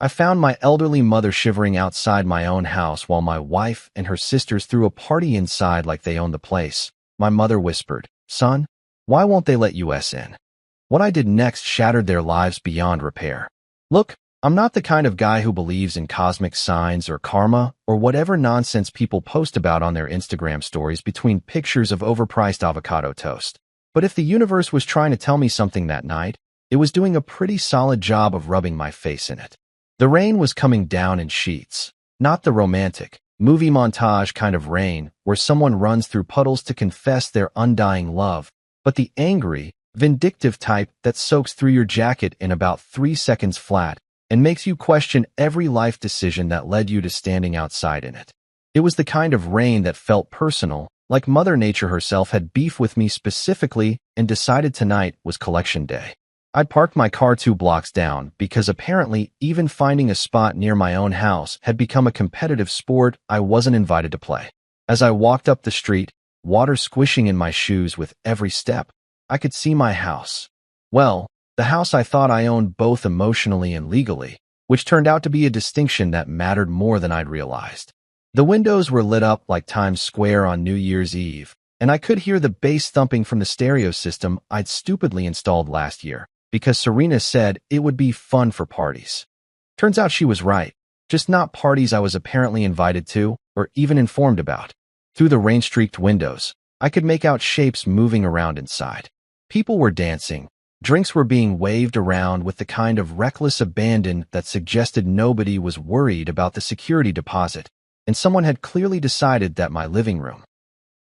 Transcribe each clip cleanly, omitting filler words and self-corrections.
I found my elderly mother shivering outside my own house while my wife and her sisters threw a party inside like they owned the place. My mother whispered, "Son, why won't they let us in?" What I did next shattered their lives beyond repair. Look, I'm not the kind of guy who believes in cosmic signs or karma or whatever nonsense people post about on their Instagram stories between pictures of overpriced avocado toast. But if the universe was trying to tell me something that night, it was doing a pretty solid job of rubbing my face in it. The rain was coming down in sheets, not the romantic, movie montage kind of rain where someone runs through puddles to confess their undying love, but the angry, vindictive type that soaks through your jacket in about 3 seconds flat and makes you question every life decision that led you to standing outside in it. It was the kind of rain that felt personal, like Mother Nature herself had beef with me specifically and decided tonight was collection day. I'd parked my car 2 blocks down because apparently even finding a spot near my own house had become a competitive sport I wasn't invited to play. As I walked up the street, water squishing in my shoes with every step, I could see my house. Well, the house I thought I owned both emotionally and legally, which turned out to be a distinction that mattered more than I'd realized. The windows were lit up like Times Square on New Year's Eve, and I could hear the bass thumping from the stereo system I'd stupidly installed last year, because Serena said it would be fun for parties. Turns out she was right, just not parties I was apparently invited to or even informed about. Through the rain-streaked windows, I could make out shapes moving around inside. People were dancing, drinks were being waved around with the kind of reckless abandon that suggested nobody was worried about the security deposit, and someone had clearly decided that my living room,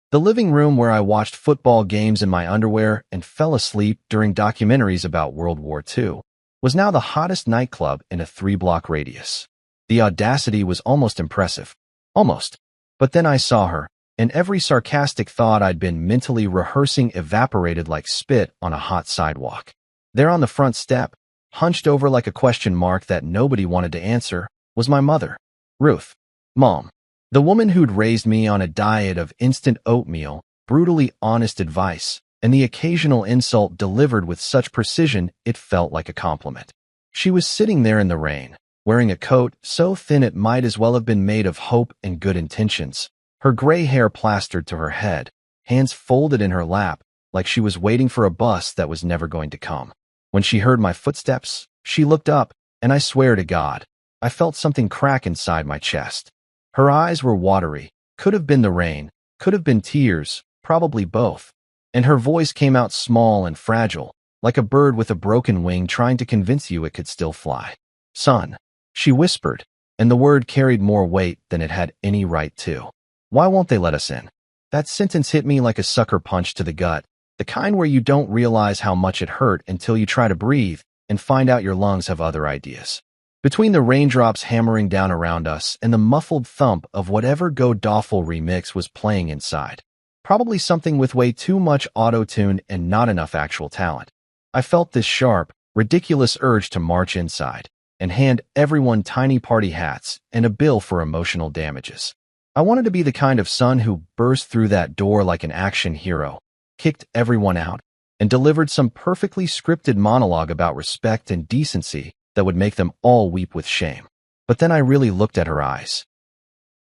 the living room where I watched football games in my underwear and fell asleep during documentaries about World War II, was now the hottest nightclub in a 3-block radius. The audacity was almost impressive. Almost. But then I saw her, and every sarcastic thought I'd been mentally rehearsing evaporated like spit on a hot sidewalk. There on the front step, hunched over like a question mark that nobody wanted to answer, was my mother, Ruth. Mom. The woman who'd raised me on a diet of instant oatmeal, brutally honest advice, and the occasional insult delivered with such precision it felt like a compliment. She was sitting there in the rain, wearing a coat so thin it might as well have been made of hope and good intentions, her gray hair plastered to her head, hands folded in her lap, like she was waiting for a bus that was never going to come. When she heard my footsteps, she looked up, and I swear to God, I felt something crack inside my chest. Her eyes were watery, could have been the rain, could have been tears, probably both. And her voice came out small and fragile, like a bird with a broken wing trying to convince you it could still fly. "Son," she whispered, and the word carried more weight than it had any right to. "Why won't they let us in?" That sentence hit me like a sucker punch to the gut, the kind where you don't realize how much it hurt until you try to breathe and find out your lungs have other ideas. Between the raindrops hammering down around us and the muffled thump of whatever God-awful remix was playing inside, probably something with way too much auto-tune and not enough actual talent, I felt this sharp, ridiculous urge to march inside and hand everyone tiny party hats and a bill for emotional damages. I wanted to be the kind of son who burst through that door like an action hero, kicked everyone out, and delivered some perfectly scripted monologue about respect and decency that would make them all weep with shame. But then I really looked at her eyes.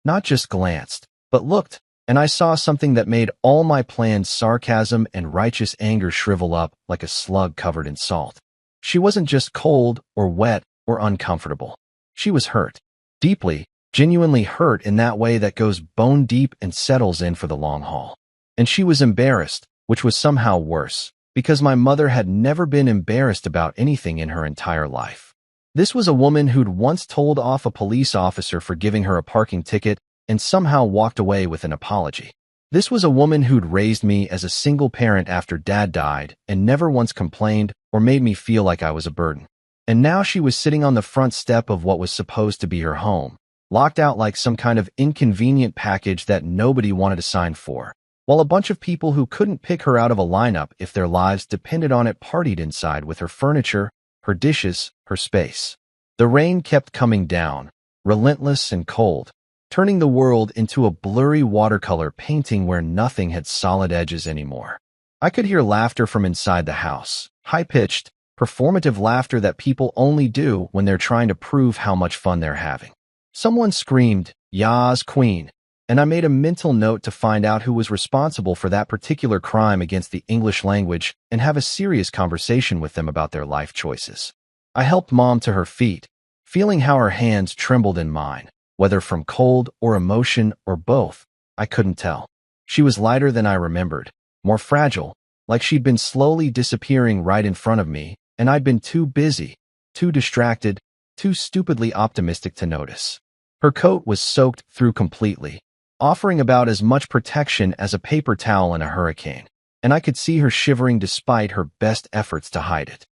Not just glanced, but looked, and I saw something that made all my planned sarcasm and righteous anger shrivel up like a slug covered in salt. She wasn't just cold or wet or uncomfortable. She was hurt. Deeply, genuinely hurt in that way that goes bone deep and settles in for the long haul. And she was embarrassed, which was somehow worse, because my mother had never been embarrassed about anything in her entire life. This was a woman who'd once told off a police officer for giving her a parking ticket and somehow walked away with an apology. This was a woman who'd raised me as a single parent after Dad died and never once complained or made me feel like I was a burden. And now she was sitting on the front step of what was supposed to be her home, locked out like some kind of inconvenient package that nobody wanted to sign for, while a bunch of people who couldn't pick her out of a lineup if their lives depended on it partied inside with her furniture, her dishes, her space. The rain kept coming down, relentless and cold, turning the world into a blurry watercolor painting where nothing had solid edges anymore. I could hear laughter from inside the house, high-pitched, performative laughter that people only do when they're trying to prove how much fun they're having. Someone screamed, "Yas, Queen," and I made a mental note to find out who was responsible for that particular crime against the English language and have a serious conversation with them about their life choices. I helped Mom to her feet, feeling how her hands trembled in mine, whether from cold or emotion or both. I couldn't tell. She was lighter than I remembered, more fragile, like she'd been slowly disappearing right in front of me, and I'd been too busy, too distracted, too stupidly optimistic to notice. Her coat was soaked through completely, offering about as much protection as a paper towel in a hurricane, and I could see her shivering despite her best efforts to hide it.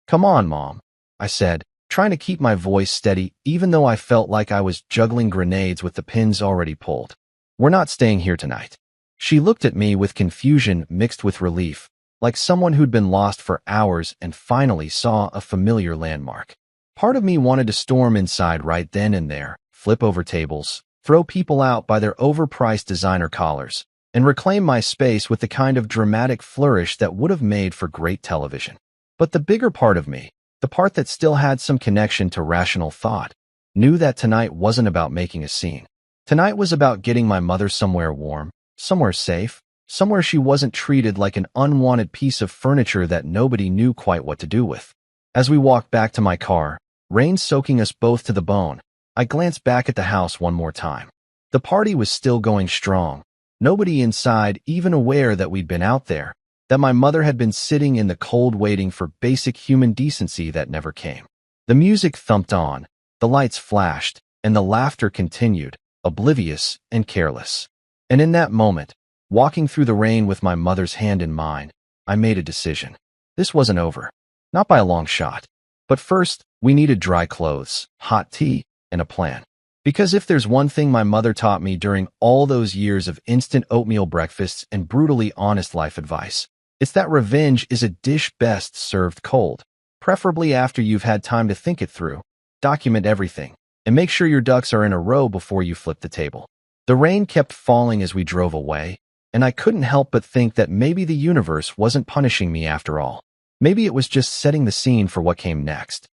"Come on, Mom," I said, trying to keep my voice steady even though I felt like I was juggling grenades with the pins already pulled. "We're not staying here tonight." She looked at me with confusion mixed with relief, like someone who'd been lost for hours and finally saw a familiar landmark. Part of me wanted to storm inside right then and there, flip over tables, throw people out by their overpriced designer collars, and reclaim my space with the kind of dramatic flourish that would have made for great television. But the bigger part of me, the part that still had some connection to rational thought, knew that tonight wasn't about making a scene. Tonight was about getting my mother somewhere warm, somewhere safe, somewhere she wasn't treated like an unwanted piece of furniture that nobody knew quite what to do with. As we walked back to my car, rain soaking us both to the bone, I glanced back at the house one more time. The party was still going strong, nobody inside even aware that we'd been out there, that my mother had been sitting in the cold waiting for basic human decency that never came. The music thumped on, the lights flashed, and the laughter continued, oblivious and careless. And in that moment, walking through the rain with my mother's hand in mine, I made a decision. This wasn't over. Not by a long shot. But first, we needed dry clothes, hot tea, and a plan. Because if there's one thing my mother taught me during all those years of instant oatmeal breakfasts and brutally honest life advice, it's that revenge is a dish best served cold, preferably after you've had time to think it through, document everything, and make sure your ducks are in a row before you flip the table. The rain kept falling as we drove away, and I couldn't help but think that maybe the universe wasn't punishing me after all. Maybe it was just setting the scene for what came next.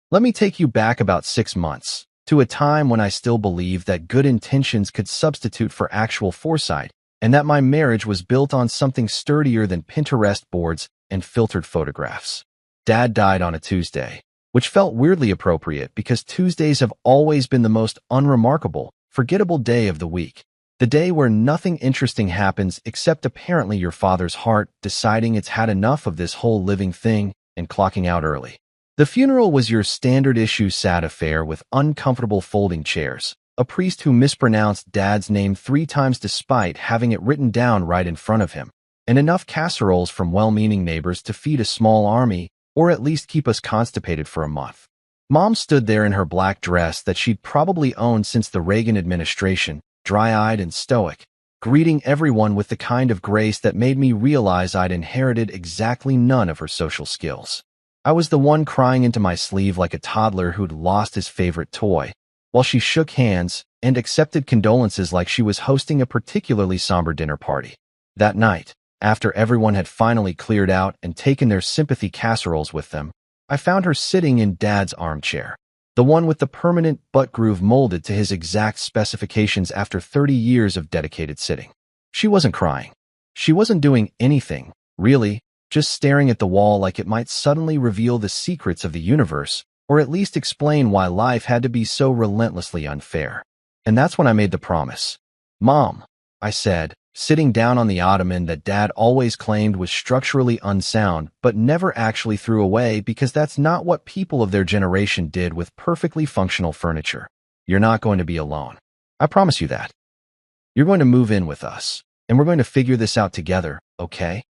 Let me take you back about 6 months, to a time when I still believed that good intentions could substitute for actual foresight, and that my marriage was built on something sturdier than Pinterest boards and filtered photographs. Dad died on a Tuesday, which felt weirdly appropriate because Tuesdays have always been the most unremarkable, forgettable day of the week. The day where nothing interesting happens except apparently your father's heart deciding it's had enough of this whole living thing and clocking out early. The funeral was your standard-issue sad affair with uncomfortable folding chairs, a priest who mispronounced Dad's name 3 times despite having it written down right in front of him, and enough casseroles from well-meaning neighbors to feed a small army or at least keep us constipated for a month. Mom stood there in her black dress that she'd probably owned since the Reagan administration, dry-eyed and stoic, greeting everyone with the kind of grace that made me realize I'd inherited exactly none of her social skills. I was the one crying into my sleeve like a toddler who'd lost his favorite toy, while she shook hands and accepted condolences like she was hosting a particularly somber dinner party. That night, after everyone had finally cleared out and taken their sympathy casseroles with them, I found her sitting in Dad's armchair, the one with the permanent butt groove molded to his exact specifications after 30 years of dedicated sitting. She wasn't crying. She wasn't doing anything, really, just staring at the wall like it might suddenly reveal the secrets of the universe, or at least explain why life had to be so relentlessly unfair. And that's when I made the promise. "Mom," I said, sitting down on the ottoman that Dad always claimed was structurally unsound but never actually threw away because that's not what people of their generation did with perfectly functional furniture. "You're not going to be alone. I promise you that. You're going to move in with us, and we're going to figure this out together, okay?"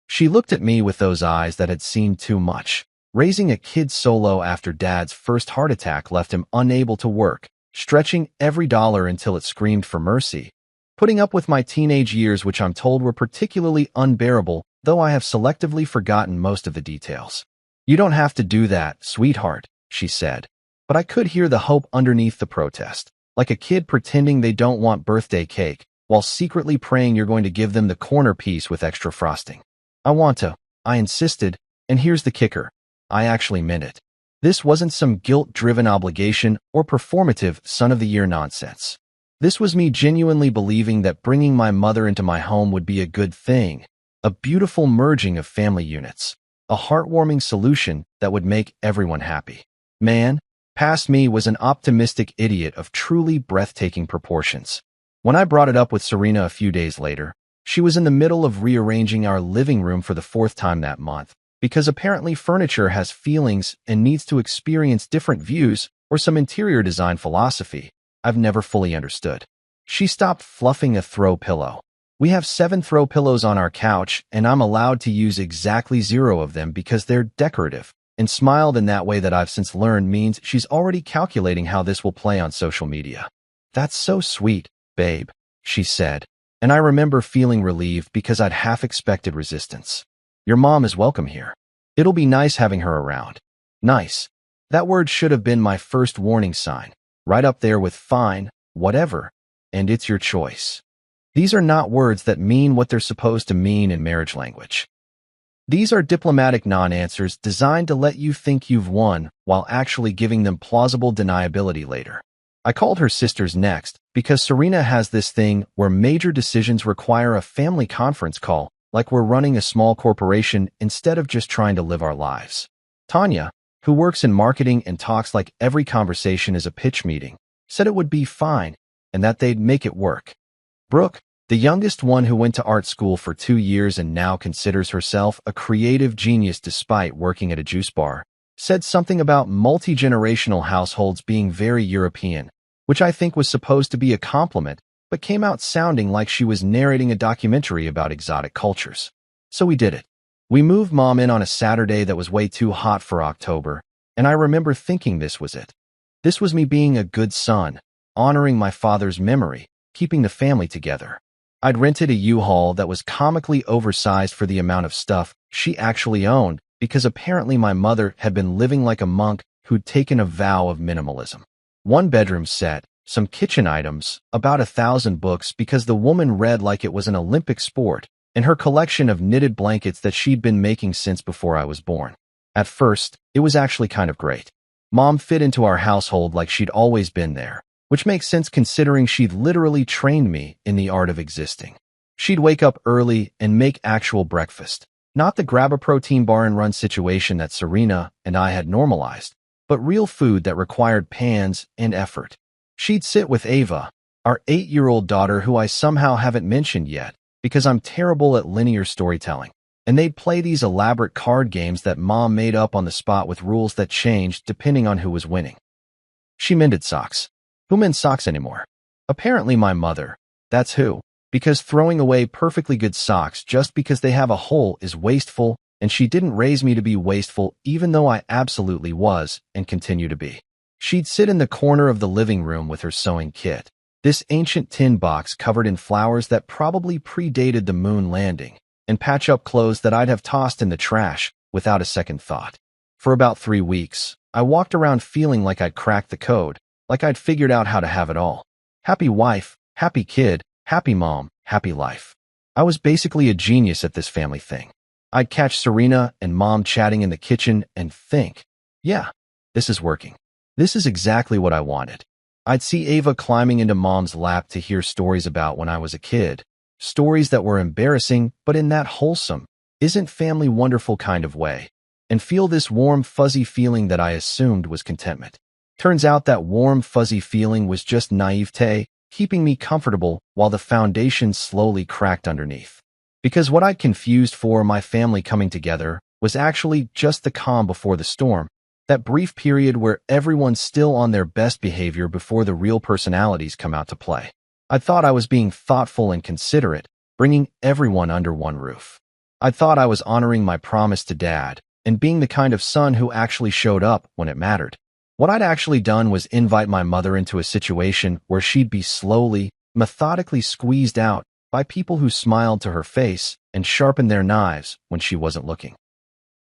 She looked at me with those eyes that had seen too much. Raising a kid solo after Dad's first heart attack left him unable to work, stretching every dollar until it screamed for mercy. Putting up with my teenage years, which I'm told were particularly unbearable, though I have selectively forgotten most of the details. "You don't have to do that, sweetheart," she said. But I could hear the hope underneath the protest, like a kid pretending they don't want birthday cake, while secretly praying you're going to give them the corner piece with extra frosting. "I want to," I insisted, And here's the kicker. I actually meant it. This wasn't some guilt-driven obligation or performative son of the year nonsense. This was me genuinely believing that bringing my mother into my home would be a good thing, a beautiful merging of family units, a heartwarming solution that would make everyone happy. Man, past me was an optimistic idiot of truly breathtaking proportions. When I brought it up with Serena a few days later, she was in the middle of rearranging our living room for the fourth time that month, because apparently furniture has feelings and needs to experience different views or some interior design philosophy I've never fully understood. She stopped fluffing a throw pillow. We have 7 throw pillows on our couch, and I'm allowed to use exactly 0 of them because they're decorative, and smiled in that way that I've since learned means she's already calculating how this will play on social media. That's so sweet, babe, she said, and I remember feeling relieved because I'd half expected resistance. Your mom is welcome here. It'll be nice having her around. Nice. That word should have been my first warning sign, right up there with fine, whatever, and it's your choice. These are not words that mean what they're supposed to mean in marriage language. These are diplomatic non-answers designed to let you think you've won while actually giving them plausible deniability later. I called her sisters next because Serena has this thing where major decisions require a family conference call, like we're running a small corporation instead of just trying to live our lives. Tanya, who works in marketing and talks like every conversation is a pitch meeting, said it would be fine and that they'd make it work. Brooke, the youngest one who went to art school for 2 years and now considers herself a creative genius despite working at a juice bar, said something about multi-generational households being very European, which I think was supposed to be a compliment, but came out sounding like she was narrating a documentary about exotic cultures. So we did it. We moved Mom in on a Saturday that was way too hot for October, and I remember thinking this was it. This was me being a good son, honoring my father's memory, keeping the family together. I'd rented a U-Haul that was comically oversized for the amount of stuff she actually owned because apparently my mother had been living like a monk who'd taken a vow of minimalism. 1 bedroom set, some kitchen items, about 1,000 books because the woman read like it was an Olympic sport, and her collection of knitted blankets that she'd been making since before I was born. At first, it was actually kind of great. Mom fit into our household like she'd always been there, which makes sense considering she'd literally trained me in the art of existing. She'd wake up early and make actual breakfast, not the grab a protein bar and run situation that Serena and I had normalized, but real food that required pans and effort. She'd sit with Ava, our 8-year-old daughter who I somehow haven't mentioned yet because I'm terrible at linear storytelling, and they'd play these elaborate card games that Mom made up on the spot with rules that changed depending on who was winning. She mended socks. Who mends socks anymore? Apparently my mother. That's who. Because throwing away perfectly good socks just because they have a hole is wasteful, and she didn't raise me to be wasteful even though I absolutely was and continue to be. She'd sit in the corner of the living room with her sewing kit, this ancient tin box covered in flowers that probably predated the moon landing, and patch up clothes that I'd have tossed in the trash without a second thought. For about 3 weeks, I walked around feeling like I'd cracked the code, like I'd figured out how to have it all. Happy wife, happy kid, happy mom, happy life. I was basically a genius at this family thing. I'd catch Serena and Mom chatting in the kitchen and think, yeah, this is working. This is exactly what I wanted. I'd see Ava climbing into Mom's lap to hear stories about when I was a kid, stories that were embarrassing but in that wholesome, isn't family wonderful kind of way, and feel this warm, fuzzy feeling that I assumed was contentment. Turns out that warm, fuzzy feeling was just naivete, keeping me comfortable while the foundation slowly cracked underneath. Because what I'd confused for my family coming together was actually just the calm before the storm, that brief period where everyone's still on their best behavior before the real personalities come out to play. I thought I was being thoughtful and considerate, bringing everyone under one roof. I thought I was honoring my promise to Dad and being the kind of son who actually showed up when it mattered. What I'd actually done was invite my mother into a situation where she'd be slowly, methodically squeezed out by people who smiled to her face and sharpened their knives when she wasn't looking.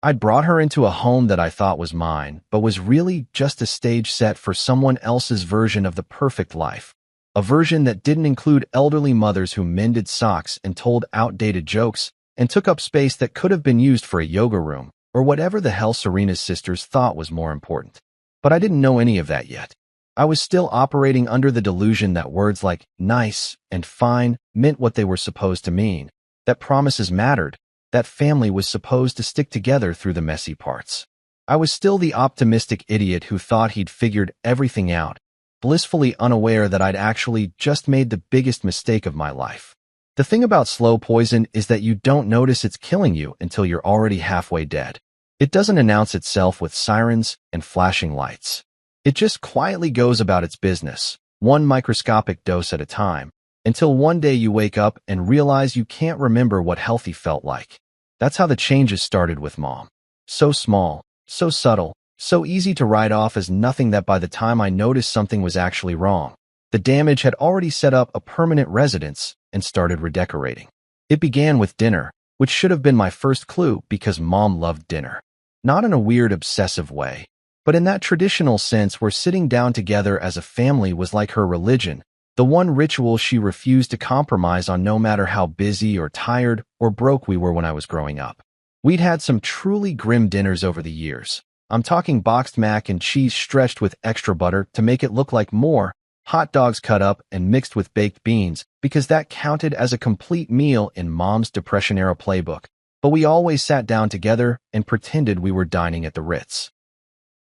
I'd brought her into a home that I thought was mine, but was really just a stage set for someone else's version of the perfect life. A version that didn't include elderly mothers who mended socks and told outdated jokes and took up space that could have been used for a yoga room, or whatever the hell Serena's sisters thought was more important. But I didn't know any of that yet. I was still operating under the delusion that words like nice and fine meant what they were supposed to mean, that promises mattered, that family was supposed to stick together through the messy parts. I was still the optimistic idiot who thought he'd figured everything out, blissfully unaware that I'd actually just made the biggest mistake of my life. The thing about slow poison is that you don't notice it's killing you until you're already halfway dead. It doesn't announce itself with sirens and flashing lights. It just quietly goes about its business, one microscopic dose at a time, until one day you wake up and realize you can't remember what healthy felt like. That's how the changes started with Mom. So small, so subtle, so easy to write off as nothing that by the time I noticed something was actually wrong, the damage had already set up a permanent residence and started redecorating. It began with dinner, which should have been my first clue because Mom loved dinner. Not in a weird obsessive way, but in that traditional sense where sitting down together as a family was like her religion, the one ritual she refused to compromise on no matter how busy or tired or broke we were when I was growing up. We'd had some truly grim dinners over the years. I'm talking boxed mac and cheese stretched with extra butter to make it look like more, hot dogs cut up and mixed with baked beans because that counted as a complete meal in Mom's Depression-era playbook, but we always sat down together and pretended we were dining at the Ritz.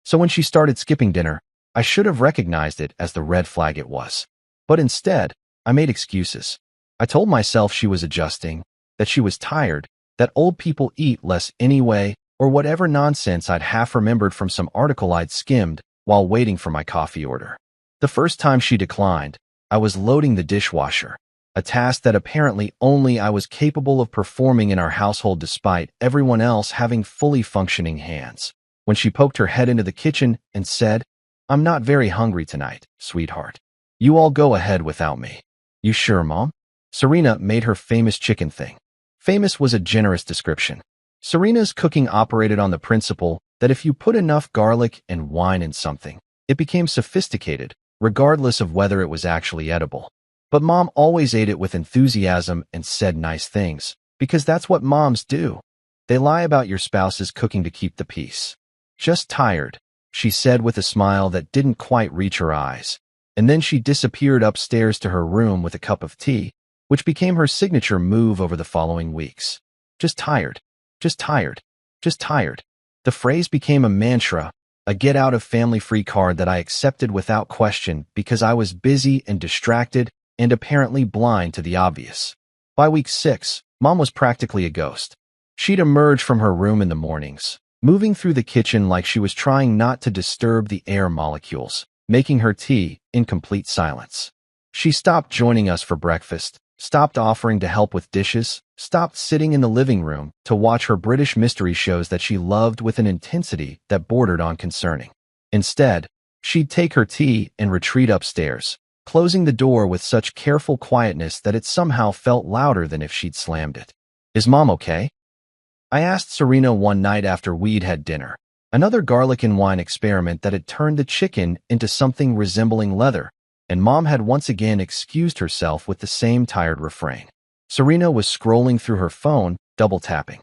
So when she started skipping dinner, I should have recognized it as the red flag it was. But instead, I made excuses. I told myself she was adjusting, that she was tired, that old people eat less anyway, or whatever nonsense I'd half remembered from some article I'd skimmed while waiting for my coffee order. The first time she declined, I was loading the dishwasher, a task that apparently only I was capable of performing in our household despite everyone else having fully functioning hands. When she poked her head into the kitchen and said, "I'm not very hungry tonight, sweetheart. You all go ahead without me." "You sure, Mom?" Serena made her famous chicken thing. Famous was a generous description. Serena's cooking operated on the principle that if you put enough garlic and wine in something, it became sophisticated, regardless of whether it was actually edible. But Mom always ate it with enthusiasm and said nice things, because that's what moms do. They lie about your spouse's cooking to keep the peace. "Just tired," she said with a smile that didn't quite reach her eyes, and then she disappeared upstairs to her room with a cup of tea, which became her signature move over the following weeks. Just tired. Just tired. Just tired. The phrase became a mantra, a get-out-of-family-free card that I accepted without question because I was busy and distracted and apparently blind to the obvious. By week 6, Mom was practically a ghost. She'd emerge from her room in the mornings, moving through the kitchen like she was trying not to disturb the air molecules, making her tea in complete silence. She stopped joining us for breakfast, stopped offering to help with dishes, stopped sitting in the living room to watch her British mystery shows that she loved with an intensity that bordered on concerning. Instead, she'd take her tea and retreat upstairs, closing the door with such careful quietness that it somehow felt louder than if she'd slammed it. "Is Mom okay?" I asked Serena one night after we'd had dinner, another garlic and wine experiment that had turned the chicken into something resembling leather, and Mom had once again excused herself with the same tired refrain. Serena was scrolling through her phone, double-tapping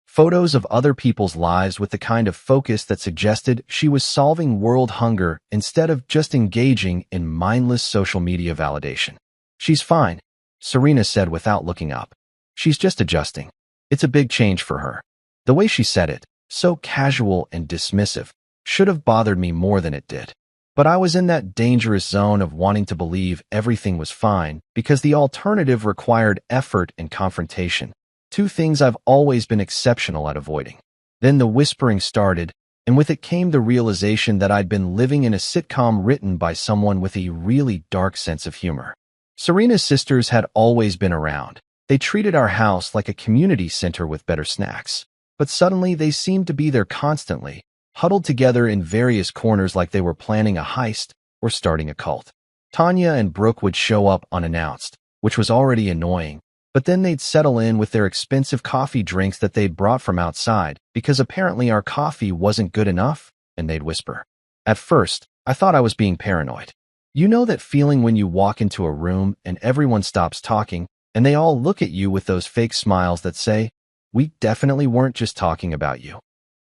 photos of other people's lives with the kind of focus that suggested she was solving world hunger instead of just engaging in mindless social media validation. "She's fine," Serena said without looking up. "She's just adjusting. It's a big change for her." The way she said it, so casual and dismissive, should have bothered me more than it did. But I was in that dangerous zone of wanting to believe everything was fine because the alternative required effort and confrontation, two things I've always been exceptional at avoiding. Then the whispering started, and with it came the realization that I'd been living in a sitcom written by someone with a really dark sense of humor. Serena's sisters had always been around. They treated our house like a community center with better snacks. But suddenly they seemed to be there constantly, huddled together in various corners like they were planning a heist or starting a cult. Tanya and Brooke would show up unannounced, which was already annoying, but then they'd settle in with their expensive coffee drinks that they'd brought from outside because apparently our coffee wasn't good enough, and they'd whisper. At first, I thought I was being paranoid. You know that feeling when you walk into a room and everyone stops talking and they all look at you with those fake smiles that say, "We definitely weren't just talking about you."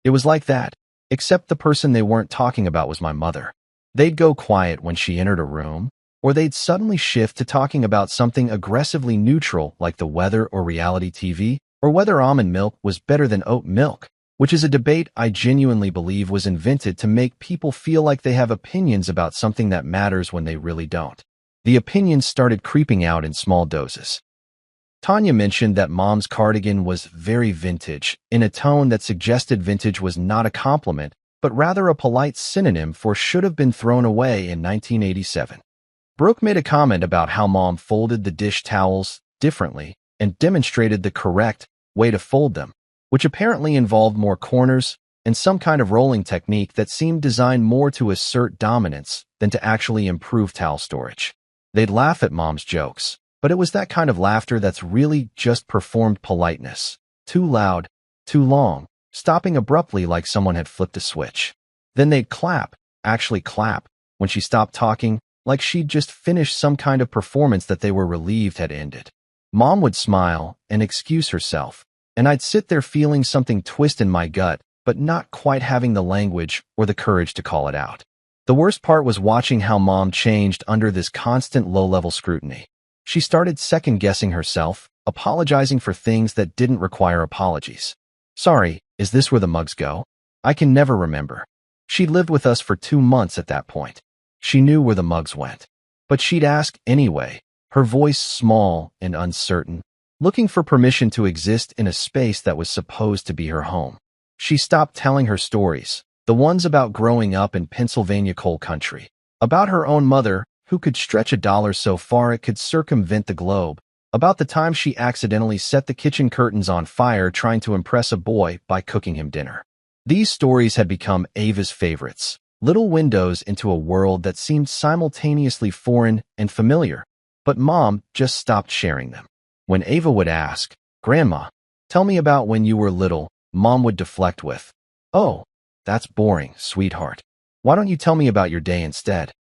It was like that, except the person they weren't talking about was my mother. They'd go quiet when she entered a room, or they'd suddenly shift to talking about something aggressively neutral like the weather or reality TV, or whether almond milk was better than oat milk, which is a debate I genuinely believe was invented to make people feel like they have opinions about something that matters when they really don't. The opinions started creeping out in small doses. Tanya mentioned that Mom's cardigan was very vintage, in a tone that suggested vintage was not a compliment, but rather a polite synonym for should have been thrown away in 1987. Brooke made a comment about how Mom folded the dish towels differently and demonstrated the correct way to fold them, which apparently involved more corners and some kind of rolling technique that seemed designed more to assert dominance than to actually improve towel storage. They'd laugh at Mom's jokes, but it was that kind of laughter that's really just performed politeness. Too loud, too long, stopping abruptly like someone had flipped a switch. Then they'd clap, actually clap, when she stopped talking, like she'd just finished some kind of performance that they were relieved had ended. Mom would smile and excuse herself, and I'd sit there feeling something twist in my gut, but not quite having the language or the courage to call it out. The worst part was watching how Mom changed under this constant low-level scrutiny. She started second-guessing herself, apologizing for things that didn't require apologies. Sorry, is this where the mugs go? I can never remember. She'd lived with us for 2 months at that point. She knew where the mugs went. But she'd ask anyway, her voice small and uncertain, looking for permission to exist in a space that was supposed to be her home. She stopped telling her stories, the ones about growing up in Pennsylvania coal country, about her own mother who could stretch a dollar so far it could circumvent the globe, about the time she accidentally set the kitchen curtains on fire trying to impress a boy by cooking him dinner. These stories had become Ava's favorites, little windows into a world that seemed simultaneously foreign and familiar, but Mom just stopped sharing them. When Ava would ask, "Grandma, tell me about when you were little," Mom would deflect with, "Oh, that's boring, sweetheart. Why don't you tell me about your day instead?"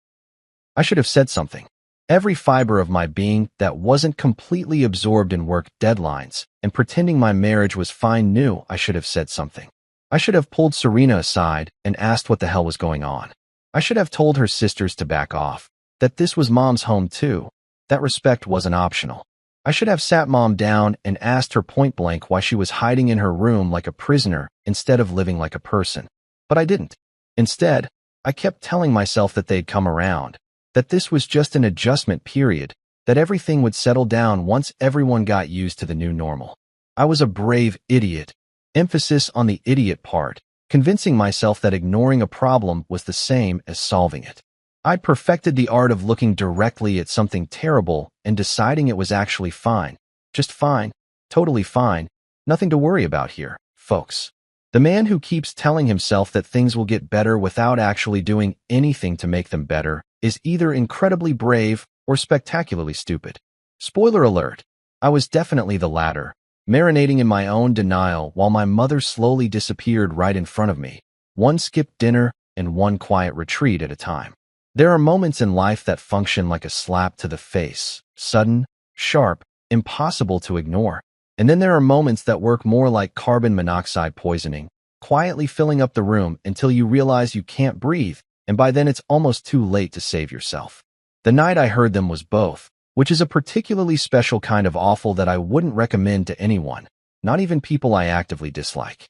I should have said something. Every fiber of my being that wasn't completely absorbed in work deadlines and pretending my marriage was fine knew I should have said something. I should have pulled Serena aside and asked what the hell was going on. I should have told her sisters to back off, that this was Mom's home too, that respect wasn't optional. I should have sat Mom down and asked her point blank why she was hiding in her room like a prisoner instead of living like a person. But I didn't. Instead, I kept telling myself that they'd come around, that this was just an adjustment period, that everything would settle down once everyone got used to the new normal. I was a brave idiot, emphasis on the idiot part, convincing myself that ignoring a problem was the same as solving it. I'd perfected the art of looking directly at something terrible and deciding it was actually fine. Just fine, totally fine, nothing to worry about here, folks. The man who keeps telling himself that things will get better without actually doing anything to make them better is either incredibly brave or spectacularly stupid. Spoiler alert, I was definitely the latter, marinating in my own denial while my mother slowly disappeared right in front of me, one skipped dinner and one quiet retreat at a time. There are moments in life that function like a slap to the face, sudden, sharp, impossible to ignore. And then there are moments that work more like carbon monoxide poisoning, quietly filling up the room until you realize you can't breathe, and by then it's almost too late to save yourself. The night I heard them was both, which is a particularly special kind of awful that I wouldn't recommend to anyone, not even people I actively dislike.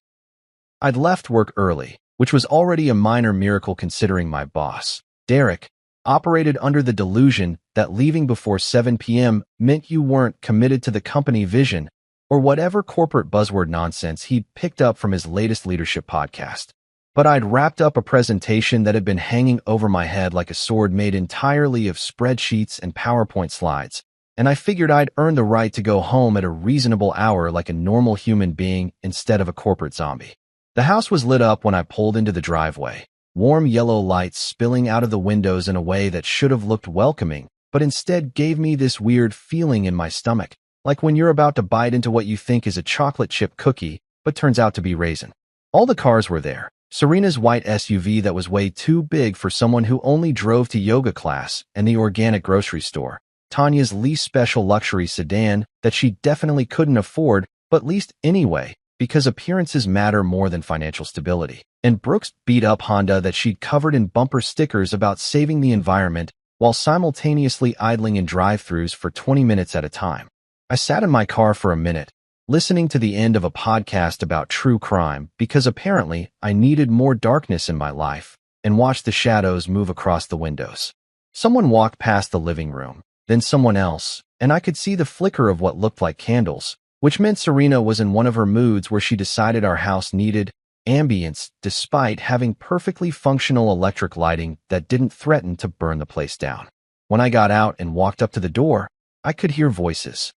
I'd left work early, which was already a minor miracle considering my boss, Derek, operated under the delusion that leaving before 7 p.m. meant you weren't committed to the company vision, or whatever corporate buzzword nonsense he'd picked up from his latest leadership podcast. But I'd wrapped up a presentation that had been hanging over my head like a sword made entirely of spreadsheets and PowerPoint slides, and I figured I'd earn the right to go home at a reasonable hour like a normal human being instead of a corporate zombie. The house was lit up when I pulled into the driveway, warm yellow lights spilling out of the windows in a way that should have looked welcoming, but instead gave me this weird feeling in my stomach, like when you're about to bite into what you think is a chocolate chip cookie, but turns out to be raisin. All the cars were there. Serena's white SUV that was way too big for someone who only drove to yoga class and the organic grocery store. Tanya's least special luxury sedan that she definitely couldn't afford, but leased anyway, because appearances matter more than financial stability. And Brooks beat up Honda that she'd covered in bumper stickers about saving the environment while simultaneously idling in drive-thrus for 20 minutes at a time. I sat in my car for a minute, listening to the end of a podcast about true crime because apparently I needed more darkness in my life, and watched the shadows move across the windows. Someone walked past the living room, then someone else, and I could see the flicker of what looked like candles, which meant Serena was in one of her moods where she decided our house needed ambience despite having perfectly functional electric lighting that didn't threaten to burn the place down. When I got out and walked up to the door, I could hear voices.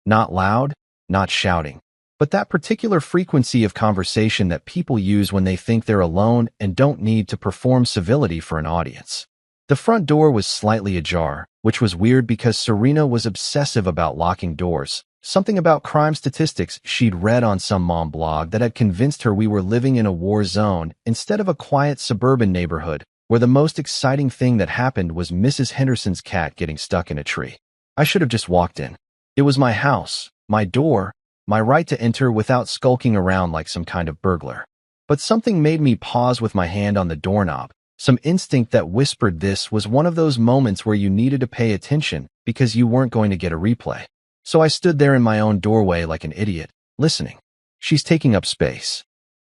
Not loud, not shouting, but that particular frequency of conversation that people use when they think they're alone and don't need to perform civility for an audience. The front door was slightly ajar, which was weird because Serena was obsessive about locking doors, something about crime statistics she'd read on some mom blog that had convinced her we were living in a war zone instead of a quiet suburban neighborhood where the most exciting thing that happened was Mrs. Henderson's cat getting stuck in a tree. I should have just walked in. It was my house, my door, my right to enter without skulking around like some kind of burglar. But something made me pause with my hand on the doorknob, some instinct that whispered this was one of those moments where you needed to pay attention because you weren't going to get a replay. So I stood there in my own doorway like an idiot, listening. She's taking up space.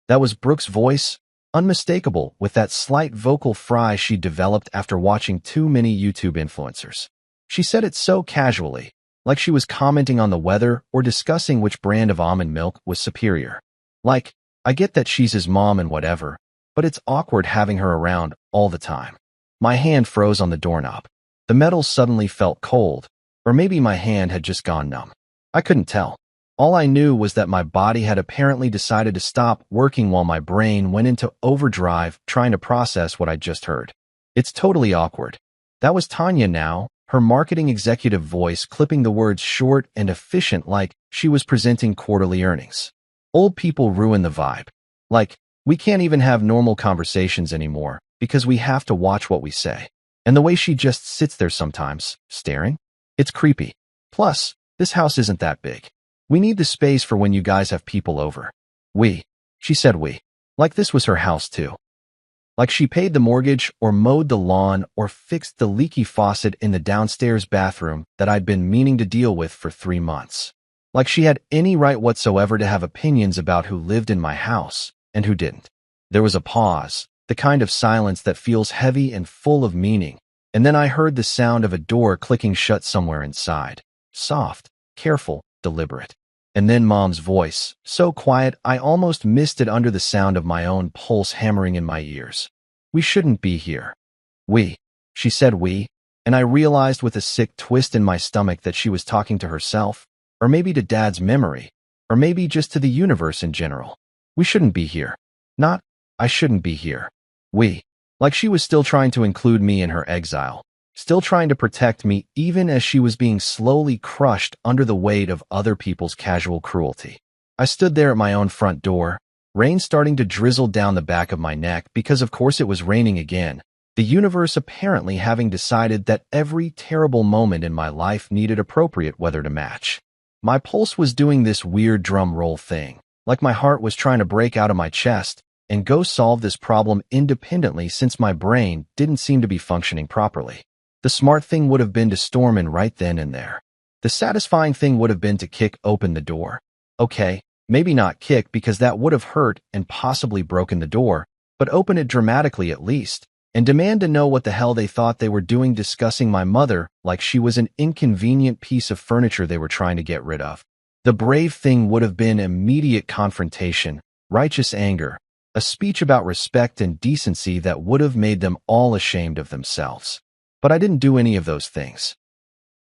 That was Brooke's voice, unmistakable with that slight vocal fry she developed after watching too many YouTube influencers. She said it so casually, like she was commenting on the weather or discussing which brand of almond milk was superior. Like, I get that she's his mom and whatever, but it's awkward having her around all the time. My hand froze on the doorknob. The metal suddenly felt cold, or maybe my hand had just gone numb. I couldn't tell. All I knew was that my body had apparently decided to stop working while my brain went into overdrive trying to process what I'd just heard. It's totally awkward. That was Tanya now, her marketing executive voice clipping the words short and efficient like she was presenting quarterly earnings. Old people ruin the vibe. Like, we can't even have normal conversations anymore because we have to watch what we say. And the way she just sits there sometimes, staring, it's creepy. Plus, this house isn't that big. We need the space for when you guys have people over. She said we. Like this was her house too. Like she paid the mortgage or mowed the lawn or fixed the leaky faucet in the downstairs bathroom that I'd been meaning to deal with for 3 months. Like she had any right whatsoever to have opinions about who lived in my house and who didn't. There was a pause, the kind of silence that feels heavy and full of meaning, and then I heard the sound of a door clicking shut somewhere inside. Soft, careful, deliberate. And then Mom's voice, so quiet I almost missed it under the sound of my own pulse hammering in my ears. We shouldn't be here. She said we, and I realized with a sick twist in my stomach that she was talking to herself, or maybe to Dad's memory, or maybe just to the universe in general. We shouldn't be here. Not, I shouldn't be here. Like she was still trying to include me in her exile. Still trying to protect me even as she was being slowly crushed under the weight of other people's casual cruelty. I stood there at my own front door, rain starting to drizzle down the back of my neck because of course it was raining again, the universe apparently having decided that every terrible moment in my life needed appropriate weather to match. My pulse was doing this weird drum roll thing, like my heart was trying to break out of my chest and go solve this problem independently since my brain didn't seem to be functioning properly. The smart thing would have been to storm in right then and there. The satisfying thing would have been to kick open the door. Okay, maybe not kick because that would have hurt and possibly broken the door, but open it dramatically at least, and demand to know what the hell they thought they were doing discussing my mother like she was an inconvenient piece of furniture they were trying to get rid of. The brave thing would have been immediate confrontation, righteous anger, a speech about respect and decency that would have made them all ashamed of themselves. But I didn't do any of those things.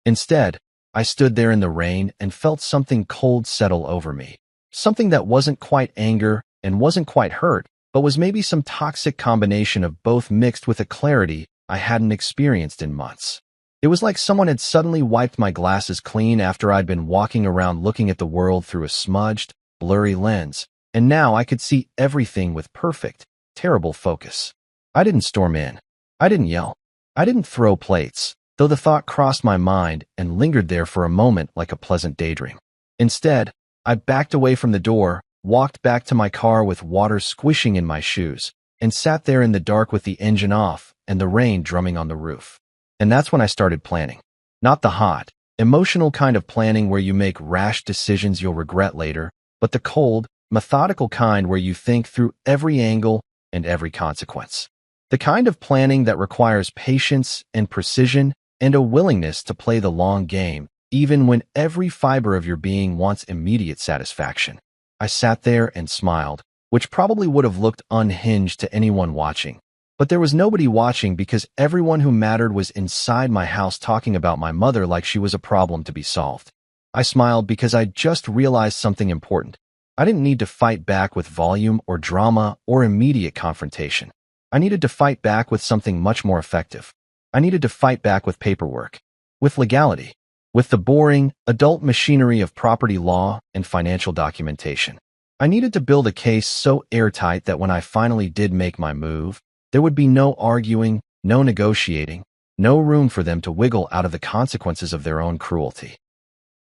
Instead, I stood there in the rain and felt something cold settle over me. Something that wasn't quite anger and wasn't quite hurt, but was maybe some toxic combination of both mixed with a clarity I hadn't experienced in months. It was like someone had suddenly wiped my glasses clean after I'd been walking around looking at the world through a smudged, blurry lens, and now I could see everything with perfect, terrible focus. I didn't storm in. I didn't yell. I didn't throw plates, though the thought crossed my mind and lingered there for a moment like a pleasant daydream. Instead, I backed away from the door, walked back to my car with water squishing in my shoes, and sat there in the dark with the engine off and the rain drumming on the roof. And that's when I started planning. Not the hot, emotional kind of planning where you make rash decisions you'll regret later, but the cold, methodical kind where you think through every angle and every consequence. The kind of planning that requires patience and precision and a willingness to play the long game, even when every fiber of your being wants immediate satisfaction. I sat there and smiled, which probably would have looked unhinged to anyone watching. But there was nobody watching because everyone who mattered was inside my house talking about my mother like she was a problem to be solved. I smiled because I just realized something important. I didn't need to fight back with volume or drama or immediate confrontation. I needed to fight back with something much more effective. I needed to fight back with paperwork, with legality, with the boring, adult machinery of property law and financial documentation. I needed to build a case so airtight that when I finally did make my move, there would be no arguing, no negotiating, no room for them to wiggle out of the consequences of their own cruelty.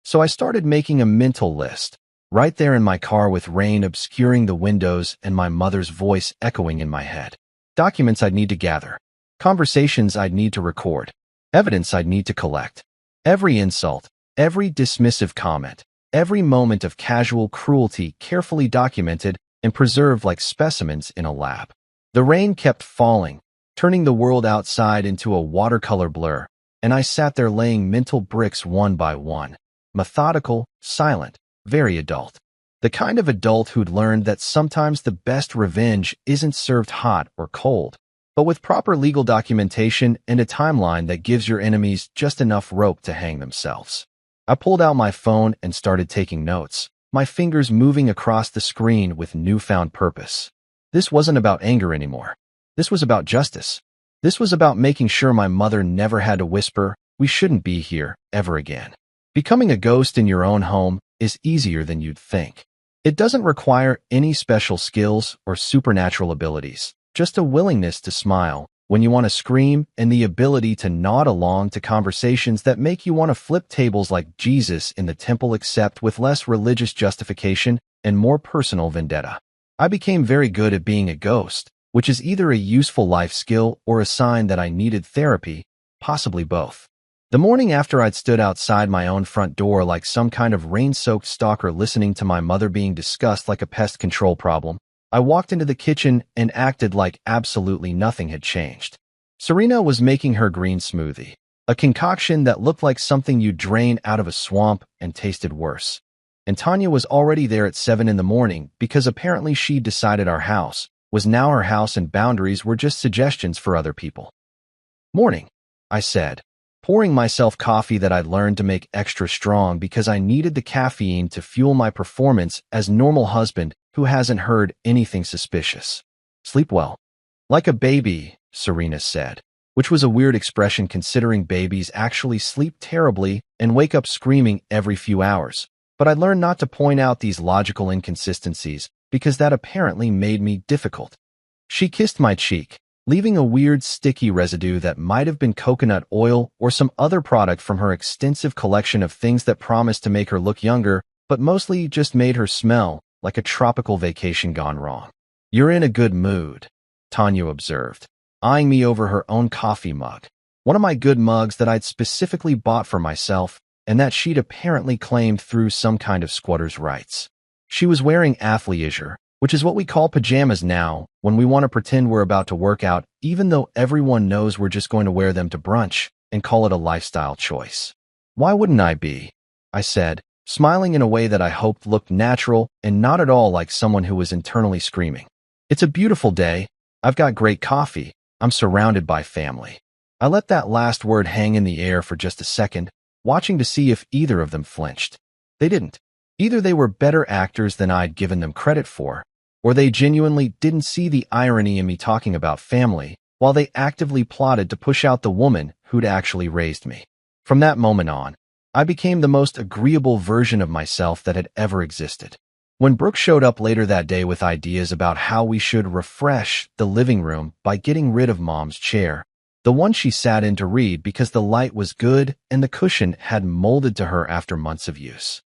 So I started making a mental list, right there in my car with rain obscuring the windows and my mother's voice echoing in my head. Documents I'd need to gather, conversations I'd need to record, evidence I'd need to collect. Every insult, every dismissive comment, every moment of casual cruelty carefully documented and preserved like specimens in a lab. The rain kept falling, turning the world outside into a watercolor blur, and I sat there laying mental bricks one by one. Methodical, silent, very adult. The kind of adult who'd learned that sometimes the best revenge isn't served hot or cold, but with proper legal documentation and a timeline that gives your enemies just enough rope to hang themselves. I pulled out my phone and started taking notes, my fingers moving across the screen with newfound purpose. This wasn't about anger anymore. This was about justice. This was about making sure my mother never had to whisper, "We shouldn't be here," ever again. Becoming a ghost in your own home is easier than you'd think. It doesn't require any special skills or supernatural abilities, just a willingness to smile when you want to scream and the ability to nod along to conversations that make you want to flip tables like Jesus in the temple, except with less religious justification and more personal vendetta. I became very good at being a ghost, which is either a useful life skill or a sign that I needed therapy, possibly both. The morning after I'd stood outside my own front door like some kind of rain-soaked stalker listening to my mother being discussed like a pest control problem, I walked into the kitchen and acted like absolutely nothing had changed. Serena was making her green smoothie, a concoction that looked like something you'd drain out of a swamp and tasted worse. And Tanya was already there at 7 in the morning because apparently she'd decided our house was now her house and boundaries were just suggestions for other people. "Morning," I said, pouring myself coffee that I'd learned to make extra strong because I needed the caffeine to fuel my performance as normal husband who hasn't heard anything suspicious. "Sleep well." "Like a baby," Serena said, which was a weird expression considering babies actually sleep terribly and wake up screaming every few hours. But I learned not to point out these logical inconsistencies because that apparently made me difficult. She kissed my cheek, leaving a weird sticky residue that might have been coconut oil or some other product from her extensive collection of things that promised to make her look younger, but mostly just made her smell like a tropical vacation gone wrong. "You're in a good mood," Tanya observed, eyeing me over her own coffee mug, one of my good mugs that I'd specifically bought for myself and that she'd apparently claimed through some kind of squatter's rights. She was wearing athleisure, which is what we call pajamas now when we want to pretend we're about to work out, even though everyone knows we're just going to wear them to brunch and call it a lifestyle choice. "Why wouldn't I be?" I said, smiling in a way that I hoped looked natural and not at all like someone who was internally screaming. "It's a beautiful day. I've got great coffee. I'm surrounded by family." I let that last word hang in the air for just a second, watching to see if either of them flinched. They didn't. Either they were better actors than I'd given them credit for, or they genuinely didn't see the irony in me talking about family, while they actively plotted to push out the woman who'd actually raised me. From that moment on, I became the most agreeable version of myself that had ever existed. When Brooke showed up later that day with ideas about how we should refresh the living room by getting rid of Mom's chair, the one she sat in to read because the light was good and the cushion had molded to her after months of use,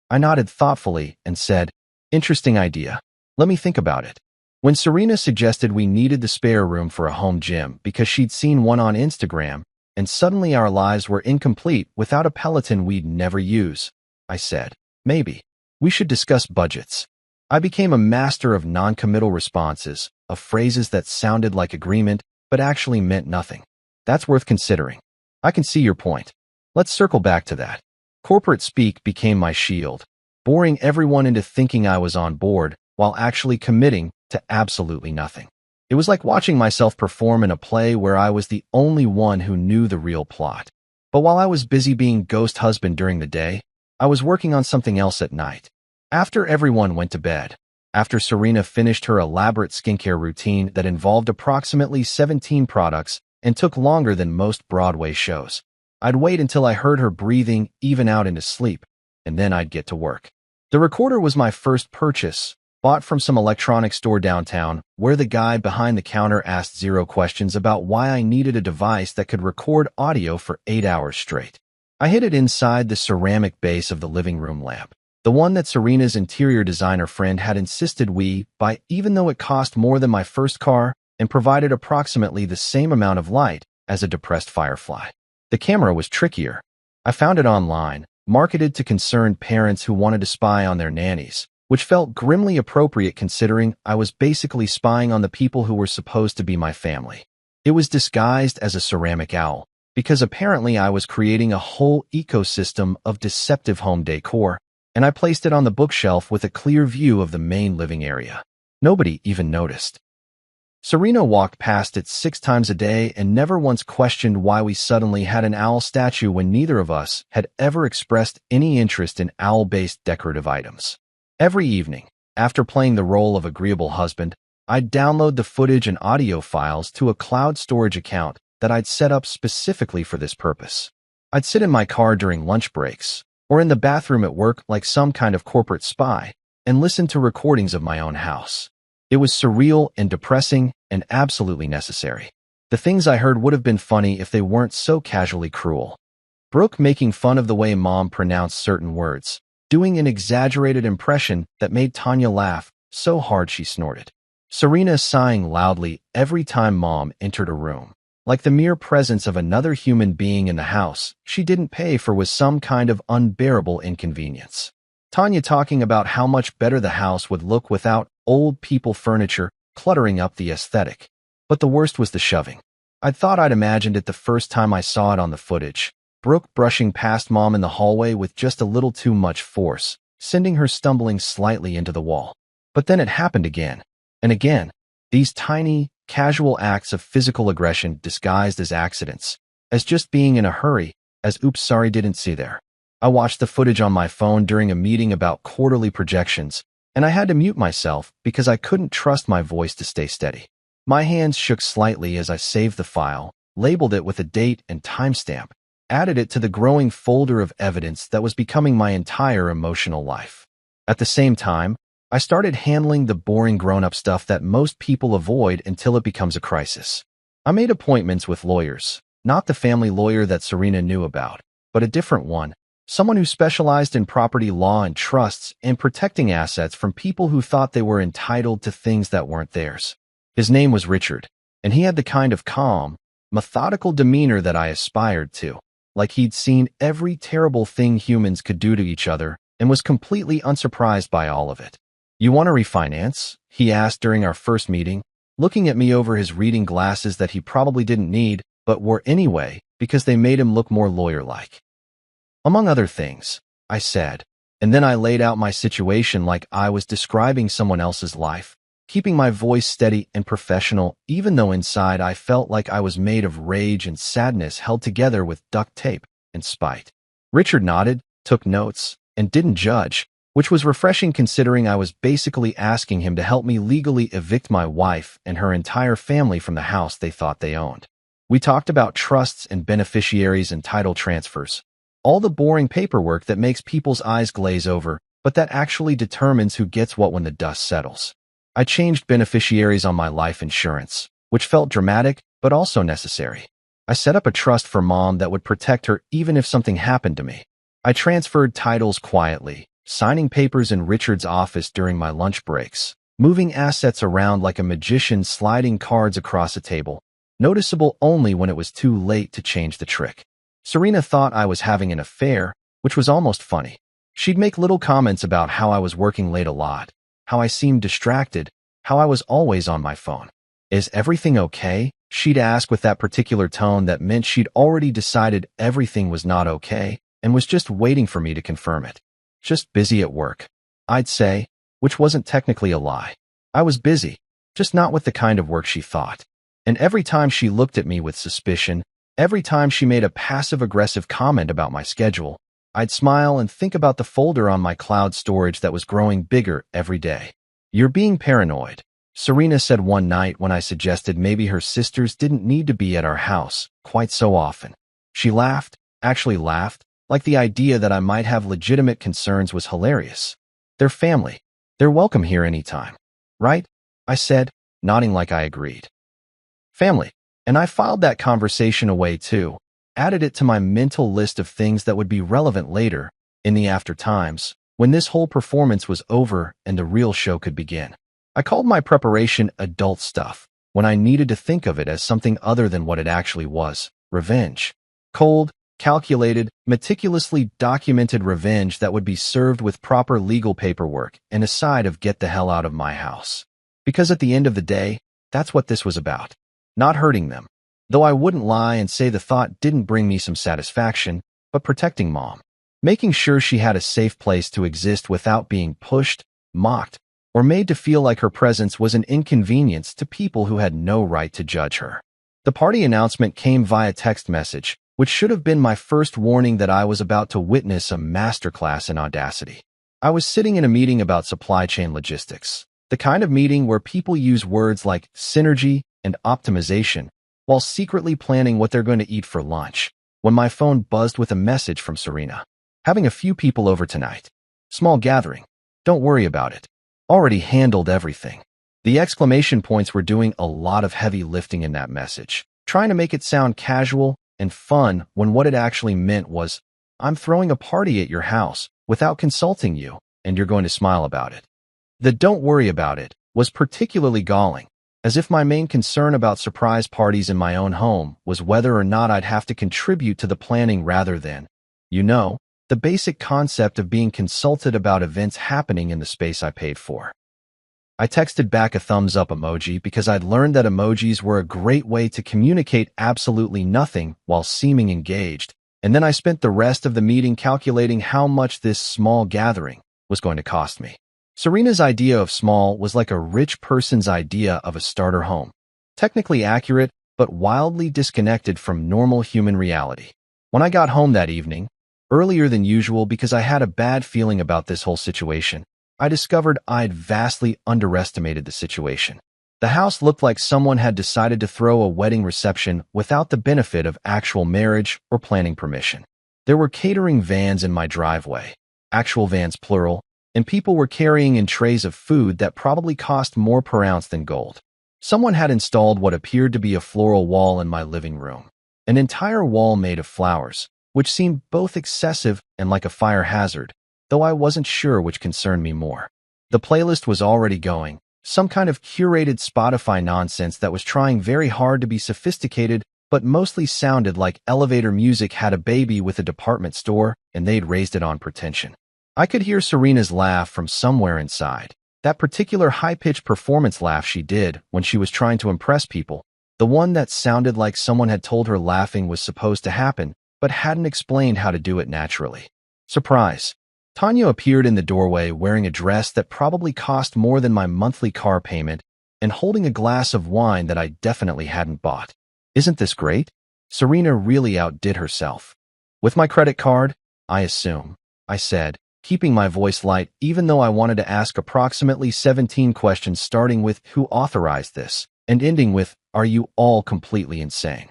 I nodded thoughtfully and said, Interesting idea. Let me think about it. When Serena suggested we needed the spare room for a home gym because she'd seen one on Instagram, and suddenly our lives were incomplete without a Peloton we'd never use, I said, maybe. We should discuss budgets. I became a master of non-committal responses, of phrases that sounded like agreement but actually meant nothing. That's worth considering. I can see your point. Let's circle back to that. Corporate speak became my shield, boring everyone into thinking I was on board while actually committing to absolutely nothing. It was like watching myself perform in a play where I was the only one who knew the real plot. But while I was busy being ghost husband during the day, I was working on something else at night. After everyone went to bed, after Serena finished her elaborate skincare routine that involved approximately 17 products and took longer than most Broadway shows, I'd wait until I heard her breathing even out into sleep, and then I'd get to work. The recorder was my first purchase, bought from some electronics store downtown, where the guy behind the counter asked zero questions about why I needed a device that could record audio for 8 hours straight. I hid it inside the ceramic base of the living room lamp, the one that Serena's interior designer friend had insisted we buy even though it cost more than my first car and provided approximately the same amount of light as a depressed firefly. The camera was trickier. I found it online, marketed to concerned parents who wanted to spy on their nannies, which felt grimly appropriate considering I was basically spying on the people who were supposed to be my family. It was disguised as a ceramic owl, because apparently I was creating a whole ecosystem of deceptive home decor, and I placed it on the bookshelf with a clear view of the main living area. Nobody even noticed. Serena walked past it 6 times a day and never once questioned why we suddenly had an owl statue when neither of us had ever expressed any interest in owl-based decorative items. Every evening, after playing the role of agreeable husband, I'd download the footage and audio files to a cloud storage account that I'd set up specifically for this purpose. I'd sit in my car during lunch breaks, or in the bathroom at work like some kind of corporate spy, and listen to recordings of my own house. It was surreal and depressing and absolutely necessary. The things I heard would have been funny if they weren't so casually cruel. Brooke making fun of the way Mom pronounced certain words, doing an exaggerated impression that made Tanya laugh so hard she snorted. Serena sighing loudly every time Mom entered a room, like the mere presence of another human being in the house she didn't pay for was some kind of unbearable inconvenience. Tanya talking about how much better the house would look without old people furniture cluttering up the aesthetic. But the worst was the shoving. I thought I'd imagined it the first time I saw it on the footage. Brooke brushing past Mom in the hallway with just a little too much force, sending her stumbling slightly into the wall. But then it happened again. And again. These tiny, casual acts of physical aggression disguised as accidents, as just being in a hurry, as oops sorry didn't see there. I watched the footage on my phone during a meeting about quarterly projections, and I had to mute myself because I couldn't trust my voice to stay steady. My hands shook slightly as I saved the file, labeled it with a date and timestamp, added it to the growing folder of evidence that was becoming my entire emotional life. At the same time, I started handling the boring grown-up stuff that most people avoid until it becomes a crisis. I made appointments with lawyers, not the family lawyer that Serena knew about, but a different one, someone who specialized in property law and trusts and protecting assets from people who thought they were entitled to things that weren't theirs. His name was Richard, and he had the kind of calm, methodical demeanor that I aspired to, like he'd seen every terrible thing humans could do to each other and was completely unsurprised by all of it. "You want to refinance?" he asked during our first meeting, looking at me over his reading glasses that he probably didn't need, but wore anyway because they made him look more lawyer-like. "Among other things," I said, and then I laid out my situation like I was describing someone else's life, keeping my voice steady and professional even though inside I felt like I was made of rage and sadness held together with duct tape and spite. Richard nodded, took notes, and didn't judge, which was refreshing considering I was basically asking him to help me legally evict my wife and her entire family from the house they thought they owned. We talked about trusts and beneficiaries and title transfers, all the boring paperwork that makes people's eyes glaze over, but that actually determines who gets what when the dust settles. I changed beneficiaries on my life insurance, which felt dramatic but also necessary. I set up a trust for Mom that would protect her even if something happened to me. I transferred titles quietly, signing papers in Richard's office during my lunch breaks, moving assets around like a magician sliding cards across a table, noticeable only when it was too late to change the trick. Serena thought I was having an affair, which was almost funny. She'd make little comments about how I was working late a lot, how I seemed distracted, how I was always on my phone. "Is everything okay?" she'd ask with that particular tone that meant she'd already decided everything was not okay and was just waiting for me to confirm it. "Just busy at work," I'd say, which wasn't technically a lie. I was busy, just not with the kind of work she thought. And every time she looked at me with suspicion, every time she made a passive-aggressive comment about my schedule, I'd smile and think about the folder on my cloud storage that was growing bigger every day. "You're being paranoid," Serena said one night when I suggested maybe her sisters didn't need to be at our house quite so often. She laughed, actually laughed, like the idea that I might have legitimate concerns was hilarious. "They're family. They're welcome here anytime. Right?" I said, nodding like I agreed. Family. And I filed that conversation away too, added it to my mental list of things that would be relevant later, in the after times, when this whole performance was over and the real show could begin. I called my preparation adult stuff, when I needed to think of it as something other than what it actually was: revenge. Cold, calculated, meticulously documented revenge that would be served with proper legal paperwork and a side of "get the hell out of my house." Because at the end of the day, that's what this was about. Not hurting them. Though I wouldn't lie and say the thought didn't bring me some satisfaction, but protecting Mom. Making sure she had a safe place to exist without being pushed, mocked, or made to feel like her presence was an inconvenience to people who had no right to judge her. The party announcement came via text message, which should have been my first warning that I was about to witness a masterclass in audacity. I was sitting in a meeting about supply chain logistics, the kind of meeting where people use words like synergy and optimization while secretly planning what they're going to eat for lunch, when my phone buzzed with a message from Serena. "Having a few people over tonight. Small gathering. Don't worry about it. Already handled everything." The exclamation points were doing a lot of heavy lifting in that message, trying to make it sound casual and fun when what it actually meant was, "I'm throwing a party at your house without consulting you, and you're going to smile about it." The "don't worry about it" was particularly galling, as if my main concern about surprise parties in my own home was whether or not I'd have to contribute to the planning rather than, the basic concept of being consulted about events happening in the space I paid for. I texted back a thumbs up emoji because I'd learned that emojis were a great way to communicate absolutely nothing while seeming engaged, and then I spent the rest of the meeting calculating how much this small gathering was going to cost me. Serena's idea of small was like a rich person's idea of a starter home. Technically accurate, but wildly disconnected from normal human reality. When I got home that evening, earlier than usual because I had a bad feeling about this whole situation, I discovered I'd vastly underestimated the situation. The house looked like someone had decided to throw a wedding reception without the benefit of actual marriage or planning permission. There were catering vans in my driveway, actual vans plural, and people were carrying in trays of food that probably cost more per ounce than gold. Someone had installed what appeared to be a floral wall in my living room, an entire wall made of flowers, which seemed both excessive and like a fire hazard, though I wasn't sure which concerned me more. The playlist was already going, some kind of curated Spotify nonsense that was trying very hard to be sophisticated but mostly sounded like elevator music had a baby with a department store and they'd raised it on pretension. I could hear Serena's laugh from somewhere inside, that particular high-pitched performance laugh she did when she was trying to impress people, the one that sounded like someone had told her laughing was supposed to happen but hadn't explained how to do it naturally. Surprise! Tanya appeared in the doorway wearing a dress that probably cost more than my monthly car payment and holding a glass of wine that I definitely hadn't bought. "Isn't this great?" Serena really outdid herself. "With my credit card, I assume," I said, keeping my voice light even though I wanted to ask approximately 17 questions starting with "Who authorized this?" and ending with "Are you all completely insane?"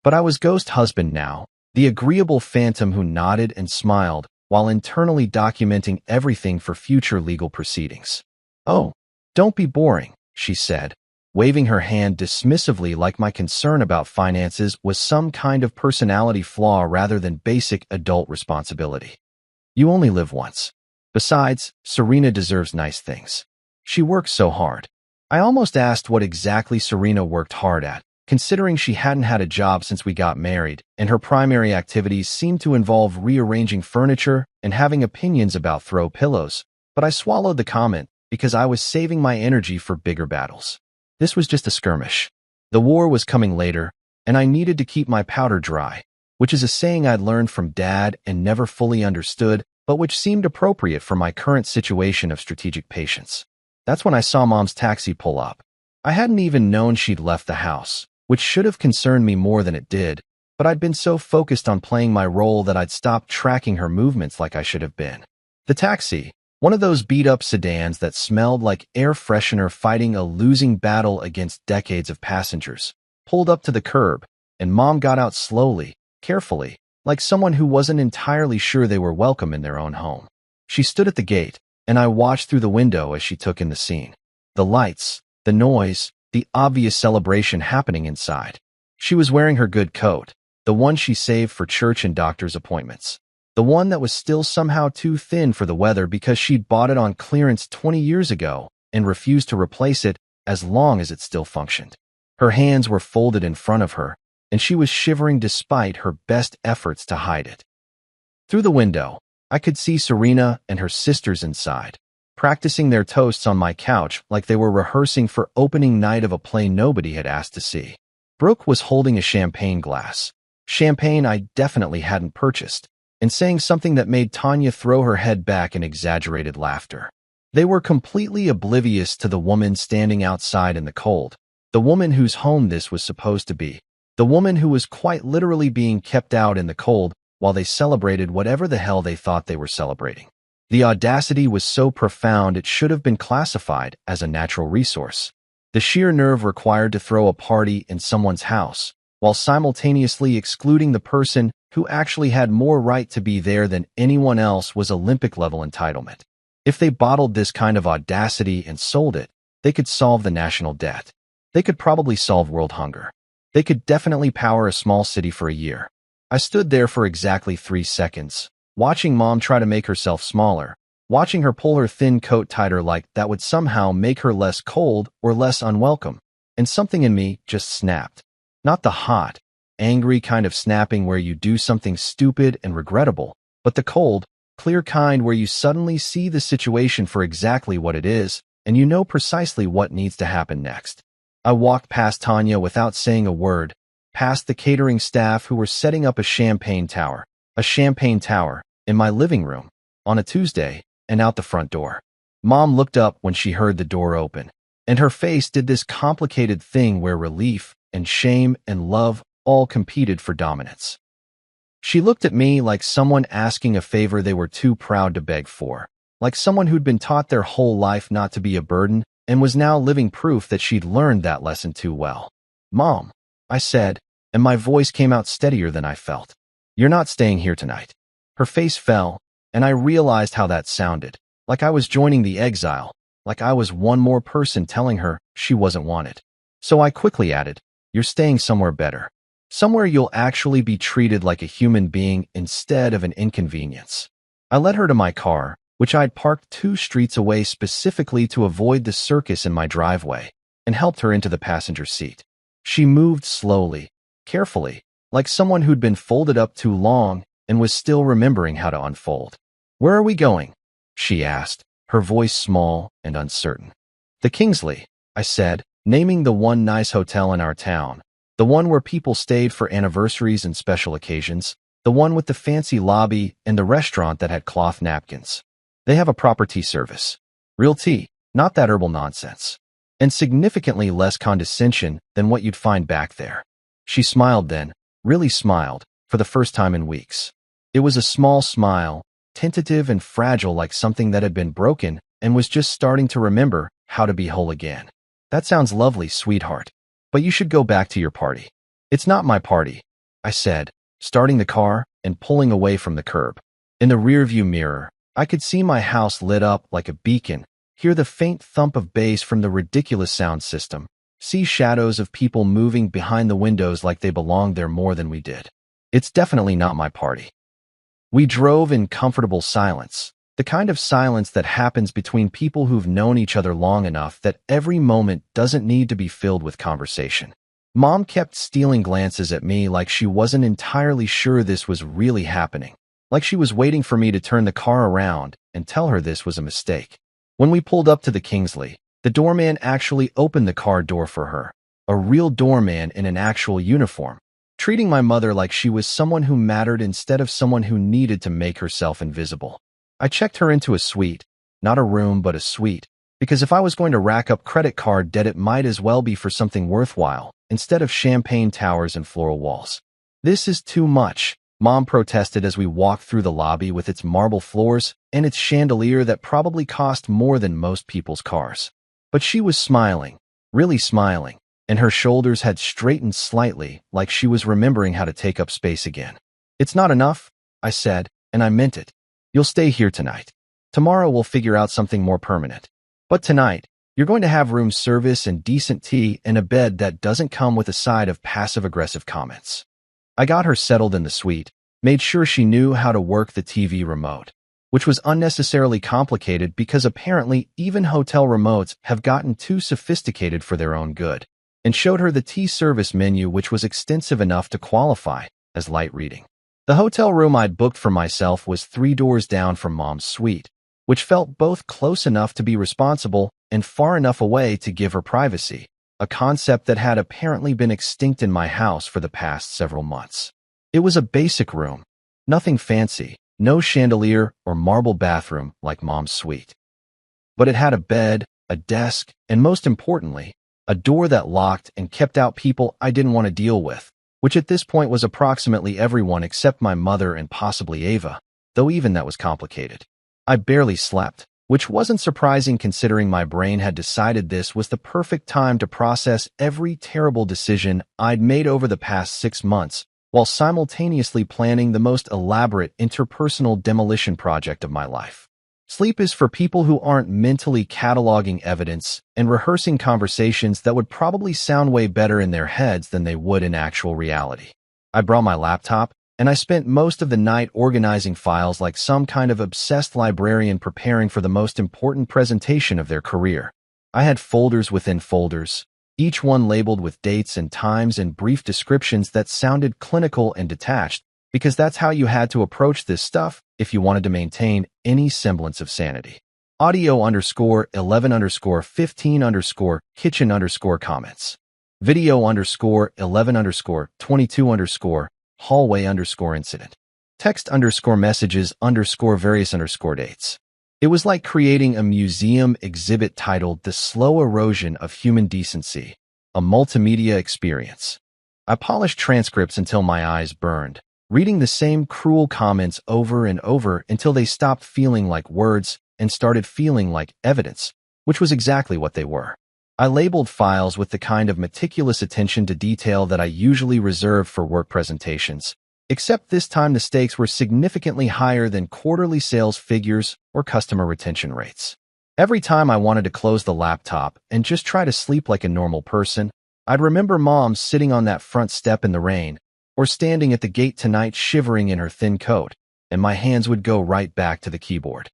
But I was ghost husband now, the agreeable phantom who nodded and smiled while internally documenting everything for future legal proceedings. "Oh, don't be boring," she said, waving her hand dismissively like my concern about finances was some kind of personality flaw rather than basic adult responsibility. "You only live once." Besides, Serena deserves nice things. She works so hard. I almost asked what exactly Serena worked hard at, considering she hadn't had a job since we got married, and her primary activities seemed to involve rearranging furniture and having opinions about throw pillows. But I swallowed the comment because I was saving my energy for bigger battles. This was just a skirmish. The war was coming later, and I needed to keep my powder dry, which is a saying I'd learned from Dad and never fully understood, but which seemed appropriate for my current situation of strategic patience. That's when I saw Mom's taxi pull up. I hadn't even known she'd left the house, which should have concerned me more than it did, but I'd been so focused on playing my role that I'd stopped tracking her movements like I should have been. The taxi, one of those beat-up sedans that smelled like air freshener fighting a losing battle against decades of passengers, pulled up to the curb, and Mom got out slowly, carefully, like someone who wasn't entirely sure they were welcome in their own home. She stood at the gate, and I watched through the window as she took in the scene. The lights, the noise, the obvious celebration happening inside. She was wearing her good coat, the one she saved for church and doctor's appointments. The one that was still somehow too thin for the weather because she'd bought it on clearance 20 years ago and refused to replace it as long as it still functioned. Her hands were folded in front of her, and she was shivering despite her best efforts to hide it. Through the window, I could see Serena and her sisters inside, practicing their toasts on my couch like they were rehearsing for opening night of a play nobody had asked to see. Brooke was holding a champagne glass, champagne I definitely hadn't purchased, and saying something that made Tanya throw her head back in exaggerated laughter. They were completely oblivious to the woman standing outside in the cold, the woman whose home this was supposed to be, the woman who was quite literally being kept out in the cold while they celebrated whatever the hell they thought they were celebrating. The audacity was so profound it should have been classified as a natural resource. The sheer nerve required to throw a party in someone's house, while simultaneously excluding the person who actually had more right to be there than anyone else, was Olympic-level entitlement. If they bottled this kind of audacity and sold it, they could solve the national debt. They could probably solve world hunger. They could definitely power a small city for a year. I stood there for exactly 3 seconds, watching Mom try to make herself smaller, watching her pull her thin coat tighter like that would somehow make her less cold or less unwelcome, and something in me just snapped. Not the hot, angry kind of snapping where you do something stupid and regrettable, but the cold, clear kind where you suddenly see the situation for exactly what it is, and you know precisely what needs to happen next. I walked past Tanya without saying a word, past the catering staff who were setting up a champagne tower, in my living room, on a Tuesday, and out the front door. Mom looked up when she heard the door open, and her face did this complicated thing where relief and shame and love all competed for dominance. She looked at me like someone asking a favor they were too proud to beg for, like someone who'd been taught their whole life not to be a burden and was now living proof that she'd learned that lesson too well. "Mom," I said, and my voice came out steadier than I felt. "You're not staying here tonight." Her face fell, and I realized how that sounded, like I was joining the exile, like I was one more person telling her she wasn't wanted. So I quickly added, "You're staying somewhere better. Somewhere you'll actually be treated like a human being instead of an inconvenience." I led her to my car, which I'd parked 2 streets away specifically to avoid the circus in my driveway, and helped her into the passenger seat. She moved slowly, carefully, like someone who'd been folded up too long and was still remembering how to unfold. "Where are we going?" she asked, her voice small and uncertain. "The Kingsley," I said, naming the one nice hotel in our town, the one where people stayed for anniversaries and special occasions, the one with the fancy lobby and the restaurant that had cloth napkins. They have a proper tea service. Real tea, not that herbal nonsense. And significantly less condescension than what you'd find back there. She smiled then, really smiled, for the first time in weeks. It was a small smile, tentative and fragile like something that had been broken and was just starting to remember how to be whole again. "That sounds lovely, sweetheart. But you should go back to your party." "It's not my party," I said, starting the car and pulling away from the curb. In the rearview mirror, I could see my house lit up like a beacon, hear the faint thump of bass from the ridiculous sound system, see shadows of people moving behind the windows like they belonged there more than we did. "It's definitely not my party." We drove in comfortable silence, The kind of silence that happens between people who've known each other long enough that every moment doesn't need to be filled with conversation. Mom kept stealing glances at me like she wasn't entirely sure this was really happening, like she was waiting for me to turn the car around and tell her this was a mistake. When we pulled up to the Kingsley, the doorman actually opened the car door for her, a real doorman in an actual uniform, treating my mother like she was someone who mattered instead of someone who needed to make herself invisible. I checked her into a suite, not a room but a suite, because if I was going to rack up credit card debt it might as well be for something worthwhile, instead of champagne towers and floral walls. "This is too much," Mom protested as we walked through the lobby with its marble floors and its chandelier that probably cost more than most people's cars. But she was smiling, really smiling, and her shoulders had straightened slightly like she was remembering how to take up space again. "It's not enough," I said, and I meant it. "You'll stay here tonight. Tomorrow we'll figure out something more permanent. But tonight, you're going to have room service and decent tea and a bed that doesn't come with a side of passive-aggressive comments." I got her settled in the suite, made sure she knew how to work the TV remote, which was unnecessarily complicated because apparently even hotel remotes have gotten too sophisticated for their own good, and showed her the tea service menu which was extensive enough to qualify as light reading. The hotel room I'd booked for myself was 3 doors down from Mom's suite, which felt both close enough to be responsible and far enough away to give her privacy, a concept that had apparently been extinct in my house for the past several months. It was a basic room, nothing fancy, no chandelier or marble bathroom like Mom's suite. But it had a bed, a desk, and most importantly, a door that locked and kept out people I didn't want to deal with, which at this point was approximately everyone except my mother and possibly Ava, though even that was complicated. I barely slept, which wasn't surprising considering my brain had decided this was the perfect time to process every terrible decision I'd made over the past 6 months, while simultaneously planning the most elaborate interpersonal demolition project of my life. Sleep is for people who aren't mentally cataloging evidence and rehearsing conversations that would probably sound way better in their heads than they would in actual reality. I brought my laptop, and I spent most of the night organizing files like some kind of obsessed librarian preparing for the most important presentation of their career. I had folders within folders, each one labeled with dates and times and brief descriptions that sounded clinical and detached, because that's how you had to approach this stuff if you wanted to maintain any semblance of sanity. Audio_11_15_kitchen_comments. Video_11_22_ hallway_incident. Text_messages_various_dates. It was like creating a museum exhibit titled The Slow Erosion of Human Decency, a multimedia experience. I polished transcripts until my eyes burned, reading the same cruel comments over and over until they stopped feeling like words and started feeling like evidence, which was exactly what they were. I labeled files with the kind of meticulous attention to detail that I usually reserve for work presentations, except this time the stakes were significantly higher than quarterly sales figures or customer retention rates. Every time I wanted to close the laptop and just try to sleep like a normal person, I'd remember Mom sitting on that front step in the rain, or standing at the gate tonight shivering in her thin coat, and my hands would go right back to the keyboard.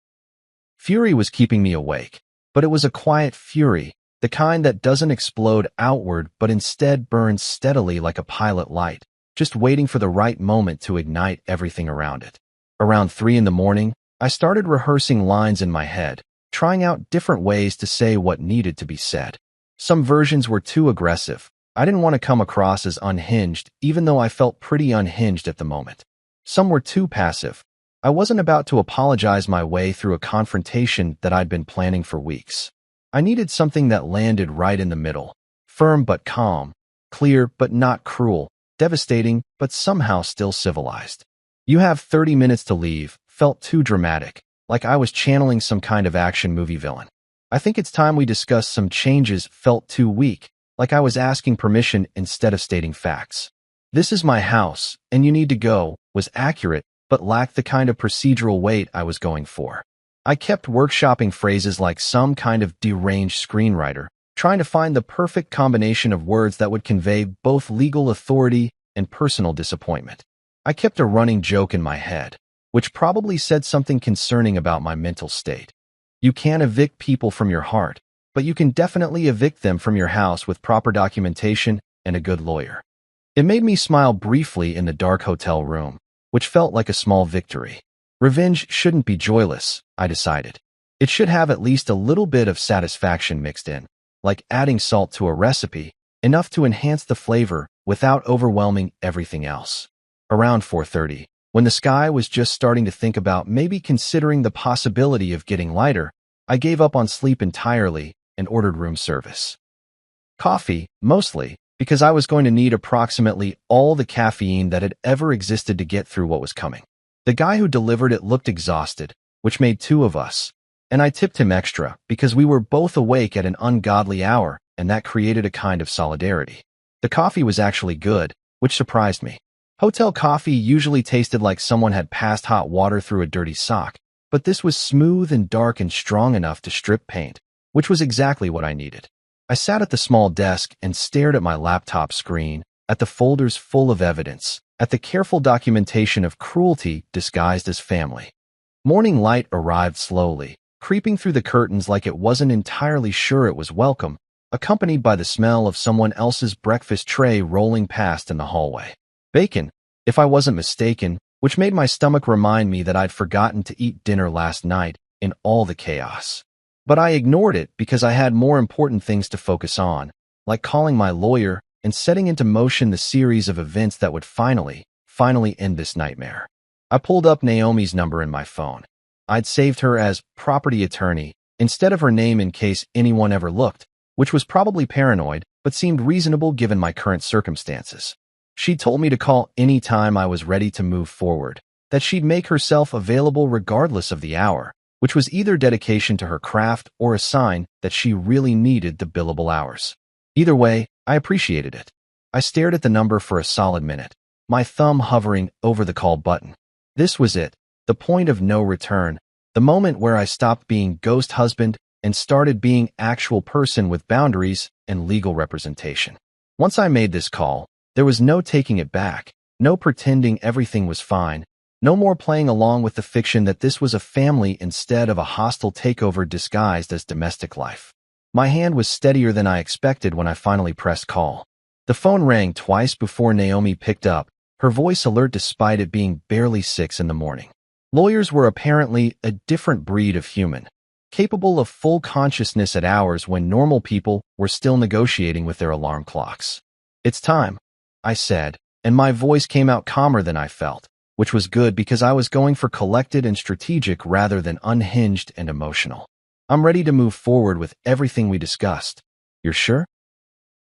Fury was keeping me awake, but it was a quiet fury, the kind that doesn't explode outward but instead burns steadily like a pilot light, just waiting for the right moment to ignite everything around it. Around 3 in the morning, I started rehearsing lines in my head, trying out different ways to say what needed to be said. Some versions were too aggressive. I didn't want to come across as unhinged, even though I felt pretty unhinged at the moment. Some were too passive. I wasn't about to apologize my way through a confrontation that I'd been planning for weeks. I needed something that landed right in the middle, firm but calm, clear but not cruel, devastating but somehow still civilized. "You have 30 minutes to leave" felt too dramatic, like I was channeling some kind of action movie villain. "I think it's time we discuss some changes" felt too weak, like I was asking permission instead of stating facts. "This is my house, and you need to go" was accurate, but lacked the kind of procedural weight I was going for. I kept workshopping phrases like some kind of deranged screenwriter, trying to find the perfect combination of words that would convey both legal authority and personal disappointment. I kept a running joke in my head. which probably said something concerning about my mental state. You can't evict people from your heart, but you can definitely evict them from your house with proper documentation and a good lawyer. It made me smile briefly in the dark hotel room, which felt like a small victory. Revenge shouldn't be joyless, I decided. It should have at least a little bit of satisfaction mixed in, like adding salt to a recipe, enough to enhance the flavor without overwhelming everything else. Around 4:30, when the sky was just starting to think about maybe considering the possibility of getting lighter, I gave up on sleep entirely and ordered room service. Coffee, mostly, because I was going to need approximately all the caffeine that had ever existed to get through what was coming. The guy who delivered it looked exhausted, which made two of us, and I tipped him extra because we were both awake at an ungodly hour, and that created a kind of solidarity. The coffee was actually good, which surprised me. Hotel coffee usually tasted like someone had passed hot water through a dirty sock, but this was smooth and dark and strong enough to strip paint, which was exactly what I needed. I sat at the small desk and stared at my laptop screen, at the folders full of evidence, at the careful documentation of cruelty disguised as family. Morning light arrived slowly, creeping through the curtains like it wasn't entirely sure it was welcome, accompanied by the smell of someone else's breakfast tray rolling past in the hallway. Bacon, if I wasn't mistaken, which made my stomach remind me that I'd forgotten to eat dinner last night in all the chaos. But I ignored it because I had more important things to focus on, like calling my lawyer and setting into motion the series of events that would finally end this nightmare. I pulled up Naomi's number in my phone. I'd saved her as property attorney instead of her name in case anyone ever looked, which was probably paranoid, but seemed reasonable given my current circumstances. She told me to call any time I was ready to move forward, that she'd make herself available regardless of the hour, which was either dedication to her craft or a sign that she really needed the billable hours. Either way, I appreciated it. I stared at the number for a solid minute, my thumb hovering over the call button. This was it, the point of no return, the moment where I stopped being ghost husband and started being actual person with boundaries and legal representation. Once I made this call, there was no taking it back, no pretending everything was fine, no more playing along with the fiction that this was a family instead of a hostile takeover disguised as domestic life. My hand was steadier than I expected when I finally pressed call. The phone rang twice before Naomi picked up, her voice alert despite it being barely 6 in the morning. Lawyers were apparently a different breed of human, capable of full consciousness at hours when normal people were still negotiating with their alarm clocks. "It's time," I said, and my voice came out calmer than I felt, which was good because I was going for collected and strategic rather than unhinged and emotional. "I'm ready to move forward with everything we discussed." "You're sure?"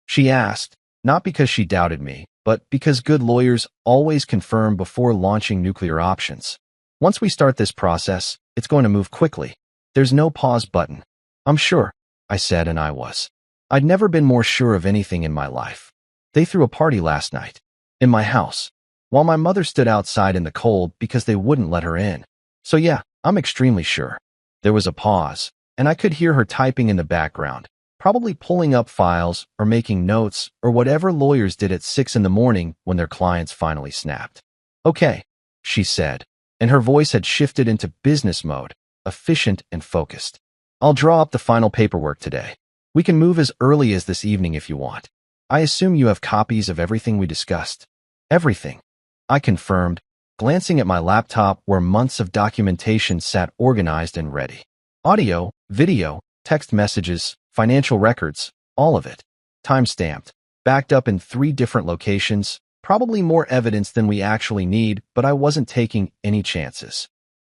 she asked, not because she doubted me, but because good lawyers always confirm before launching nuclear options. "Once we start this process, it's going to move quickly. There's no pause button." "I'm sure," I said, and I was. I'd never been more sure of anything in my life. They threw a party last night. In my house. While my mother stood outside in the cold because they wouldn't let her in. So yeah, I'm extremely sure. There was a pause, and I could hear her typing in the background, probably pulling up files or making notes or whatever lawyers did at 6 in the morning when their clients finally snapped. "Okay," she said, and her voice had shifted into business mode, efficient and focused. "I'll draw up the final paperwork today. We can move as early as this evening if you want. I assume you have copies of everything we discussed." "Everything," I confirmed, glancing at my laptop where months of documentation sat organized and ready. Audio, video, text messages, financial records, all of it. Time-stamped, backed up in 3 different locations, probably more evidence than we actually need, but I wasn't taking any chances.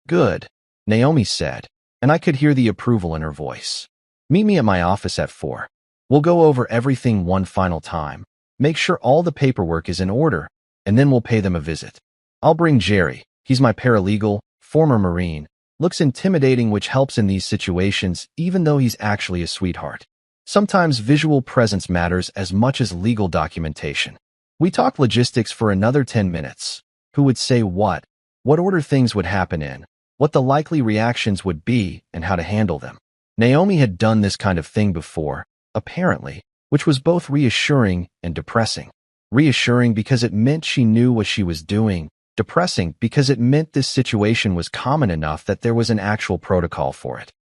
"Good," Naomi said, and I could hear the approval in her voice. "Meet me at my office at 4. We'll go over everything one final time, make sure all the paperwork is in order, and then we'll pay them a visit. I'll bring Jerry. He's my paralegal, former Marine. Looks intimidating, which helps in these situations, even though he's actually a sweetheart. Sometimes visual presence matters as much as legal documentation." We talked logistics for another 10 minutes. Who would say what order things would happen in, what the likely reactions would be, and how to handle them. Naomi had done this kind of thing before, apparently, which was both reassuring and depressing. Reassuring because it meant she knew what she was doing, depressing because it meant this situation was common enough that there was an actual protocol for it.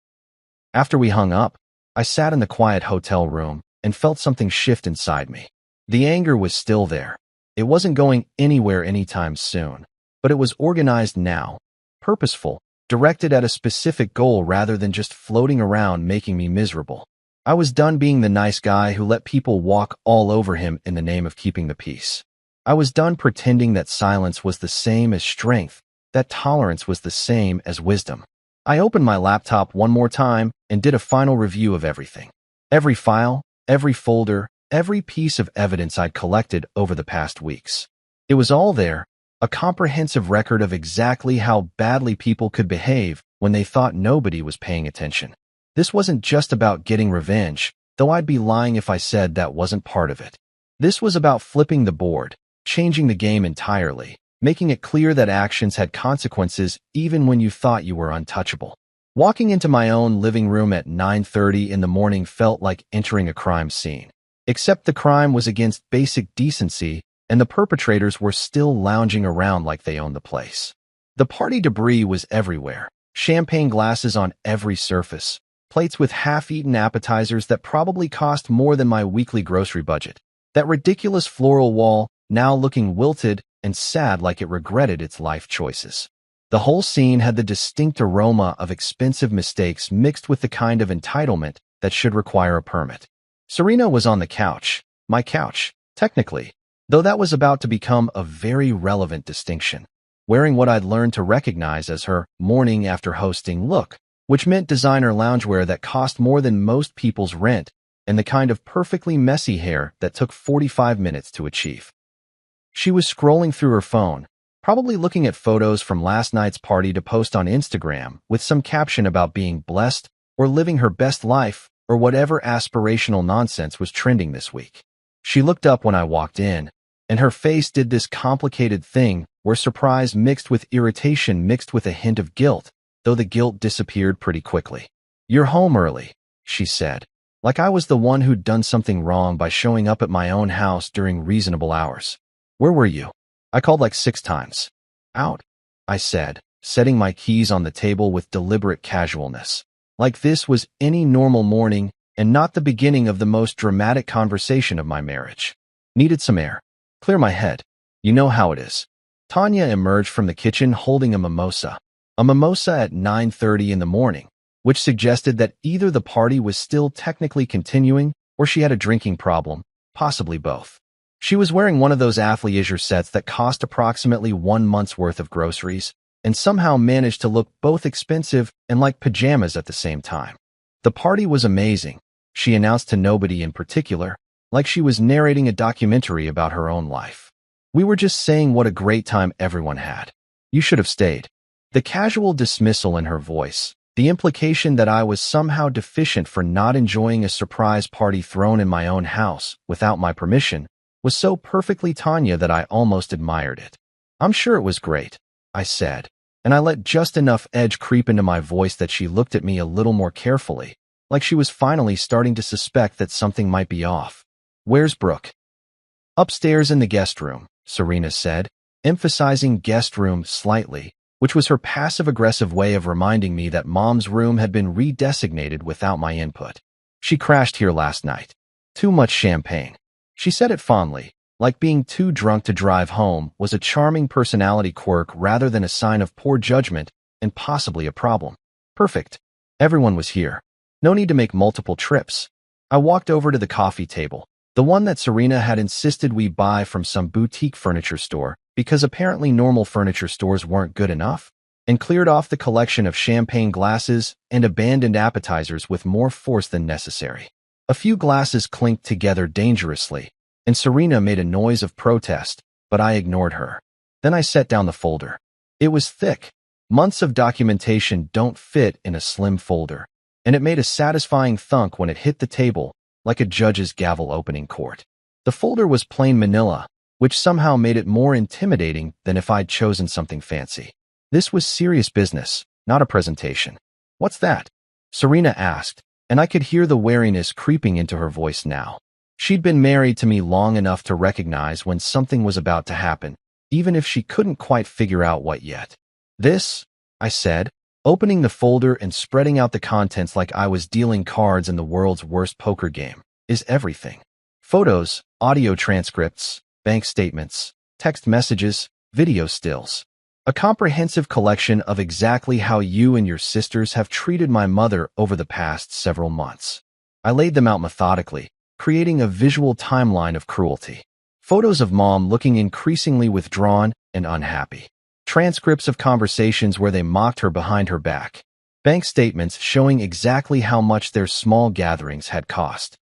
After we hung up, I sat in the quiet hotel room and felt something shift inside me. The anger was still there. It wasn't going anywhere anytime soon, but it was organized now, purposeful, directed at a specific goal rather than just floating around making me miserable. I was done being the nice guy who let people walk all over him in the name of keeping the peace. I was done pretending that silence was the same as strength, that tolerance was the same as wisdom. I opened my laptop one more time and did a final review of everything. Every file, every folder, every piece of evidence I'd collected over the past weeks. It was all there, a comprehensive record of exactly how badly people could behave when they thought nobody was paying attention. This wasn't just about getting revenge, though I'd be lying if I said that wasn't part of it. This was about flipping the board, changing the game entirely, making it clear that actions had consequences even when you thought you were untouchable. Walking into my own living room at 9:30 in the morning felt like entering a crime scene. Except the crime was against basic decency, and the perpetrators were still lounging around like they owned the place. The party debris was everywhere, champagne glasses on every surface, plates with half-eaten appetizers that probably cost more than my weekly grocery budget. That ridiculous floral wall, now looking wilted and sad like it regretted its life choices. The whole scene had the distinct aroma of expensive mistakes mixed with the kind of entitlement that should require a permit. Serena was on the couch, my couch, technically, though that was about to become a very relevant distinction, wearing what I'd learned to recognize as her morning after hosting look, which meant designer loungewear that cost more than most people's rent and the kind of perfectly messy hair that took 45 minutes to achieve. She was scrolling through her phone, probably looking at photos from last night's party to post on Instagram with some caption about being blessed or living her best life or whatever aspirational nonsense was trending this week. She looked up when I walked in, and her face did this complicated thing where surprise mixed with irritation mixed with a hint of guilt, though the guilt disappeared pretty quickly. "You're home early," she said, like I was the one who'd done something wrong by showing up at my own house during reasonable hours. "Where were you?" "I called like 6 times. "Out," I said, setting my keys on the table with deliberate casualness. Like this was any normal morning and not the beginning of the most dramatic conversation of my marriage. "Needed some air. Clear my head. You know how it is." Tanya emerged from the kitchen holding a mimosa. A mimosa at 9:30 in the morning, which suggested that either the party was still technically continuing or she had a drinking problem, possibly both. She was wearing one of those athleisure sets that cost approximately 1 month's worth of groceries, and somehow managed to look both expensive and like pajamas at the same time. The party was amazing, she announced to nobody in particular, like she was narrating a documentary about her own life. "We were just saying what a great time everyone had. You should have stayed." The casual dismissal in her voice, the implication that I was somehow deficient for not enjoying a surprise party thrown in my own house without my permission, was so perfectly Tanya that I almost admired it. "I'm sure it was great," I said, and I let just enough edge creep into my voice that she looked at me a little more carefully, like she was finally starting to suspect that something might be off. "Where's Brooke?" "Upstairs in the guest room," Serena said, emphasizing guest room slightly, which was her passive-aggressive way of reminding me that Mom's room had been redesignated without my input. "She crashed here last night. Too much champagne." She said it fondly, like being too drunk to drive home was a charming personality quirk rather than a sign of poor judgment and possibly a problem. Perfect. Everyone was here. No need to make multiple trips. I walked over to the coffee table, the one that Serena had insisted we buy from some boutique furniture store because apparently normal furniture stores weren't good enough, and cleared off the collection of champagne glasses and abandoned appetizers with more force than necessary. A few glasses clinked together dangerously, and Serena made a noise of protest, but I ignored her. Then I set down the folder. It was thick. Months of documentation don't fit in a slim folder, and it made a satisfying thunk when it hit the table, like a judge's gavel opening court. The folder was plain manila, which somehow made it more intimidating than if I'd chosen something fancy. This was serious business, not a presentation. "What's that?" Serena asked, and I could hear the wariness creeping into her voice now. She'd been married to me long enough to recognize when something was about to happen, even if she couldn't quite figure out what yet. This, I said, opening the folder and spreading out the contents like I was dealing cards in the world's worst poker game, is everything. Photos, audio transcripts, bank statements, text messages, video stills. A comprehensive collection of exactly how you and your sisters have treated my mother over the past several months. I laid them out methodically, creating a visual timeline of cruelty. Photos of Mom looking increasingly withdrawn and unhappy. Transcripts of conversations where they mocked her behind her back. Bank statements showing exactly how much their small gatherings had cost.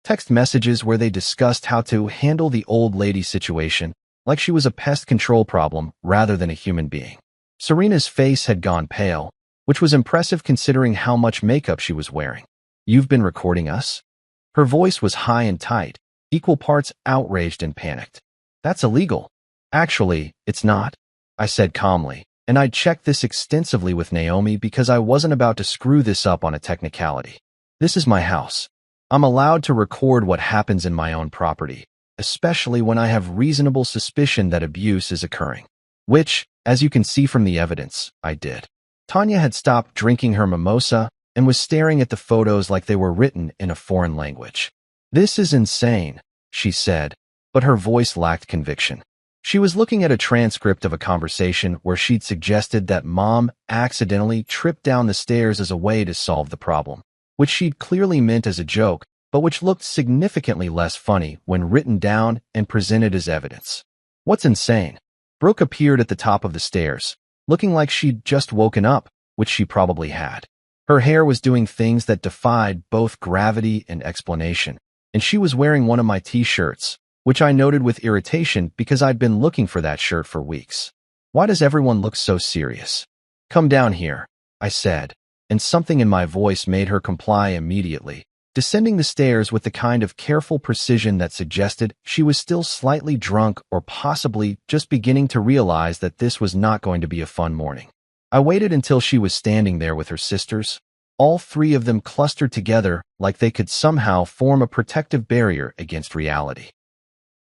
Text messages where they discussed how to handle the old lady situation, like she was a pest control problem rather than a human being. Serena's face had gone pale, which was impressive considering how much makeup she was wearing. "You've been recording us?" Her voice was high and tight, equal parts outraged and panicked. "That's illegal." "Actually, it's not," I said calmly, and I'd checked this extensively with Naomi because I wasn't about to screw this up on a technicality. "This is my house. I'm allowed to record what happens in my own property, especially when I have reasonable suspicion that abuse is occurring." Which, as you can see from the evidence, I did. Tanya had stopped drinking her mimosa and was staring at the photos like they were written in a foreign language. "This is insane," she said, but her voice lacked conviction. She was looking at a transcript of a conversation where she'd suggested that Mom accidentally tripped down the stairs as a way to solve the problem, which she'd clearly meant as a joke, but which looked significantly less funny when written down and presented as evidence. "What's insane?" Brooke appeared at the top of the stairs, looking like she'd just woken up, which she probably had. Her hair was doing things that defied both gravity and explanation, and she was wearing one of my t-shirts, which I noted with irritation because I'd been looking for that shirt for weeks. "Why does everyone look so serious?" "Come down here," I said, and something in my voice made her comply immediately, descending the stairs with the kind of careful precision that suggested she was still slightly drunk or possibly just beginning to realize that this was not going to be a fun morning. I waited until she was standing there with her sisters, all three of them clustered together like they could somehow form a protective barrier against reality.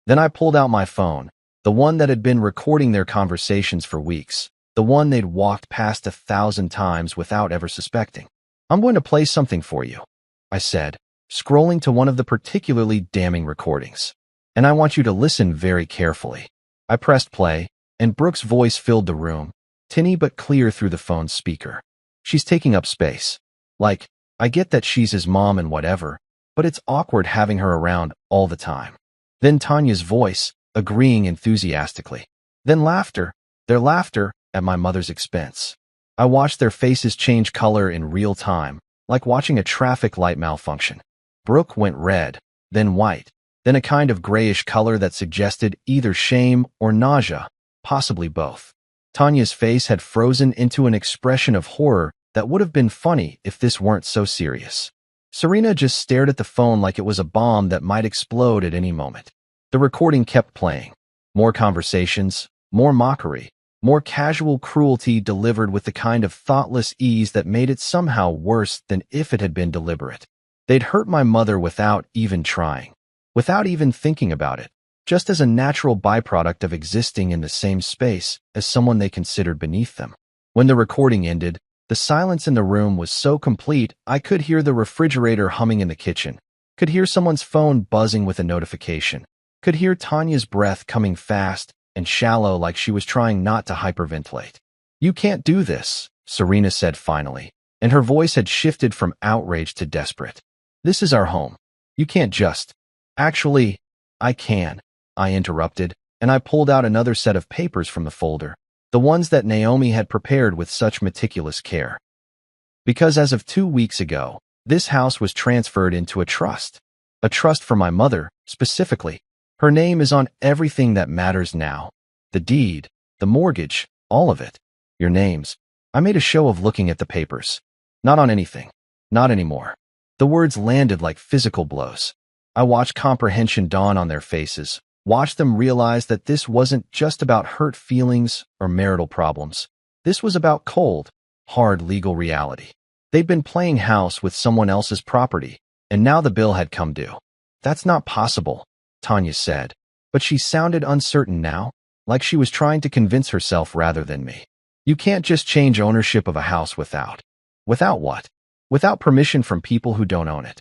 Then I pulled out my phone, the one that had been recording their conversations for weeks, the one they'd walked past 1,000 times without ever suspecting. "I'm going to play something for you," I said, scrolling to one of the particularly damning recordings. "And I want you to listen very carefully." I pressed play, and Brooke's voice filled the room, tinny but clear through the phone's speaker. "She's taking up space. Like, I get that she's his mom and whatever, but it's awkward having her around all the time." Then Tanya's voice, agreeing enthusiastically. Then laughter, their laughter at my mother's expense. I watched their faces change color in real time, like watching a traffic light malfunction. Brooke went red, then white, then a kind of grayish color that suggested either shame or nausea, possibly both. Tanya's face had frozen into an expression of horror that would have been funny if this weren't so serious. Serena just stared at the phone like it was a bomb that might explode at any moment. The recording kept playing. More conversations, more mockery, more casual cruelty delivered with the kind of thoughtless ease that made it somehow worse than if it had been deliberate. They'd hurt my mother without even trying, without even thinking about it, just as a natural byproduct of existing in the same space as someone they considered beneath them. When the recording ended, the silence in the room was so complete I could hear the refrigerator humming in the kitchen, could hear someone's phone buzzing with a notification, could hear Tanya's breath coming fast and shallow like she was trying not to hyperventilate. "You can't do this," Serena said finally, and her voice had shifted from outrage to desperate. "This is our home. You can't just—" "Actually, I can," I interrupted, and I pulled out another set of papers from the folder, the ones that Naomi had prepared with such meticulous care. "Because as of 2 weeks ago, this house was transferred into a trust for my mother, specifically. Her name is on everything that matters now. The deed, the mortgage, all of it. Your names." I made a show of looking at the papers. "Not on anything. Not anymore." The words landed like physical blows. I watched comprehension dawn on their faces, watched them realize that this wasn't just about hurt feelings or marital problems. This was about cold, hard legal reality. They'd been playing house with someone else's property, and now the bill had come due. "That's not possible," Tanya said, but she sounded uncertain now. like she was trying to convince herself rather than me. You can't just change ownership of a house without. Without what? Without permission from people who don't own it.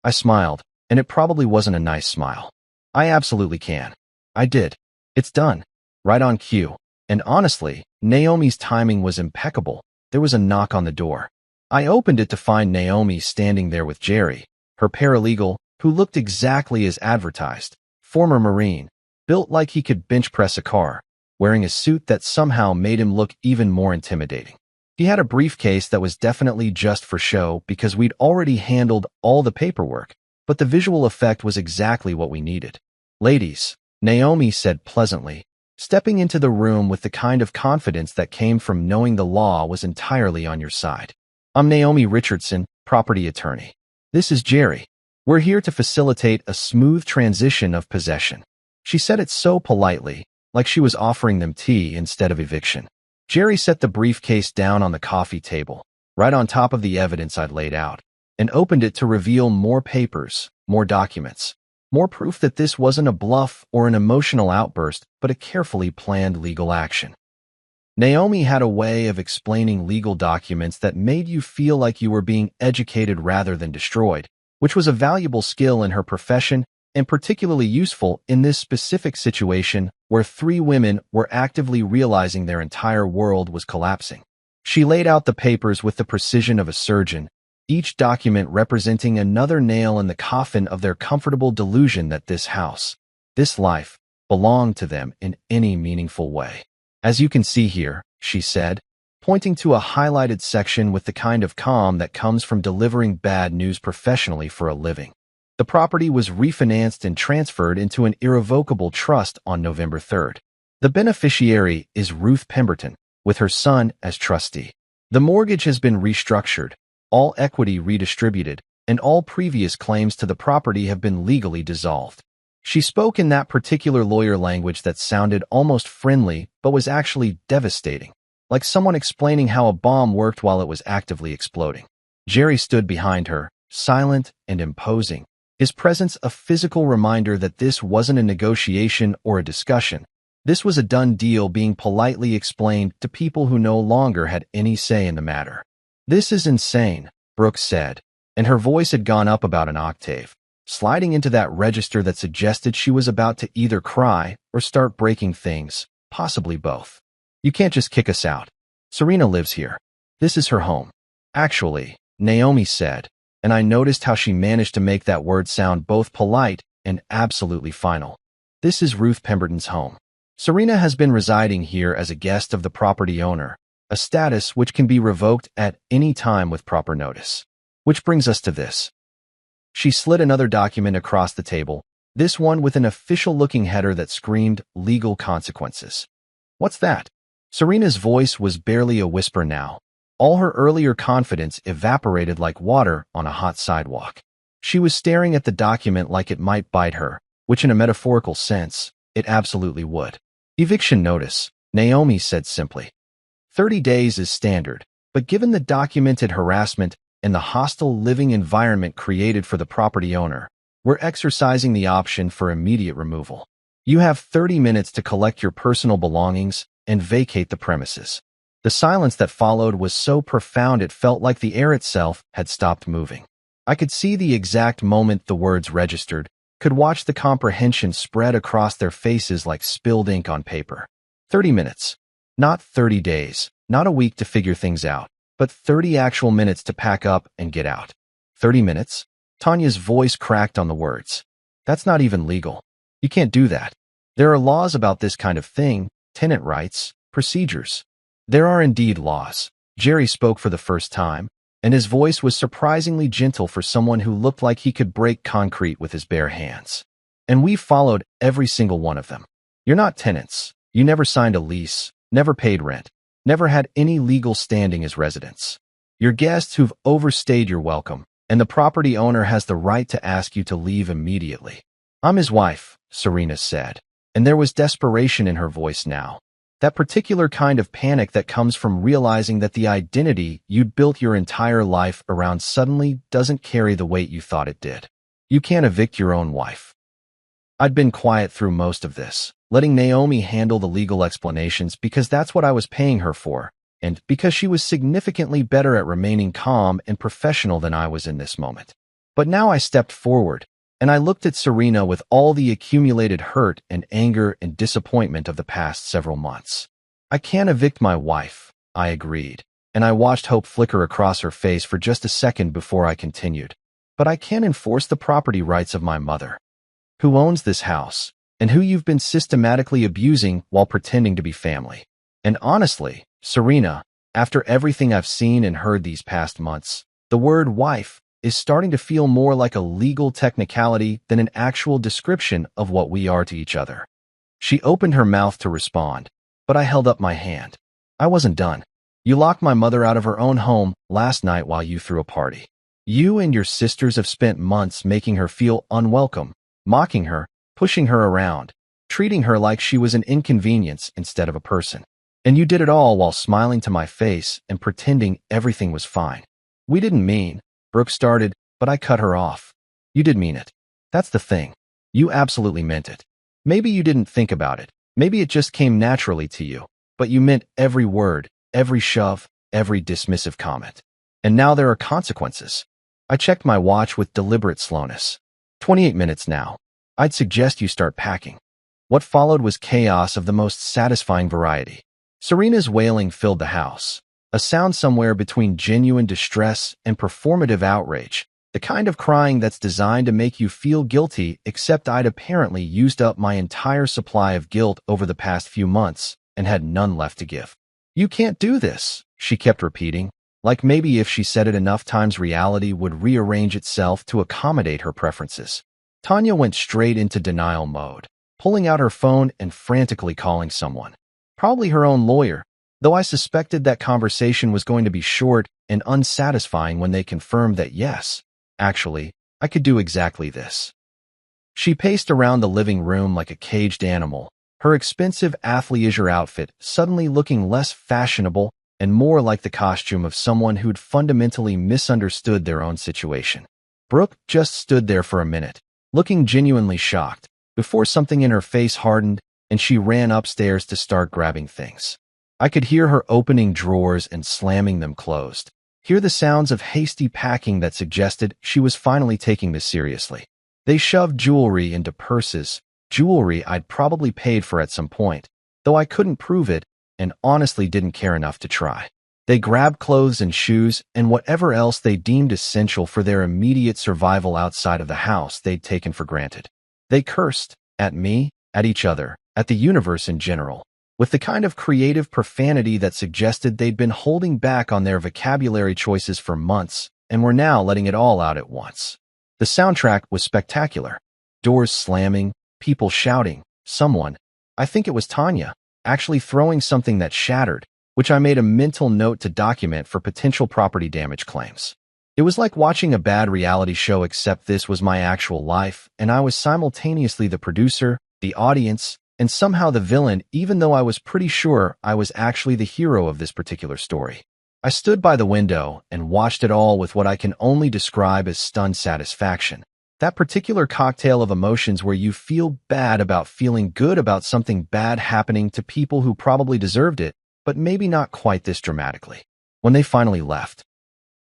I smiled, and it probably wasn't a nice smile. I absolutely can. I did. It's done. Right on cue. And honestly, Naomi's timing was impeccable. There was a knock on the door. I opened it to find Naomi standing there with Jerry, her paralegal, who looked exactly as advertised. Former Marine, built like he could bench press a car, wearing a suit that somehow made him look even more intimidating. He had a briefcase that was definitely just for show because we'd already handled all the paperwork, but the visual effect was exactly what we needed. Ladies, Naomi said pleasantly, stepping into the room with the kind of confidence that came from knowing the law was entirely on your side. I'm Naomi Richardson, property attorney. This is Jerry. We're here to facilitate a smooth transition of possession. She said it so politely, like she was offering them tea instead of eviction. Jerry set the briefcase down on the coffee table, right on top of the evidence I'd laid out, and opened it to reveal more papers, more documents, more proof that this wasn't a bluff or an emotional outburst, but a carefully planned legal action. Naomi had a way of explaining legal documents that made you feel like you were being educated rather than destroyed, which was a valuable skill in her profession and particularly useful in this specific situation where three women were actively realizing their entire world was collapsing. She laid out the papers with the precision of a surgeon, each document representing another nail in the coffin of their comfortable delusion that this house, this life, belonged to them in any meaningful way. As you can see here, she said, pointing to a highlighted section with the kind of calm that comes from delivering bad news professionally for a living. The property was refinanced and transferred into an irrevocable trust on November 3rd. The beneficiary is Ruth Pemberton, with her son as trustee. The mortgage has been restructured, all equity redistributed, and all previous claims to the property have been legally dissolved. She spoke in that particular lawyer language that sounded almost friendly but was actually devastating, like someone explaining how a bomb worked while it was actively exploding. Jerry stood behind her, silent and imposing, his presence a physical reminder that this wasn't a negotiation or a discussion. This was a done deal being politely explained to people who no longer had any say in the matter. "This is insane," Brooke said, and her voice had gone up about an octave, sliding into that register that suggested she was about to either cry or start breaking things, possibly both. "You can't just kick us out. Serena lives here. This is her home." "Actually," Naomi said, and I noticed how she managed to make that word sound both polite and absolutely final. "This is Ruth Pemberton's home. Serena has been residing here as a guest of the property owner, a status which can be revoked at any time with proper notice. Which brings us to this." She slid another document across the table, this one with an official-looking header that screamed legal consequences. "What's that?" Serena's voice was barely a whisper now. All her earlier confidence evaporated like water on a hot sidewalk. She was staring at the document like it might bite her, which in a metaphorical sense, it absolutely would. "Eviction notice," Naomi said simply. 30 days is standard, but given the documented harassment and the hostile living environment created for the property owner, we're exercising the option for immediate removal. You have 30 minutes to collect your personal belongings and vacate the premises. The silence that followed was so profound it felt like the air itself had stopped moving. I could see the exact moment the words registered, could watch the comprehension spread across their faces like spilled ink on paper. 30 minutes. Not 30 days, not a week to figure things out, but 30 actual minutes to pack up and get out. 30 minutes? Tanya's voice cracked on the words. "That's not even legal. You can't do that. There are laws about this kind of thing, tenant rights, procedures." "There are indeed laws." Jerry spoke for the first time, and his voice was surprisingly gentle for someone who looked like he could break concrete with his bare hands. "And we followed every single one of them. You're not tenants. You never signed a lease, never paid rent, never had any legal standing as residents. You're guests who've overstayed your welcome, and the property owner has the right to ask you to leave immediately." "I'm his wife," Serena said, and there was desperation in her voice now. That particular kind of panic that comes from realizing that the identity you'd built your entire life around suddenly doesn't carry the weight you thought it did. You can't evict your own wife. I'd been quiet through most of this, letting Naomi handle the legal explanations because that's what I was paying her for, and because she was significantly better at remaining calm and professional than I was in this moment. But now I stepped forward, and I looked at Serena with all the accumulated hurt and anger and disappointment of the past several months. I can't evict my wife, I agreed, and I watched hope flicker across her face for just a second before I continued. But I can enforce the property rights of my mother, who owns this house, and who you've been systematically abusing while pretending to be family. And honestly, Serena, after everything I've seen and heard these past months, the word wife is starting to feel more like a legal technicality than an actual description of what we are to each other. She opened her mouth to respond, but I held up my hand. I wasn't done. You locked my mother out of her own home last night while you threw a party. You and your sisters have spent months making her feel unwelcome, mocking her, pushing her around, treating her like she was an inconvenience instead of a person. And you did it all while smiling to my face and pretending everything was fine. We didn't mean, Brooke started, but I cut her off. You did mean it. That's the thing. You absolutely meant it. Maybe you didn't think about it. Maybe it just came naturally to you. But you meant every word, every shove, every dismissive comment. And now there are consequences. I checked my watch with deliberate slowness. 28 minutes now. I'd suggest you start packing. What followed was chaos of the most satisfying variety. Serena's wailing filled the house, a sound somewhere between genuine distress and performative outrage, the kind of crying that's designed to make you feel guilty, except I'd apparently used up my entire supply of guilt over the past few months and had none left to give. You can't do this, she kept repeating, like maybe if she said it enough times reality would rearrange itself to accommodate her preferences. Tanya went straight into denial mode, pulling out her phone and frantically calling someone. Probably her own lawyer, though I suspected that conversation was going to be short and unsatisfying when they confirmed that yes, actually, I could do exactly this. She paced around the living room like a caged animal, her expensive athleisure outfit suddenly looking less fashionable and more like the costume of someone who'd fundamentally misunderstood their own situation. Brooke just stood there for a minute, looking genuinely shocked, before something in her face hardened and she ran upstairs to start grabbing things. I could hear her opening drawers and slamming them closed, hear the sounds of hasty packing that suggested she was finally taking this seriously. They shoved jewelry into purses, jewelry I'd probably paid for at some point, though I couldn't prove it and honestly didn't care enough to try. They grabbed clothes and shoes and whatever else they deemed essential for their immediate survival outside of the house they'd taken for granted. They cursed at me, at each other, at the universe in general, with the kind of creative profanity that suggested they'd been holding back on their vocabulary choices for months and were now letting it all out at once. The soundtrack was spectacular. Doors slamming, people shouting, someone, I think it was Tanya, actually throwing something that shattered, which I made a mental note to document for potential property damage claims. It was like watching a bad reality show, except this was my actual life, and I was simultaneously the producer, the audience, and somehow the villain, even though I was pretty sure I was actually the hero of this particular story. I stood by the window and watched it all with what I can only describe as stunned satisfaction. That particular cocktail of emotions where you feel bad about feeling good about something bad happening to people who probably deserved it, but maybe not quite this dramatically. When they finally left.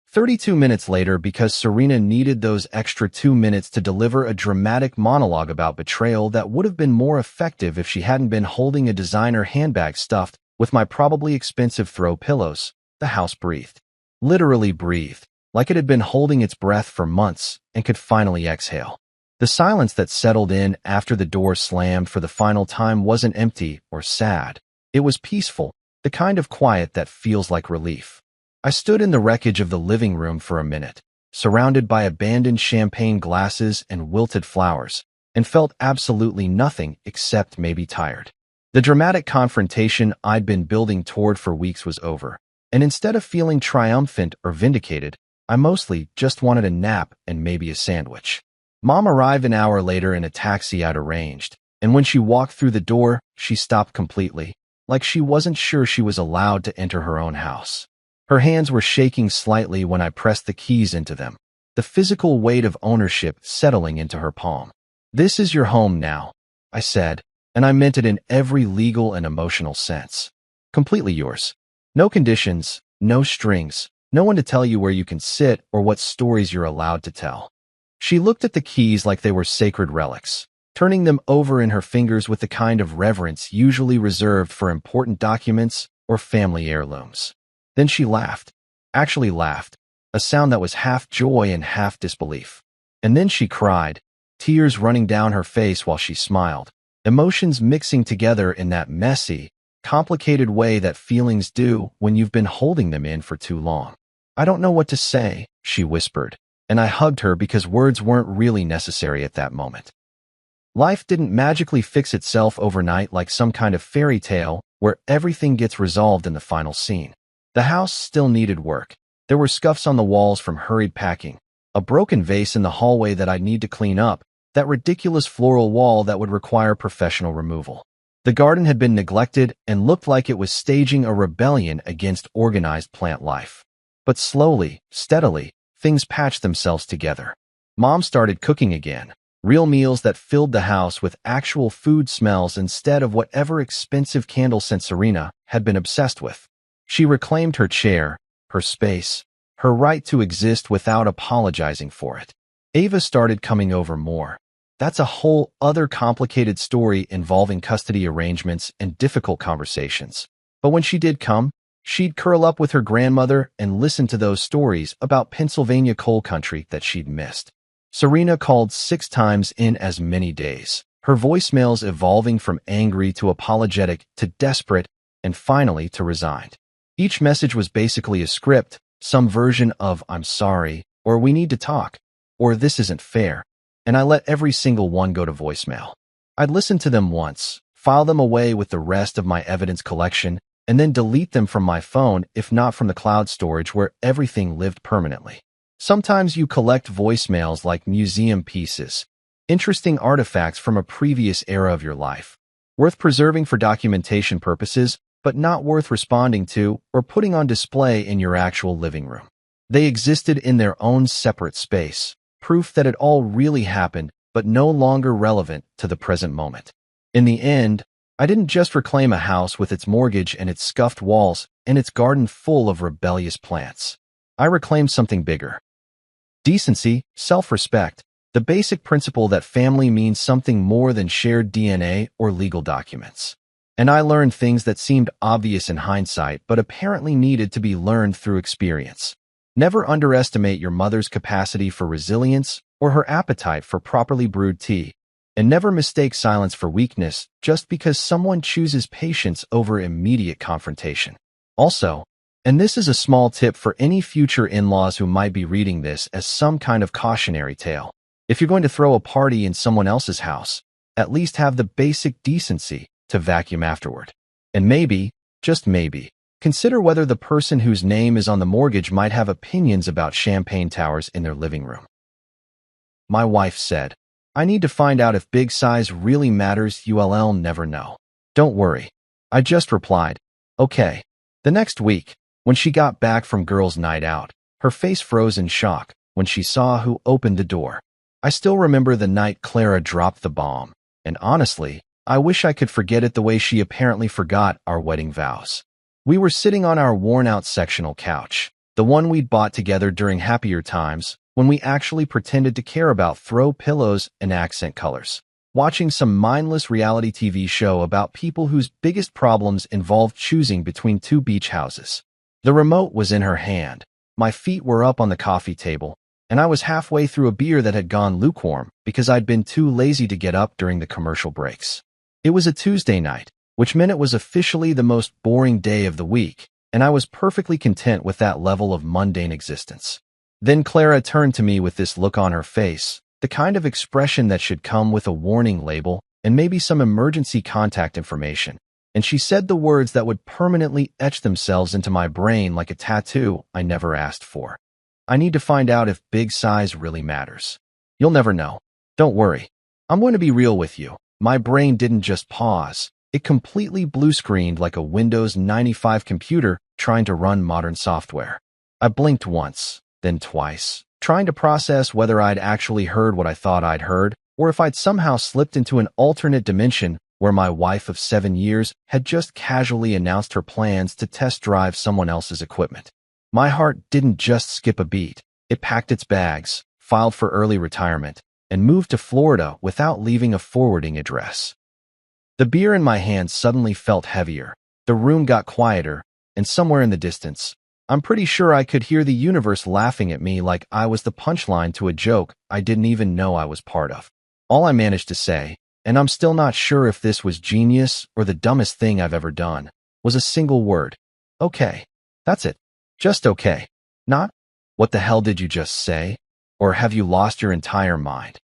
32 minutes later, because Serena needed those extra 2 minutes to deliver a dramatic monologue about betrayal that would have been more effective if she hadn't been holding a designer handbag stuffed with my probably expensive throw pillows, the house breathed. Literally breathed, like it had been holding its breath for months and could finally exhale. The silence that settled in after the door slammed for the final time wasn't empty or sad. It was peaceful, the kind of quiet that feels like relief. I stood in the wreckage of the living room for a minute, surrounded by abandoned champagne glasses and wilted flowers, and felt absolutely nothing except maybe tired. The dramatic confrontation I'd been building toward for weeks was over, and instead of feeling triumphant or vindicated, I mostly just wanted a nap and maybe a sandwich. Mom arrived an hour later in a taxi I'd arranged, and when she walked through the door, she stopped completely, like she wasn't sure she was allowed to enter her own house. Her hands were shaking slightly when I pressed the keys into them, the physical weight of ownership settling into her palm. This is your home now, I said, and I meant it in every legal and emotional sense. Completely yours. No conditions, no strings, no one to tell you where you can sit or what stories you're allowed to tell. She looked at the keys like they were sacred relics, turning them over in her fingers with the kind of reverence usually reserved for important documents or family heirlooms. Then she laughed, actually laughed, a sound that was half joy and half disbelief. And then she cried, tears running down her face while she smiled, emotions mixing together in that messy, complicated way that feelings do when you've been holding them in for too long. I don't know what to say, she whispered, and I hugged her because words weren't really necessary at that moment. Life didn't magically fix itself overnight like some kind of fairy tale where everything gets resolved in the final scene. The house still needed work. There were scuffs on the walls from hurried packing, a broken vase in the hallway that I'd need to clean up, that ridiculous floral wall that would require professional removal. The garden had been neglected and looked like it was staging a rebellion against organized plant life. But slowly, steadily, things patched themselves together. Mom started cooking again, real meals that filled the house with actual food smells instead of whatever expensive candle scent Serena had been obsessed with. She reclaimed her chair, her space, her right to exist without apologizing for it. Ava started coming over more. That's a whole other complicated story involving custody arrangements and difficult conversations. But when she did come, she'd curl up with her grandmother and listen to those stories about Pennsylvania coal country that she'd missed. Serena called 6 times in as many days, her voicemails evolving from angry to apologetic to desperate and finally to resigned. Each message was basically a script, some version of "I'm sorry," or "We need to talk," or "This isn't fair," and I let every single one go to voicemail. I'd listen to them once, file them away with the rest of my evidence collection, and then delete them from my phone if not from the cloud storage where everything lived permanently. Sometimes you collect voicemails like museum pieces, interesting artifacts from a previous era of your life, worth preserving for documentation purposes, but not worth responding to or putting on display in your actual living room. They existed in their own separate space, proof that it all really happened, but no longer relevant to the present moment. In the end, I didn't just reclaim a house with its mortgage and its scuffed walls and its garden full of rebellious plants. I reclaimed something bigger. Decency, self-respect, the basic principle that family means something more than shared DNA or legal documents. And I learned things that seemed obvious in hindsight but apparently needed to be learned through experience. Never underestimate your mother's capacity for resilience or her appetite for properly brewed tea. And never mistake silence for weakness just because someone chooses patience over immediate confrontation. Also, and this is a small tip for any future in-laws who might be reading this as some kind of cautionary tale. If you're going to throw a party in someone else's house, at least have the basic decency to vacuum afterward. And maybe, just maybe, consider whether the person whose name is on the mortgage might have opinions about champagne towers in their living room. My wife said, "I need to find out if big size really matters. You'll never know." "Don't worry." I just replied, "Okay." The next week, when she got back from girls' night out, her face froze in shock when she saw who opened the door. I still remember the night Clara dropped the bomb, and honestly, I wish I could forget it the way she apparently forgot our wedding vows. We were sitting on our worn-out sectional couch, the one we'd bought together during happier times, when we actually pretended to care about throw pillows and accent colors, watching some mindless reality TV show about people whose biggest problems involved choosing between 2 beach houses. The remote was in her hand, my feet were up on the coffee table, and I was halfway through a beer that had gone lukewarm because I'd been too lazy to get up during the commercial breaks. It was a Tuesday night, which meant it was officially the most boring day of the week, and I was perfectly content with that level of mundane existence. Then Clara turned to me with this look on her face, the kind of expression that should come with a warning label and maybe some emergency contact information, and she said the words that would permanently etch themselves into my brain like a tattoo I never asked for. "I need to find out if big size really matters. You'll never know. Don't worry. I'm going to be real with you." My brain didn't just pause. It completely blue-screened like a Windows 95 computer trying to run modern software. I blinked once, then twice, trying to process whether I'd actually heard what I thought I'd heard, or if I'd somehow slipped into an alternate dimension where my wife of 7 years had just casually announced her plans to test drive someone else's equipment. My heart didn't just skip a beat. It packed its bags, filed for early retirement, and moved to Florida without leaving a forwarding address. The beer in my hand suddenly felt heavier. The room got quieter, and somewhere in the distance, I'm pretty sure I could hear the universe laughing at me like I was the punchline to a joke I didn't even know I was part of. All I managed to say, and I'm still not sure if this was genius or the dumbest thing I've ever done, was a single word. Okay. That's it. Just okay. Not, what the hell did you just say? Or have you lost your entire mind?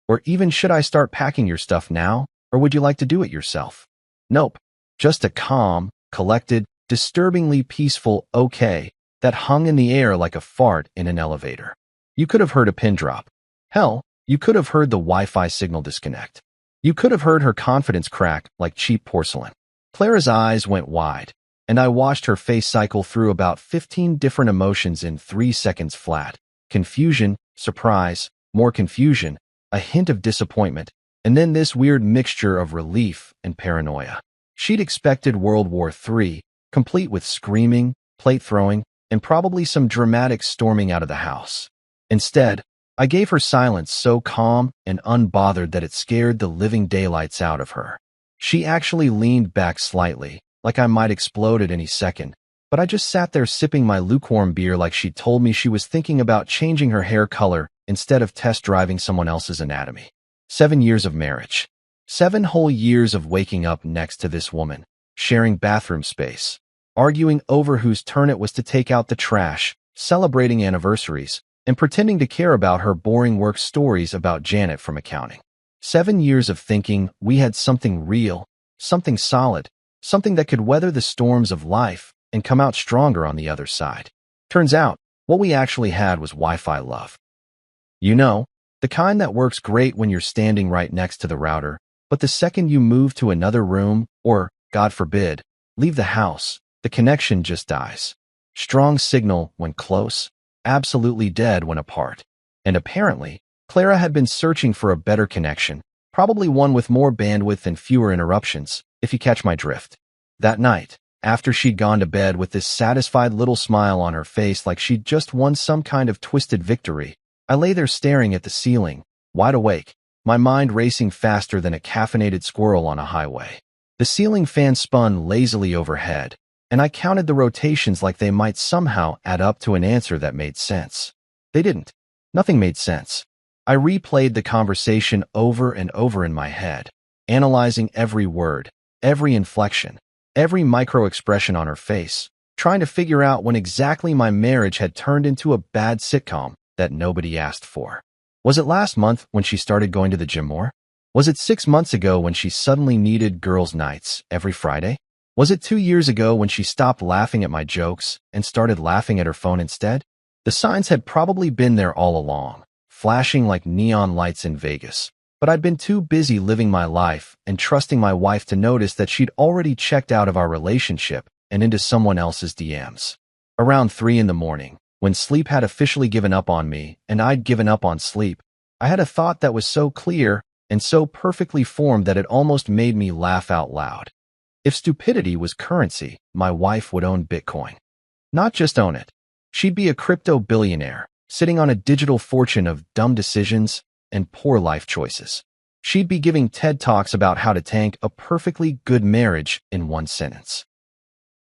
Or even, should I start packing your stuff now? Or would you like to do it yourself? Nope. Just a calm, collected, disturbingly peaceful okay that hung in the air like a fart in an elevator. You could have heard a pin drop. Hell, you could have heard the Wi-Fi signal disconnect. You could have heard her confidence crack like cheap porcelain. Clara's eyes went wide, and I watched her face cycle through about 15 different emotions in 3 seconds flat. Confusion, surprise, more confusion, a hint of disappointment, and then this weird mixture of relief and paranoia. She'd expected World War III, complete with screaming, plate throwing, and probably some dramatic storming out of the house. Instead, I gave her silence so calm and unbothered that it scared the living daylights out of her. She actually leaned back slightly, like I might explode at any second, but I just sat there sipping my lukewarm beer like she'd told me she was thinking about changing her hair color instead of test driving someone else's anatomy. 7 years of marriage. 7 whole years of waking up next to this woman, sharing bathroom space, arguing over whose turn it was to take out the trash, celebrating anniversaries, and pretending to care about her boring work stories about Janet from accounting. 7 years of thinking we had something real, something solid, something that could weather the storms of life and come out stronger on the other side. Turns out, what we actually had was Wi-Fi love. You know, the kind that works great when you're standing right next to the router, but the second you move to another room, or, God forbid, leave the house, the connection just dies. Strong signal when close, absolutely dead when apart. And apparently, Clara had been searching for a better connection, probably one with more bandwidth and fewer interruptions, if you catch my drift. That night, after she'd gone to bed with this satisfied little smile on her face like she'd just won some kind of twisted victory, I lay there staring at the ceiling, wide awake, my mind racing faster than a caffeinated squirrel on a highway. The ceiling fan spun lazily overhead, and I counted the rotations like they might somehow add up to an answer that made sense. They didn't. Nothing made sense. I replayed the conversation over and over in my head, analyzing every word, every inflection, every micro-expression on her face, trying to figure out when exactly my marriage had turned into a bad sitcom that nobody asked for. Was it last month when she started going to the gym more? Was it 6 months ago when she suddenly needed girls' nights every Friday? Was it 2 years ago when she stopped laughing at my jokes and started laughing at her phone instead? The signs had probably been there all along, flashing like neon lights in Vegas. But I'd been too busy living my life and trusting my wife to notice that she'd already checked out of our relationship and into someone else's DMs. Around 3 in the morning, when sleep had officially given up on me and I'd given up on sleep, I had a thought that was so clear and so perfectly formed that it almost made me laugh out loud. If stupidity was currency, my wife would own Bitcoin. Not just own it. She'd be a crypto billionaire, sitting on a digital fortune of dumb decisions and poor life choices. She'd be giving TED Talks about how to tank a perfectly good marriage in 1 sentence.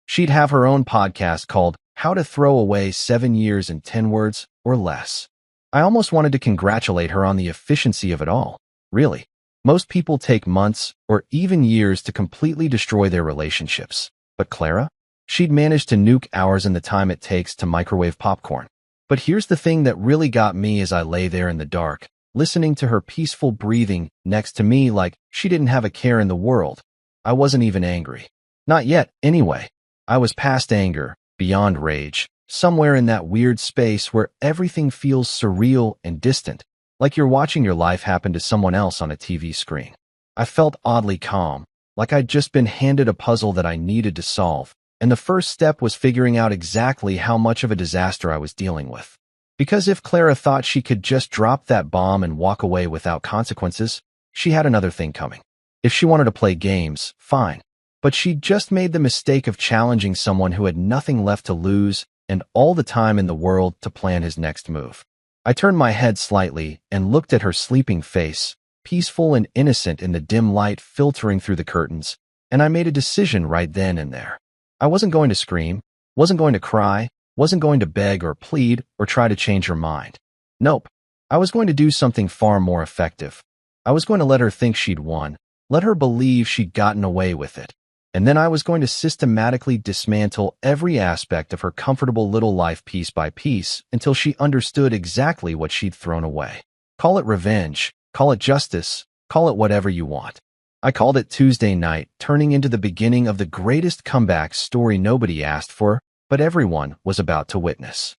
She'd have her own podcast called How to Throw Away 7 Years in 10 Words or Less. I almost wanted to congratulate her on the efficiency of it all. Really. Most people take months or even years to completely destroy their relationships. But Clara? She'd managed to nuke hours in the time it takes to microwave popcorn. But here's the thing that really got me as I lay there in the dark, listening to her peaceful breathing next to me like she didn't have a care in the world. I wasn't even angry. Not yet, anyway. I was past anger, beyond rage, somewhere in that weird space where everything feels surreal and distant, like you're watching your life happen to someone else on a TV screen. I felt oddly calm, like I'd just been handed a puzzle that I needed to solve, and the first step was figuring out exactly how much of a disaster I was dealing with. Because if Clara thought she could just drop that bomb and walk away without consequences, she had another thing coming. If she wanted to play games, fine. But she just made the mistake of challenging someone who had nothing left to lose and all the time in the world to plan his next move. I turned my head slightly and looked at her sleeping face, peaceful and innocent in the dim light filtering through the curtains, and I made a decision right then and there. I wasn't going to scream, wasn't going to cry, wasn't going to beg or plead or try to change her mind. Nope. I was going to do something far more effective. I was going to let her think she'd won, let her believe she'd gotten away with it. And then I was going to systematically dismantle every aspect of her comfortable little life piece by piece until she understood exactly what she'd thrown away. Call it revenge, call it justice, call it whatever you want. I called it Tuesday night, turning into the beginning of the greatest comeback story nobody asked for, but everyone was about to witness.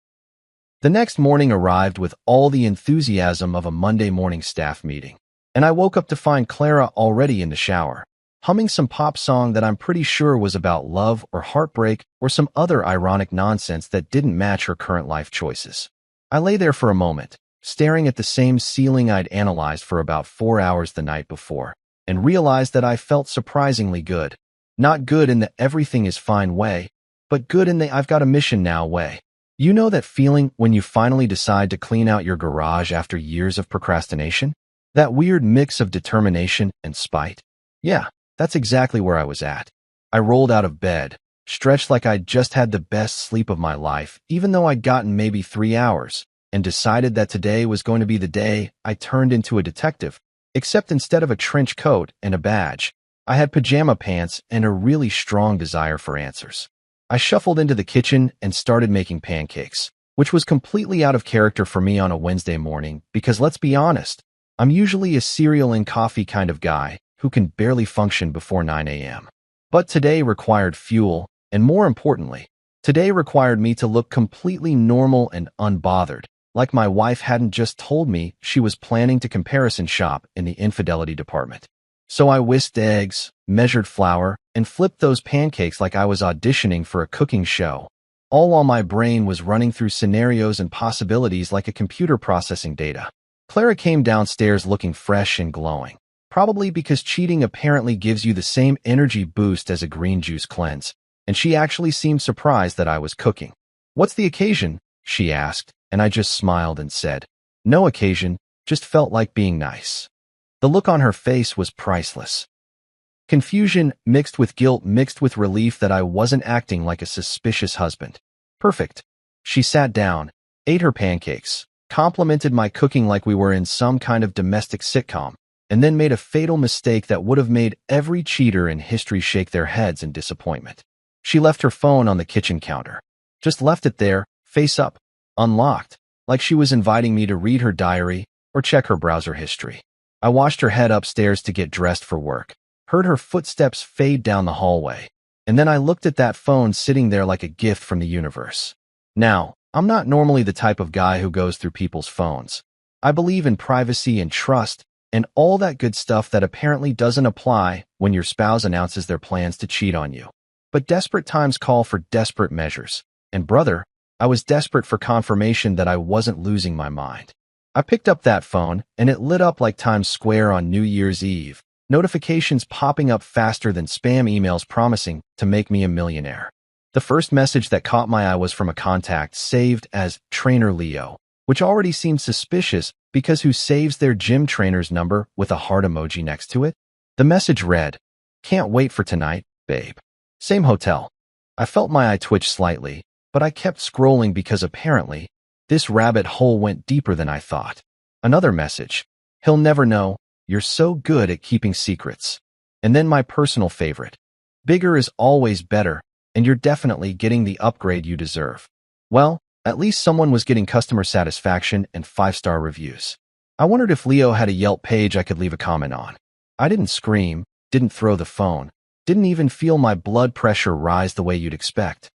The next morning arrived with all the enthusiasm of a Monday morning staff meeting, and I woke up to find Clara already in the shower, humming some pop song that I'm pretty sure was about love or heartbreak or some other ironic nonsense that didn't match her current life choices. I lay there for a moment, staring at the same ceiling I'd analyzed for about 4 hours the night before, and realized that I felt surprisingly good. Not good in the everything is fine way, but good in the I've got a mission now way. You know that feeling when you finally decide to clean out your garage after years of procrastination? That weird mix of determination and spite? Yeah. That's exactly where I was at. I rolled out of bed, stretched like I'd just had the best sleep of my life, even though I'd gotten maybe 3 hours, and decided that today was going to be the day I turned into a detective, except instead of a trench coat and a badge, I had pajama pants and a really strong desire for answers. I shuffled into the kitchen and started making pancakes, which was completely out of character for me on a Wednesday morning because let's be honest, I'm usually a cereal and coffee kind of guy who can barely function before 9 a.m. But today required fuel, and more importantly, today required me to look completely normal and unbothered, like my wife hadn't just told me she was planning to comparison shop in the infidelity department. So I whisked eggs, measured flour, and flipped those pancakes like I was auditioning for a cooking show, all while my brain was running through scenarios and possibilities like a computer processing data. Clara came downstairs looking fresh and glowing. Probably because cheating apparently gives you the same energy boost as a green juice cleanse, and she actually seemed surprised that I was cooking. "What's the occasion?" she asked, and I just smiled and said, "No occasion, just felt like being nice." The look on her face was priceless. Confusion mixed with guilt mixed with relief that I wasn't acting like a suspicious husband. Perfect. She sat down, ate her pancakes, complimented my cooking like we were in some kind of domestic sitcom, and then made a fatal mistake that would have made every cheater in history shake their heads in disappointment. She left her phone on the kitchen counter. Just left it there, face up, unlocked, like she was inviting me to read her diary or check her browser history. I watched her head upstairs to get dressed for work, heard her footsteps fade down the hallway, and then I looked at that phone sitting there like a gift from the universe. Now, I'm not normally the type of guy who goes through people's phones. I believe in privacy and trust, and all that good stuff that apparently doesn't apply when your spouse announces their plans to cheat on you. But desperate times call for desperate measures. And brother, I was desperate for confirmation that I wasn't losing my mind. I picked up that phone, and it lit up like Times Square on New Year's Eve, notifications popping up faster than spam emails promising to make me a millionaire. The first message that caught my eye was from a contact saved as Trainer Leo, which already seemed suspicious because who saves their gym trainer's number with a heart emoji next to it? The message read, "Can't wait for tonight, babe. Same hotel." I felt my eye twitch slightly, but I kept scrolling because apparently, this rabbit hole went deeper than I thought. Another message, "He'll never know, you're so good at keeping secrets." And then my personal favorite, "Bigger is always better, and you're definitely getting the upgrade you deserve." Well, at least someone was getting customer satisfaction and 5-star reviews. I wondered if Leo had a Yelp page I could leave a comment on. I didn't scream, didn't throw the phone, didn't even feel my blood pressure rise the way you'd expect.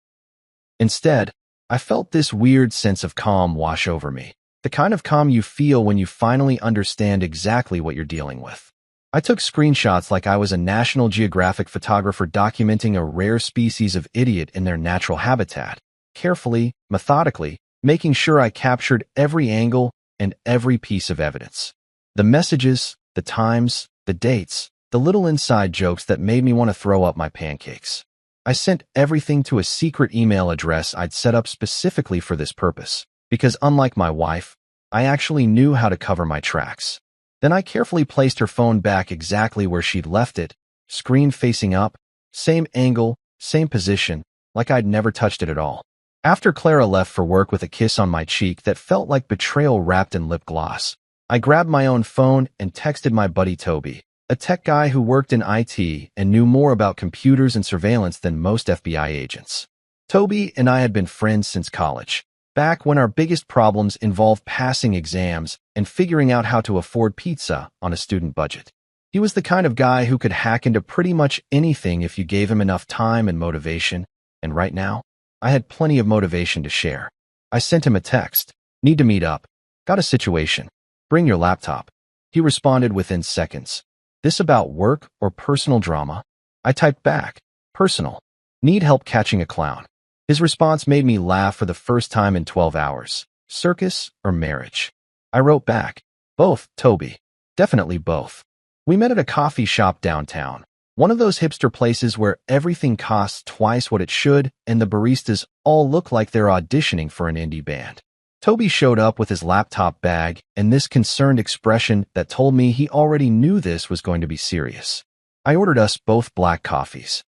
Instead, I felt this weird sense of calm wash over me, the kind of calm you feel when you finally understand exactly what you're dealing with. I took screenshots like I was a National Geographic photographer documenting a rare species of idiot in their natural habitat. Carefully, methodically, making sure I captured every angle and every piece of evidence. The messages, the times, the dates, the little inside jokes that made me want to throw up my pancakes. I sent everything to a secret email address I'd set up specifically for this purpose, because unlike my wife, I actually knew how to cover my tracks. Then I carefully placed her phone back exactly where she'd left it, screen facing up, same angle, same position, like I'd never touched it at all. After Clara left for work with a kiss on my cheek that felt like betrayal wrapped in lip gloss, I grabbed my own phone and texted my buddy Toby, a tech guy who worked in IT and knew more about computers and surveillance than most FBI agents. Toby and I had been friends since college, back when our biggest problems involved passing exams and figuring out how to afford pizza on a student budget. He was the kind of guy who could hack into pretty much anything if you gave him enough time and motivation, and right now, I had plenty of motivation to share. I sent him a text, "Need to meet up. Got a situation. Bring your laptop." He responded within seconds. "This about work or personal drama?" I typed back, "Personal. Need help catching a clown." His response made me laugh for the first time in 12 hours. "Circus or marriage?" I wrote back, "Both, Toby. Definitely both." We met at a coffee shop downtown, one of those hipster places where everything costs twice what it should and the baristas all look like they're auditioning for an indie band. Toby showed up with his laptop bag and this concerned expression that told me he already knew this was going to be serious. I ordered us both black coffees.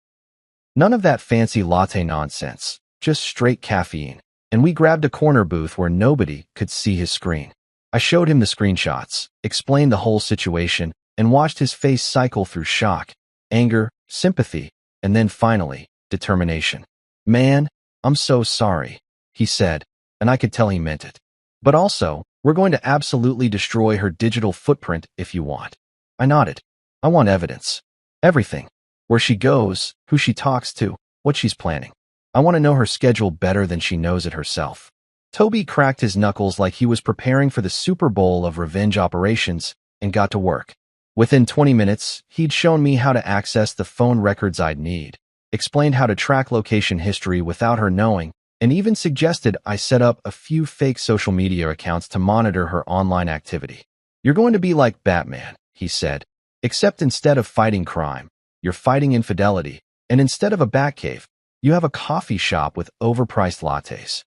None of that fancy latte nonsense, just straight caffeine, and we grabbed a corner booth where nobody could see his screen. I showed him the screenshots, explained the whole situation, and watched his face cycle through shock, anger, sympathy, and then finally, determination. "Man, I'm so sorry," he said, and I could tell he meant it. "But also, we're going to absolutely destroy her digital footprint if you want." I nodded. "I want evidence. Everything. Where she goes, who she talks to, what she's planning. I want to know her schedule better than she knows it herself." Toby cracked his knuckles like he was preparing for the Super Bowl of revenge operations and got to work. Within 20 minutes, he'd shown me how to access the phone records I'd need, explained how to track location history without her knowing, and even suggested I set up a few fake social media accounts to monitor her online activity. "You're going to be like Batman," he said, "except instead of fighting crime, you're fighting infidelity, and instead of a Batcave, you have a coffee shop with overpriced lattes."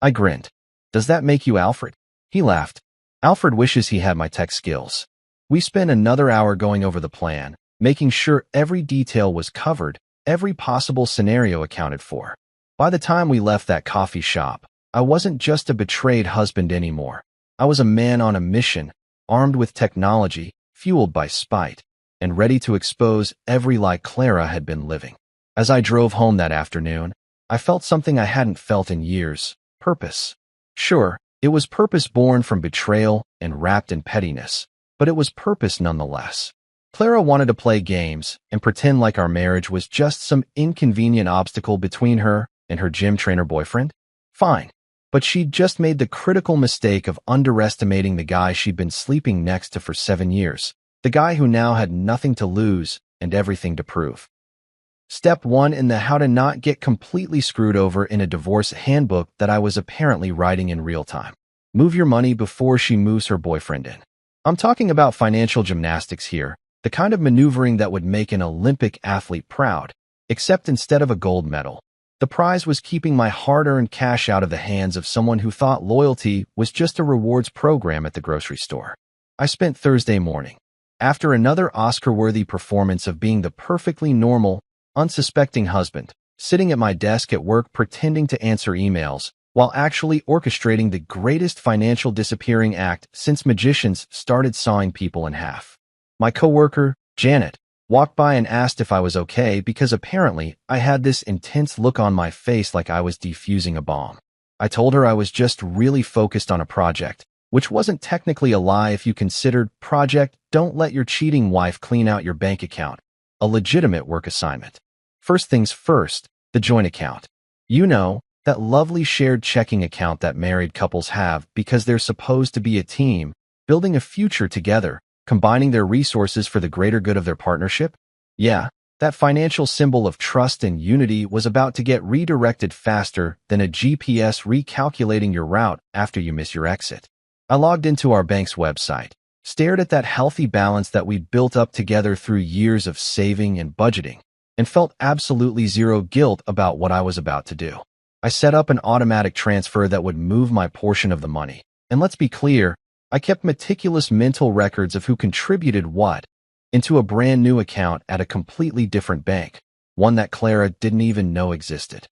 I grinned. "Does that make you Alfred?" He laughed. "Alfred wishes he had my tech skills." We spent another hour going over the plan, making sure every detail was covered, every possible scenario accounted for. By the time we left that coffee shop, I wasn't just a betrayed husband anymore. I was a man on a mission, armed with technology, fueled by spite, and ready to expose every lie Clara had been living. As I drove home that afternoon, I felt something I hadn't felt in years: purpose. Sure, it was purpose born from betrayal and wrapped in pettiness, but it was purpose nonetheless. Clara wanted to play games and pretend like our marriage was just some inconvenient obstacle between her and her gym trainer boyfriend. Fine. But she'd just made the critical mistake of underestimating the guy she'd been sleeping next to for 7 years, the guy who now had nothing to lose and everything to prove. Step 1 in the how to not get completely screwed over in a divorce handbook that I was apparently writing in real time. Move your money before she moves her boyfriend in. I'm talking about financial gymnastics here, the kind of maneuvering that would make an Olympic athlete proud, except instead of a gold medal, the prize was keeping my hard-earned cash out of the hands of someone who thought loyalty was just a rewards program at the grocery store. I spent Thursday morning, after another Oscar-worthy performance of being the perfectly normal, unsuspecting husband, sitting at my desk at work pretending to answer emails, while actually orchestrating the greatest financial disappearing act since magicians started sawing people in half. My coworker, Janet, walked by and asked if I was okay because apparently I had this intense look on my face like I was defusing a bomb. I told her I was just really focused on a project, which wasn't technically a lie if you considered project "Don't let your cheating wife clean out your bank account" a legitimate work assignment. First things first, the joint account. You know, that lovely shared checking account that married couples have because they're supposed to be a team, building a future together, combining their resources for the greater good of their partnership? Yeah, That financial symbol of trust and unity was about to get redirected faster than a GPS recalculating your route after you miss your exit. I logged into our bank's website, stared at that healthy balance that we'd built up together through years of saving and budgeting, and felt absolutely zero guilt about what I was about to do. I set up an automatic transfer that would move my portion of the money. And let's be clear, I kept meticulous mental records of who contributed what into a brand new account at a completely different bank, one that Clara didn't even know existed.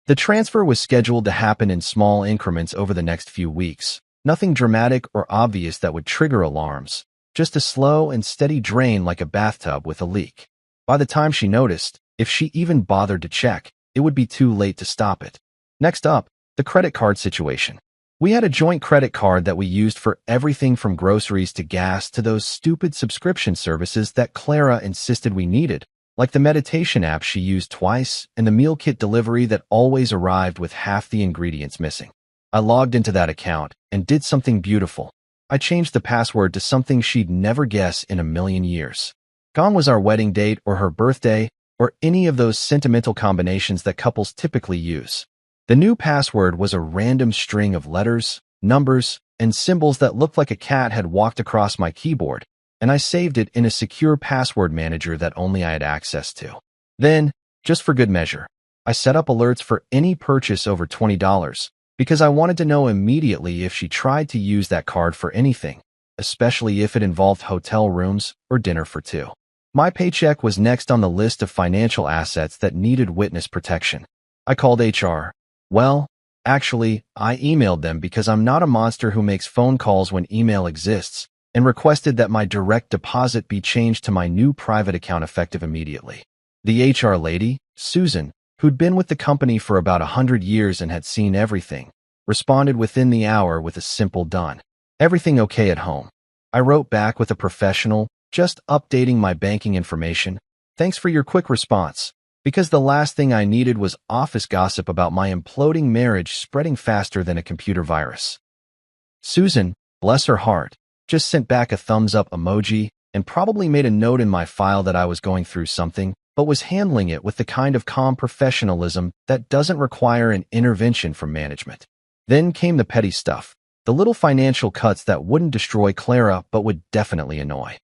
The transfer was scheduled to happen in small increments over the next few weeks, nothing dramatic or obvious that would trigger alarms, just a slow and steady drain like a bathtub with a leak. By the time she noticed, if she even bothered to check, it would be too late to stop it. Next up, the credit card situation. We had a joint credit card that we used for everything from groceries to gas to those stupid subscription services that Clara insisted we needed, like the meditation app she used twice and the meal kit delivery that always arrived with half the ingredients missing. I logged into that account and did something beautiful. I changed the password to something she'd never guess in a million years. Gone was our wedding date or her birthday or any of those sentimental combinations that couples typically use. The new password was a random string of letters, numbers, and symbols that looked like a cat had walked across my keyboard, and I saved it in a secure password manager that only I had access to. Then, just for good measure, I set up alerts for any purchase over $20 because I wanted to know immediately if she tried to use that card for anything, especially if it involved hotel rooms or dinner for two. My paycheck was next on the list of financial assets that needed witness protection. I called HR. Well, actually, I emailed them because I'm not a monster who makes phone calls when email exists, and requested that my direct deposit be changed to my new private account effective immediately. The HR lady, Susan, who'd been with the company for about 100 years and had seen everything, responded within the hour with a simple done. Everything okay at home? I wrote back with a professional, just updating my banking information. Thanks for your quick response, because the last thing I needed was office gossip about my imploding marriage spreading faster than a computer virus. Susan, bless her heart, just sent back a thumbs up emoji and probably made a note in my file that I was going through something, but was handling it with the kind of calm professionalism that doesn't require an intervention from management. Then came the petty stuff, the little financial cuts that wouldn't destroy Clara but would definitely annoy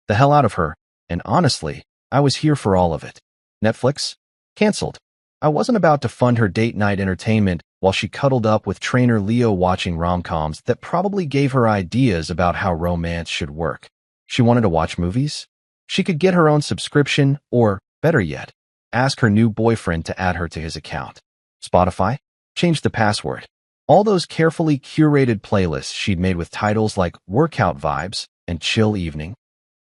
the hell out of her, and honestly, I was here for all of it. Netflix? Cancelled. I wasn't about to fund her date night entertainment while she cuddled up with trainer Leo watching rom-coms that probably gave her ideas about how romance should work. She wanted to watch movies? She could get her own subscription or, better yet, ask her new boyfriend to add her to his account. Spotify? Change the password. All those carefully curated playlists she'd made with titles like Workout Vibes and Chill Evening,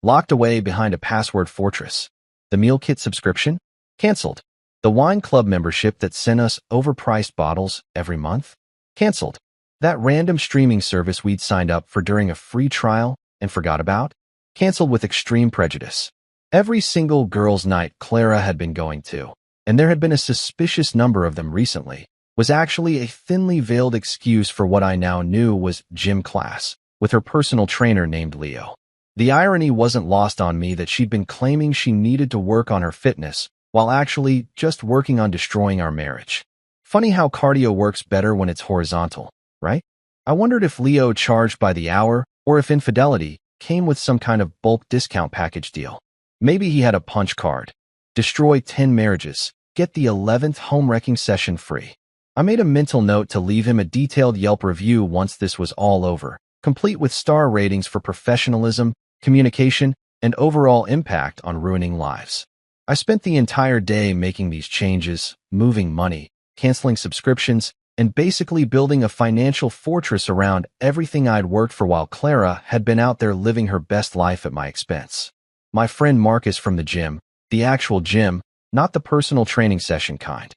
locked away behind a password fortress. The meal kit subscription? Cancelled. The wine club membership that sent us overpriced bottles every month? Cancelled. That random streaming service we'd signed up for during a free trial and forgot about? Cancelled with extreme prejudice. Every single girls' night Clara had been going to, and there had been a suspicious number of them recently, was actually a thinly veiled excuse for what I now knew was gym class, with her personal trainer named Leo. The irony wasn't lost on me that she'd been claiming she needed to work on her fitness, while actually just working on destroying our marriage. Funny how cardio works better when it's horizontal, right? I wondered if Leo charged by the hour or if infidelity came with some kind of bulk discount package deal. Maybe he had a punch card. Destroy 10 marriages. Get the 11th home wrecking session free. I made a mental note to leave him a detailed Yelp review once this was all over, complete with star ratings for professionalism, communication, and overall impact on ruining lives. I spent the entire day making these changes, moving money, canceling subscriptions, and basically building a financial fortress around everything I'd worked for while Clara had been out there living her best life at my expense. My friend Marcus from the gym, the actual gym, not the personal training session kind,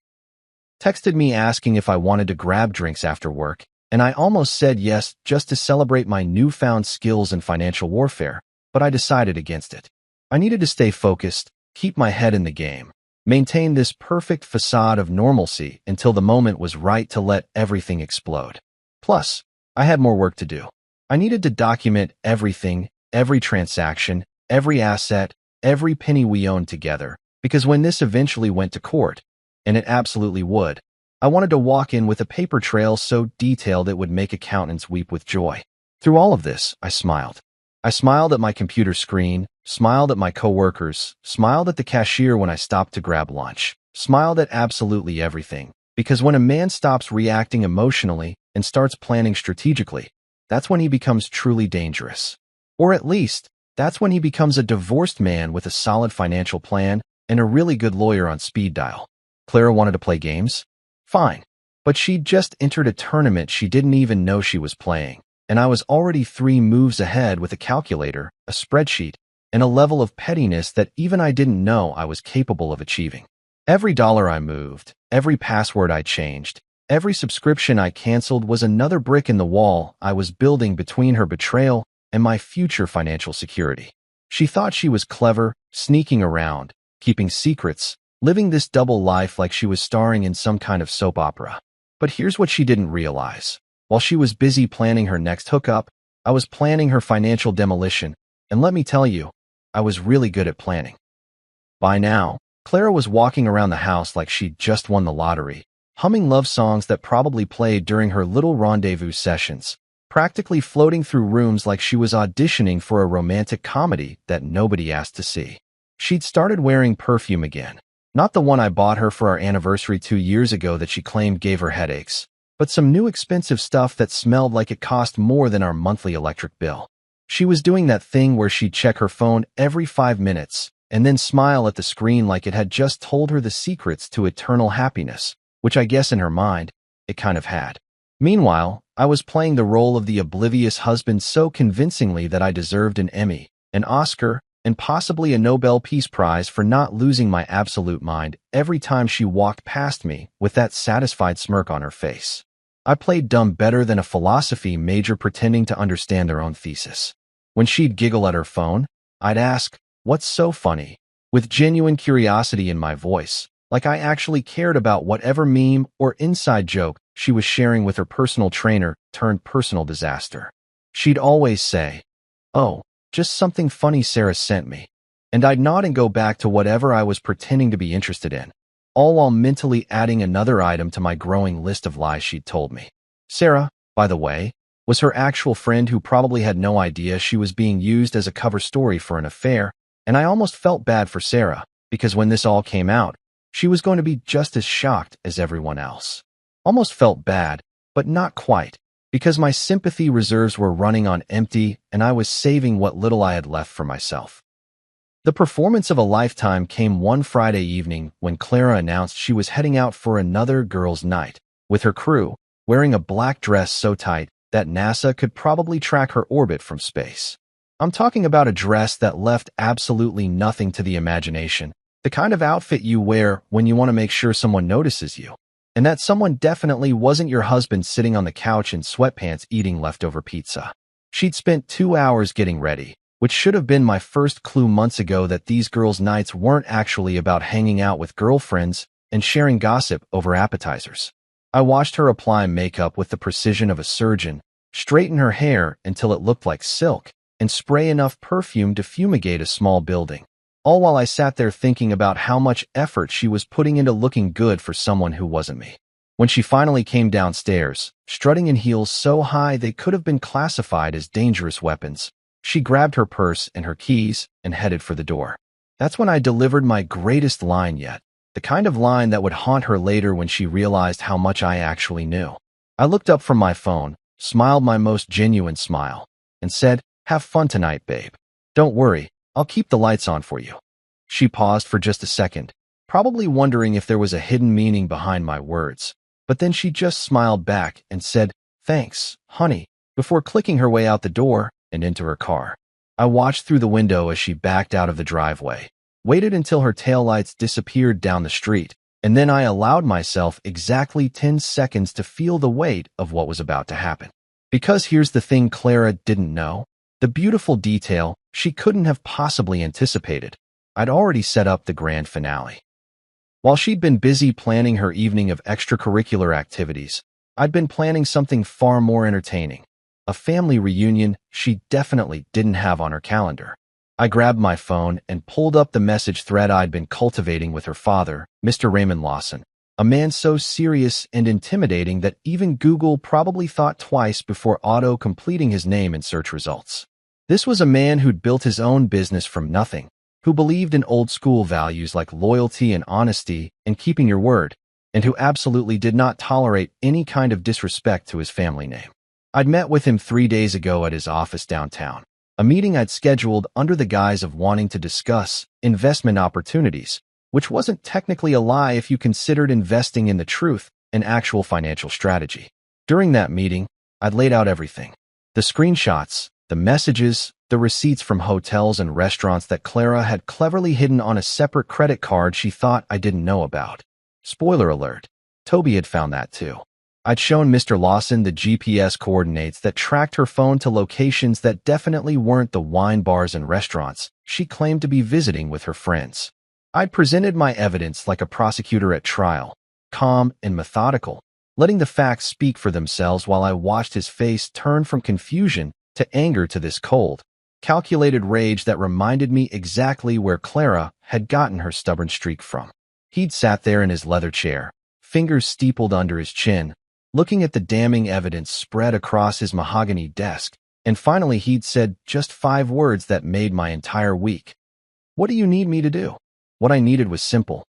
texted me asking if I wanted to grab drinks after work, and I almost said yes just to celebrate my newfound skills in financial warfare, but I decided against it. I needed to stay focused, keep my head in the game, maintain this perfect facade of normalcy until the moment was right to let everything explode. Plus, I had more work to do. I needed to document everything, every transaction, every asset, every penny we owned together, because when this eventually went to court, and it absolutely would, I wanted to walk in with a paper trail so detailed it would make accountants weep with joy. Through all of this, I smiled. I smiled at my computer screen, smiled at my coworkers, smiled at the cashier when I stopped to grab lunch, smiled at absolutely everything. Because when a man stops reacting emotionally and starts planning strategically, that's when he becomes truly dangerous. Or at least, that's when he becomes a divorced man with a solid financial plan and a really good lawyer on speed dial. Clara wanted to play games? Fine. But she'd just entered a tournament she didn't even know she was playing, and I was already 3 moves ahead with a calculator, a spreadsheet, and a level of pettiness that even I didn't know I was capable of achieving. Every dollar I moved, every password I changed, every subscription I canceled was another brick in the wall I was building between her betrayal and my future financial security. She thought she was clever, sneaking around, keeping secrets, living this double life like she was starring in some kind of soap opera. But here's what she didn't realize. While she was busy planning her next hookup, I was planning her financial demolition, and let me tell you, I was really good at planning. By now, Clara was walking around the house like she'd just won the lottery, humming love songs that probably played during her little rendezvous sessions, practically floating through rooms like she was auditioning for a romantic comedy that nobody asked to see. She'd started wearing perfume again. Not the one I bought her for our anniversary 2 years ago that she claimed gave her headaches, but some new expensive stuff that smelled like it cost more than our monthly electric bill. She was doing that thing where she'd check her phone every 5 minutes and then smile at the screen like it had just told her the secrets to eternal happiness, which I guess in her mind, it kind of had. Meanwhile, I was playing the role of the oblivious husband so convincingly that I deserved an Emmy, an Oscar, and possibly a Nobel Peace Prize for not losing my absolute mind every time she walked past me with that satisfied smirk on her face. I played dumb better than a philosophy major pretending to understand their own thesis. When she'd giggle at her phone, I'd ask, "What's so funny?" with genuine curiosity in my voice, like I actually cared about whatever meme or inside joke she was sharing with her personal trainer turned personal disaster. She'd always say, "Oh, just something funny Sarah sent me," and I'd nod and go back to whatever I was pretending to be interested in, all while mentally adding another item to my growing list of lies she'd told me. Sarah, by the way, was her actual friend who probably had no idea she was being used as a cover story for an affair, and I almost felt bad for Sarah, because when this all came out, she was going to be just as shocked as everyone else. Almost felt bad, but not quite, because my sympathy reserves were running on empty and I was saving what little I had left for myself. The performance of a lifetime came one Friday evening when Clara announced she was heading out for another girls' night with her crew, wearing a black dress so tight that NASA could probably track her orbit from space. I'm talking about a dress that left absolutely nothing to the imagination, the kind of outfit you wear when you want to make sure someone notices you. And that someone definitely wasn't your husband sitting on the couch in sweatpants eating leftover pizza. She'd spent 2 hours getting ready, which should have been my first clue months ago that these girls' nights weren't actually about hanging out with girlfriends and sharing gossip over appetizers. I watched her apply makeup with the precision of a surgeon, straighten her hair until it looked like silk, and spray enough perfume to fumigate a small building. All while I sat there thinking about how much effort she was putting into looking good for someone who wasn't me. When she finally came downstairs, strutting in heels so high they could have been classified as dangerous weapons, she grabbed her purse and her keys and headed for the door. That's when I delivered my greatest line yet, the kind of line that would haunt her later when she realized how much I actually knew. I looked up from my phone, smiled my most genuine smile, and said, "Have fun tonight, babe. Don't worry, I'll keep the lights on for you." She paused for just a second, probably wondering if there was a hidden meaning behind my words, but then she just smiled back and said, "Thanks, honey," before clicking her way out the door and into her car. I watched through the window as she backed out of the driveway, waited until her taillights disappeared down the street, and then I allowed myself exactly 10 seconds to feel the weight of what was about to happen. Because here's the thing Clara didn't know, the beautiful detail she couldn't have possibly anticipated. I'd already set up the grand finale. While she'd been busy planning her evening of extracurricular activities, I'd been planning something far more entertaining, a family reunion she definitely didn't have on her calendar. I grabbed my phone and pulled up the message thread I'd been cultivating with her father, Mr. Raymond Lawson, a man so serious and intimidating that even Google probably thought twice before auto-completing his name in search results. This was a man who'd built his own business from nothing, who believed in old-school values like loyalty and honesty and keeping your word, and who absolutely did not tolerate any kind of disrespect to his family name. I'd met with him 3 days ago at his office downtown, a meeting I'd scheduled under the guise of wanting to discuss investment opportunities, which wasn't technically a lie if you considered investing in the truth and actual financial strategy. During that meeting, I'd laid out everything. The screenshots, the messages, the receipts from hotels and restaurants that Clara had cleverly hidden on a separate credit card she thought I didn't know about. Spoiler alert, Toby had found that too. I'd shown Mr. Lawson the GPS coordinates that tracked her phone to locations that definitely weren't the wine bars and restaurants she claimed to be visiting with her friends. I'd presented my evidence like a prosecutor at trial, calm and methodical, letting the facts speak for themselves while I watched his face turn from confusion to anger to this cold, calculated rage that reminded me exactly where Clara had gotten her stubborn streak from. He'd sat there in his leather chair, fingers steepled under his chin, looking at the damning evidence spread across his mahogany desk, and finally he'd said just 5 words that made my entire week. "What do you need me to do?" What I needed was simple.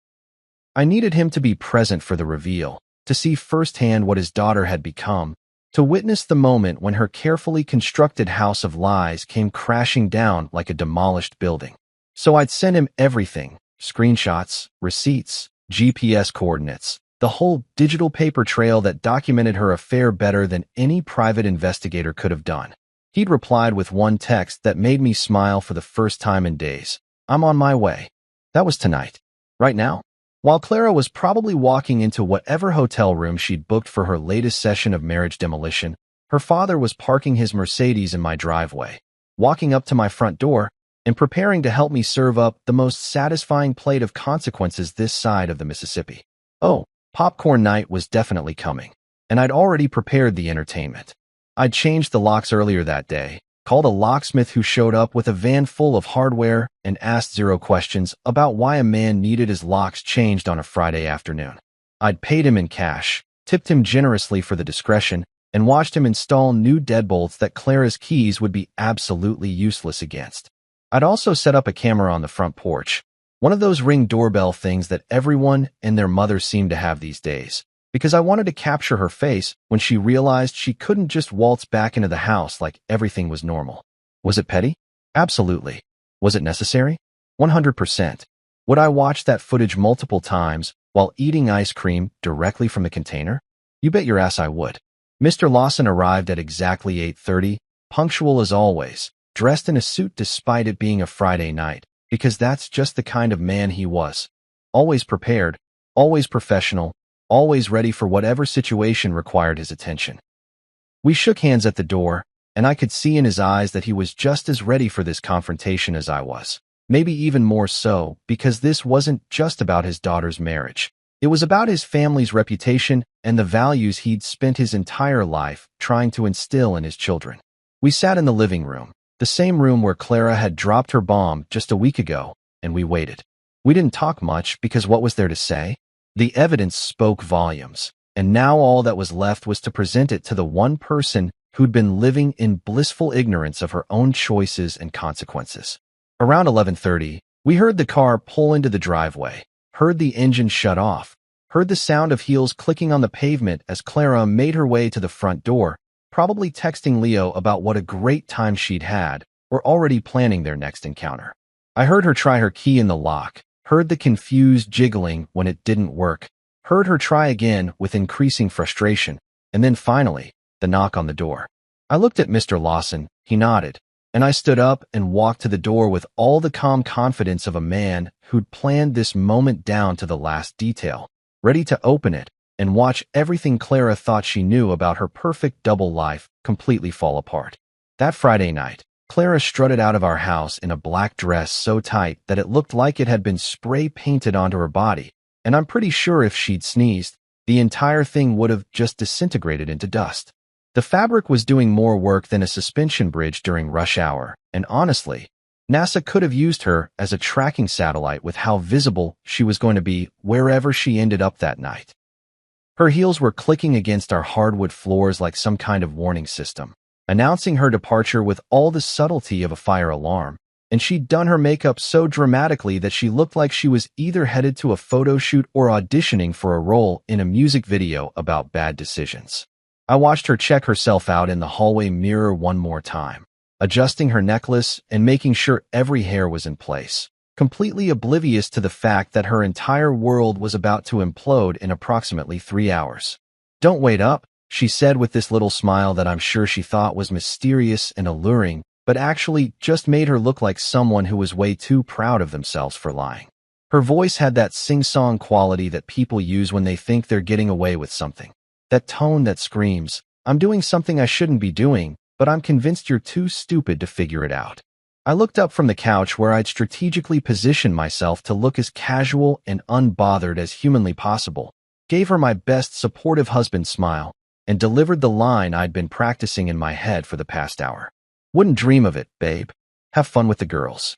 I needed him to be present for the reveal, to see firsthand what his daughter had become, to witness the moment when her carefully constructed house of lies came crashing down like a demolished building. So I'd send him everything: screenshots, receipts, GPS coordinates, the whole digital paper trail that documented her affair better than any private investigator could have done. He'd replied with one text that made me smile for the first time in days. "I'm on my way." That was tonight. Right now. While Clara was probably walking into whatever hotel room she'd booked for her latest session of marriage demolition, her father was parking his Mercedes in my driveway, walking up to my front door, and preparing to help me serve up the most satisfying plate of consequences this side of the Mississippi. Oh, popcorn night was definitely coming, and I'd already prepared the entertainment. I'd changed the locks earlier that day, called a locksmith who showed up with a van full of hardware and asked 0 questions about why a man needed his locks changed on a Friday afternoon. I'd paid him in cash, tipped him generously for the discretion, and watched him install new deadbolts that Clara's keys would be absolutely useless against. I'd also set up a camera on the front porch, one of those Ring doorbell things that everyone and their mother seem to have these days, because I wanted to capture her face when she realized she couldn't just waltz back into the house like everything was normal. Was it petty? Absolutely. Was it necessary? 100%. Would I watch that footage multiple times while eating ice cream directly from the container? You bet your ass I would. Mr. Lawson arrived at exactly 8:30, punctual as always, dressed in a suit despite it being a Friday night, because that's just the kind of man he was. Always prepared, always professional, always ready for whatever situation required his attention. We shook hands at the door, and I could see in his eyes that he was just as ready for this confrontation as I was. Maybe even more so, because this wasn't just about his daughter's marriage. It was about his family's reputation and the values he'd spent his entire life trying to instill in his children. We sat in the living room, the same room where Clara had dropped her bomb just a week ago, and we waited. We didn't talk much because what was there to say? The evidence spoke volumes, and now all that was left was to present it to the one person who'd been living in blissful ignorance of her own choices and consequences. Around 11:30, we heard the car pull into the driveway, heard the engine shut off, heard the sound of heels clicking on the pavement as Clara made her way to the front door, probably texting Leo about what a great time she'd had, or already planning their next encounter. I heard her try her key in the lock, heard the confused jiggling when it didn't work, heard her try again with increasing frustration, and then finally, the knock on the door. I looked at Mr. Lawson, he nodded, and I stood up and walked to the door with all the calm confidence of a man who'd planned this moment down to the last detail, ready to open it and watch everything Clara thought she knew about her perfect double life completely fall apart. That Friday night, Clara strutted out of our house in a black dress so tight that it looked like it had been spray painted onto her body, and I'm pretty sure if she'd sneezed, the entire thing would have just disintegrated into dust. The fabric was doing more work than a suspension bridge during rush hour, and honestly, NASA could have used her as a tracking satellite with how visible she was going to be wherever she ended up that night. Her heels were clicking against our hardwood floors like some kind of warning system, announcing her departure with all the subtlety of a fire alarm, and she'd done her makeup so dramatically that she looked like she was either headed to a photo shoot or auditioning for a role in a music video about bad decisions. I watched her check herself out in the hallway mirror one more time, adjusting her necklace and making sure every hair was in place, completely oblivious to the fact that her entire world was about to implode in approximately 3 hours. "Don't wait up," she said with this little smile that I'm sure she thought was mysterious and alluring, but actually just made her look like someone who was way too proud of themselves for lying. Her voice had that sing-song quality that people use when they think they're getting away with something. That tone that screams, "I'm doing something I shouldn't be doing, but I'm convinced you're too stupid to figure it out." I looked up from the couch where I'd strategically positioned myself to look as casual and unbothered as humanly possible, gave her my best supportive husband smile, and delivered the line I'd been practicing in my head for the past hour. "Wouldn't dream of it, babe. Have fun with the girls."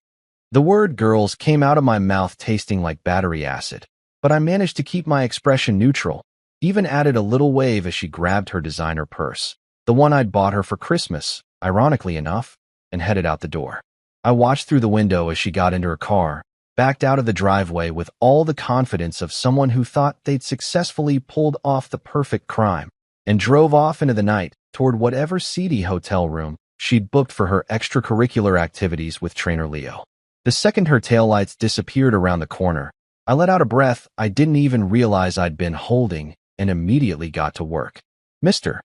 The word girls came out of my mouth tasting like battery acid, but I managed to keep my expression neutral, even added a little wave as she grabbed her designer purse, the one I'd bought her for Christmas, ironically enough, and headed out the door. I watched through the window as she got into her car, backed out of the driveway with all the confidence of someone who thought they'd successfully pulled off the perfect crime, and drove off into the night toward whatever seedy hotel room she'd booked for her extracurricular activities with trainer Leo. The second her taillights disappeared around the corner, I let out a breath I didn't even realize I'd been holding and immediately got to work. Mr.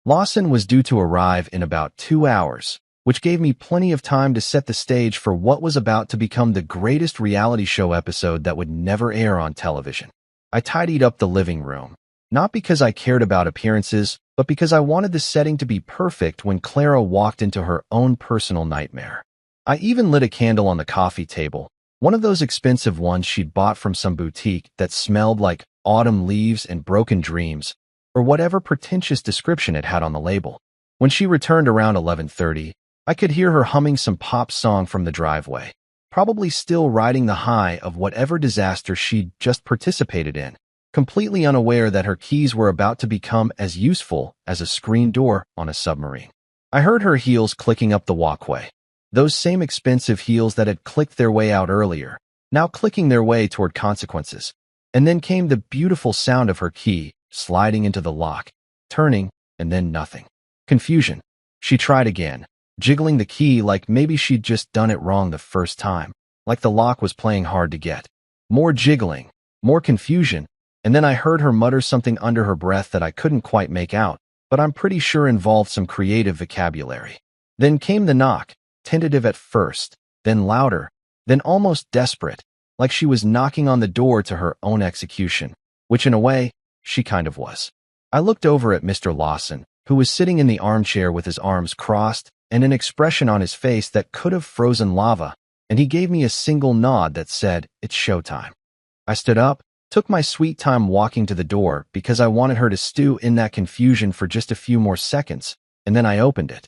Lawson was due to arrive in about 2 hours, which gave me plenty of time to set the stage for what was about to become the greatest reality show episode that would never air on television. I tidied up the living room, not because I cared about appearances, but because I wanted the setting to be perfect when Clara walked into her own personal nightmare. I even lit a candle on the coffee table, one of those expensive ones she'd bought from some boutique that smelled like autumn leaves and broken dreams, or whatever pretentious description it had on the label. When she returned around 11:30, I could hear her humming some pop song from the driveway, probably still riding the high of whatever disaster she'd just participated in, completely unaware that her keys were about to become as useful as a screen door on a submarine. I heard her heels clicking up the walkway, those same expensive heels that had clicked their way out earlier, now clicking their way toward consequences. And then came the beautiful sound of her key sliding into the lock, turning, and then nothing. Confusion. She tried again, jiggling the key like maybe she'd just done it wrong the first time, like the lock was playing hard to get. More jiggling, more confusion, and then I heard her mutter something under her breath that I couldn't quite make out, but I'm pretty sure involved some creative vocabulary. Then came the knock, tentative at first, then louder, then almost desperate, like she was knocking on the door to her own execution, which in a way, she kind of was. I looked over at Mr. Lawson, who was sitting in the armchair with his arms crossed and an expression on his face that could have frozen lava, and he gave me a single nod that said, "It's showtime." I stood up, took my sweet time walking to the door because I wanted her to stew in that confusion for just a few more seconds, and then I opened it.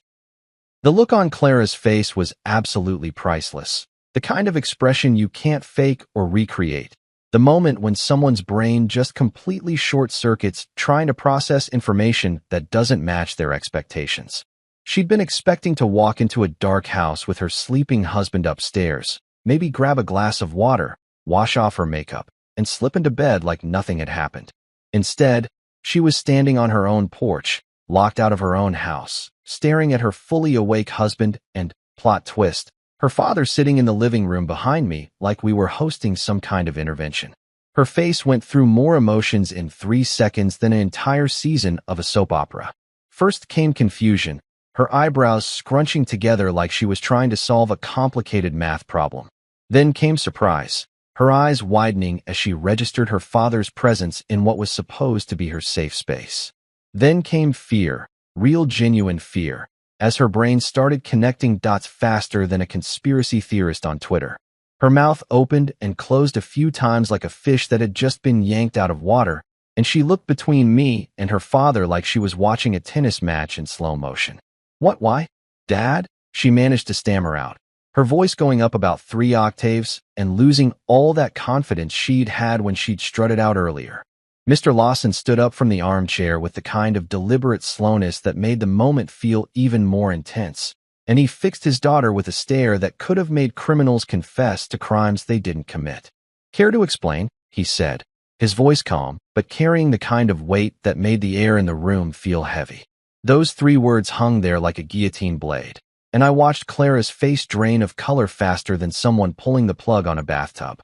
The look on Clara's face was absolutely priceless. The kind of expression you can't fake or recreate. The moment when someone's brain just completely short-circuits trying to process information that doesn't match their expectations. She'd been expecting to walk into a dark house with her sleeping husband upstairs, maybe grab a glass of water, wash off her makeup, and slip into bed like nothing had happened. Instead, she was standing on her own porch, locked out of her own house, staring at her fully awake husband and, plot twist, her father sitting in the living room behind me like we were hosting some kind of intervention. Her face went through more emotions in 3 seconds than an entire season of a soap opera. First came confusion, her eyebrows scrunching together like she was trying to solve a complicated math problem. Then came surprise, her eyes widening as she registered her father's presence in what was supposed to be her safe space. Then came fear, real genuine fear, as her brain started connecting dots faster than a conspiracy theorist on Twitter. Her mouth opened and closed a few times like a fish that had just been yanked out of water, and she looked between me and her father like she was watching a tennis match in slow motion. "What, why? Dad?" she managed to stammer out. her voice going up about 3 octaves and losing all that confidence she'd had when she'd strutted out earlier. Mr. Lawson stood up from the armchair with the kind of deliberate slowness that made the moment feel even more intense, and he fixed his daughter with a stare that could have made criminals confess to crimes they didn't commit. "Care to explain?" he said, his voice calm, but carrying the kind of weight that made the air in the room feel heavy. Those 3 words hung there like a guillotine blade, and I watched Clara's face drain of color faster than someone pulling the plug on a bathtub.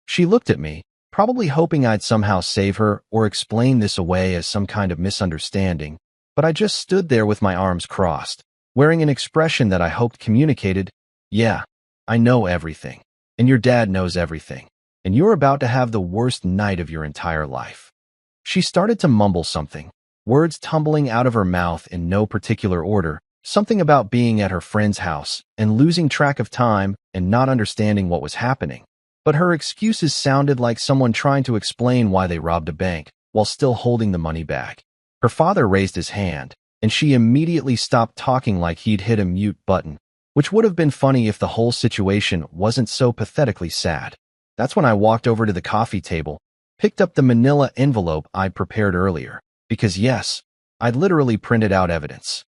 She looked at me, probably hoping I'd somehow save her or explain this away as some kind of misunderstanding, but I just stood there with my arms crossed, wearing an expression that I hoped communicated, "Yeah, I know everything, and your dad knows everything, and you're about to have the worst night of your entire life." She started to mumble something, words tumbling out of her mouth in no particular order, something about being at her friend's house and losing track of time and not understanding what was happening. But her excuses sounded like someone trying to explain why they robbed a bank while still holding the money bag. Her father raised his hand, and she immediately stopped talking like he'd hit a mute button, which would have been funny if the whole situation wasn't so pathetically sad. That's when I walked over to the coffee table, picked up the manila envelope I'd prepared earlier, because yes, I'd literally printed out evidence,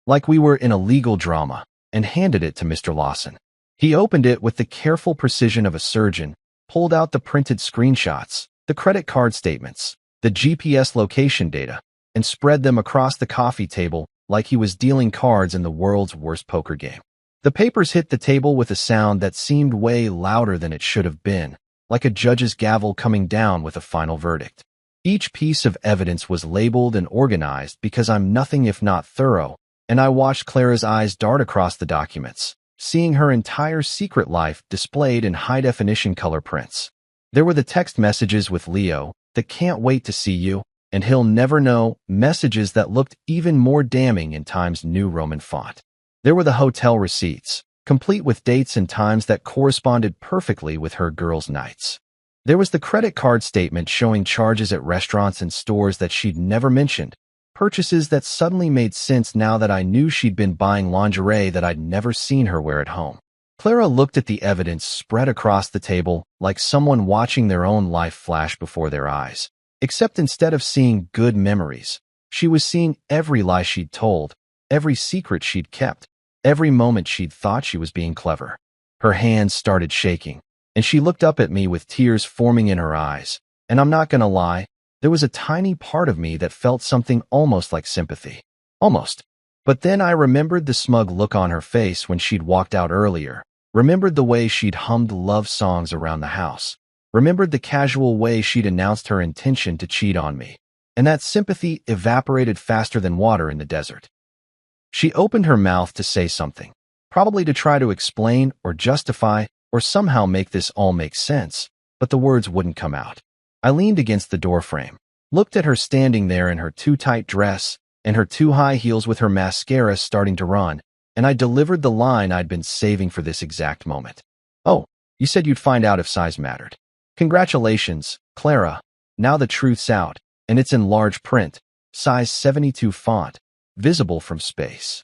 like we were in a legal drama, and handed it to Mr. Lawson. He opened it with the careful precision of a surgeon, pulled out the printed screenshots, the credit card statements, the GPS location data, and spread them across the coffee table like he was dealing cards in the world's worst poker game. The papers hit the table with a sound that seemed way louder than it should have been, like a judge's gavel coming down with a final verdict. Each piece of evidence was labeled and organized because I'm nothing if not thorough, and I watched Clara's eyes dart across the documents, seeing her entire secret life displayed in high-definition color prints. There were the text messages with Leo, the "can't wait to see you," and "he'll never know" messages that looked even more damning in Times New Roman font. There were the hotel receipts, complete with dates and times that corresponded perfectly with her girls' nights. There was the credit card statement showing charges at restaurants and stores that she'd never mentioned, purchases that suddenly made sense now that I knew she'd been buying lingerie that I'd never seen her wear at home. Clara looked at the evidence spread across the table like someone watching their own life flash before their eyes. Except instead of seeing good memories, she was seeing every lie she'd told, every secret she'd kept, every moment she'd thought she was being clever. Her hands started shaking, and she looked up at me with tears forming in her eyes. And I'm not gonna lie, there was a tiny part of me that felt something almost like sympathy. Almost. But then I remembered the smug look on her face when she'd walked out earlier, remembered the way she'd hummed love songs around the house, remembered the casual way she'd announced her intention to cheat on me, and that sympathy evaporated faster than water in the desert. She opened her mouth to say something, probably to try to explain or justify or somehow make this all make sense, but the words wouldn't come out. I leaned against the doorframe, looked at her standing there in her too tight dress and her too high heels with her mascara starting to run, and I delivered the line I'd been saving for this exact moment. "Oh, you said you'd find out if size mattered. Congratulations, Clara. Now the truth's out, and it's in large print, size 72 font, visible from space."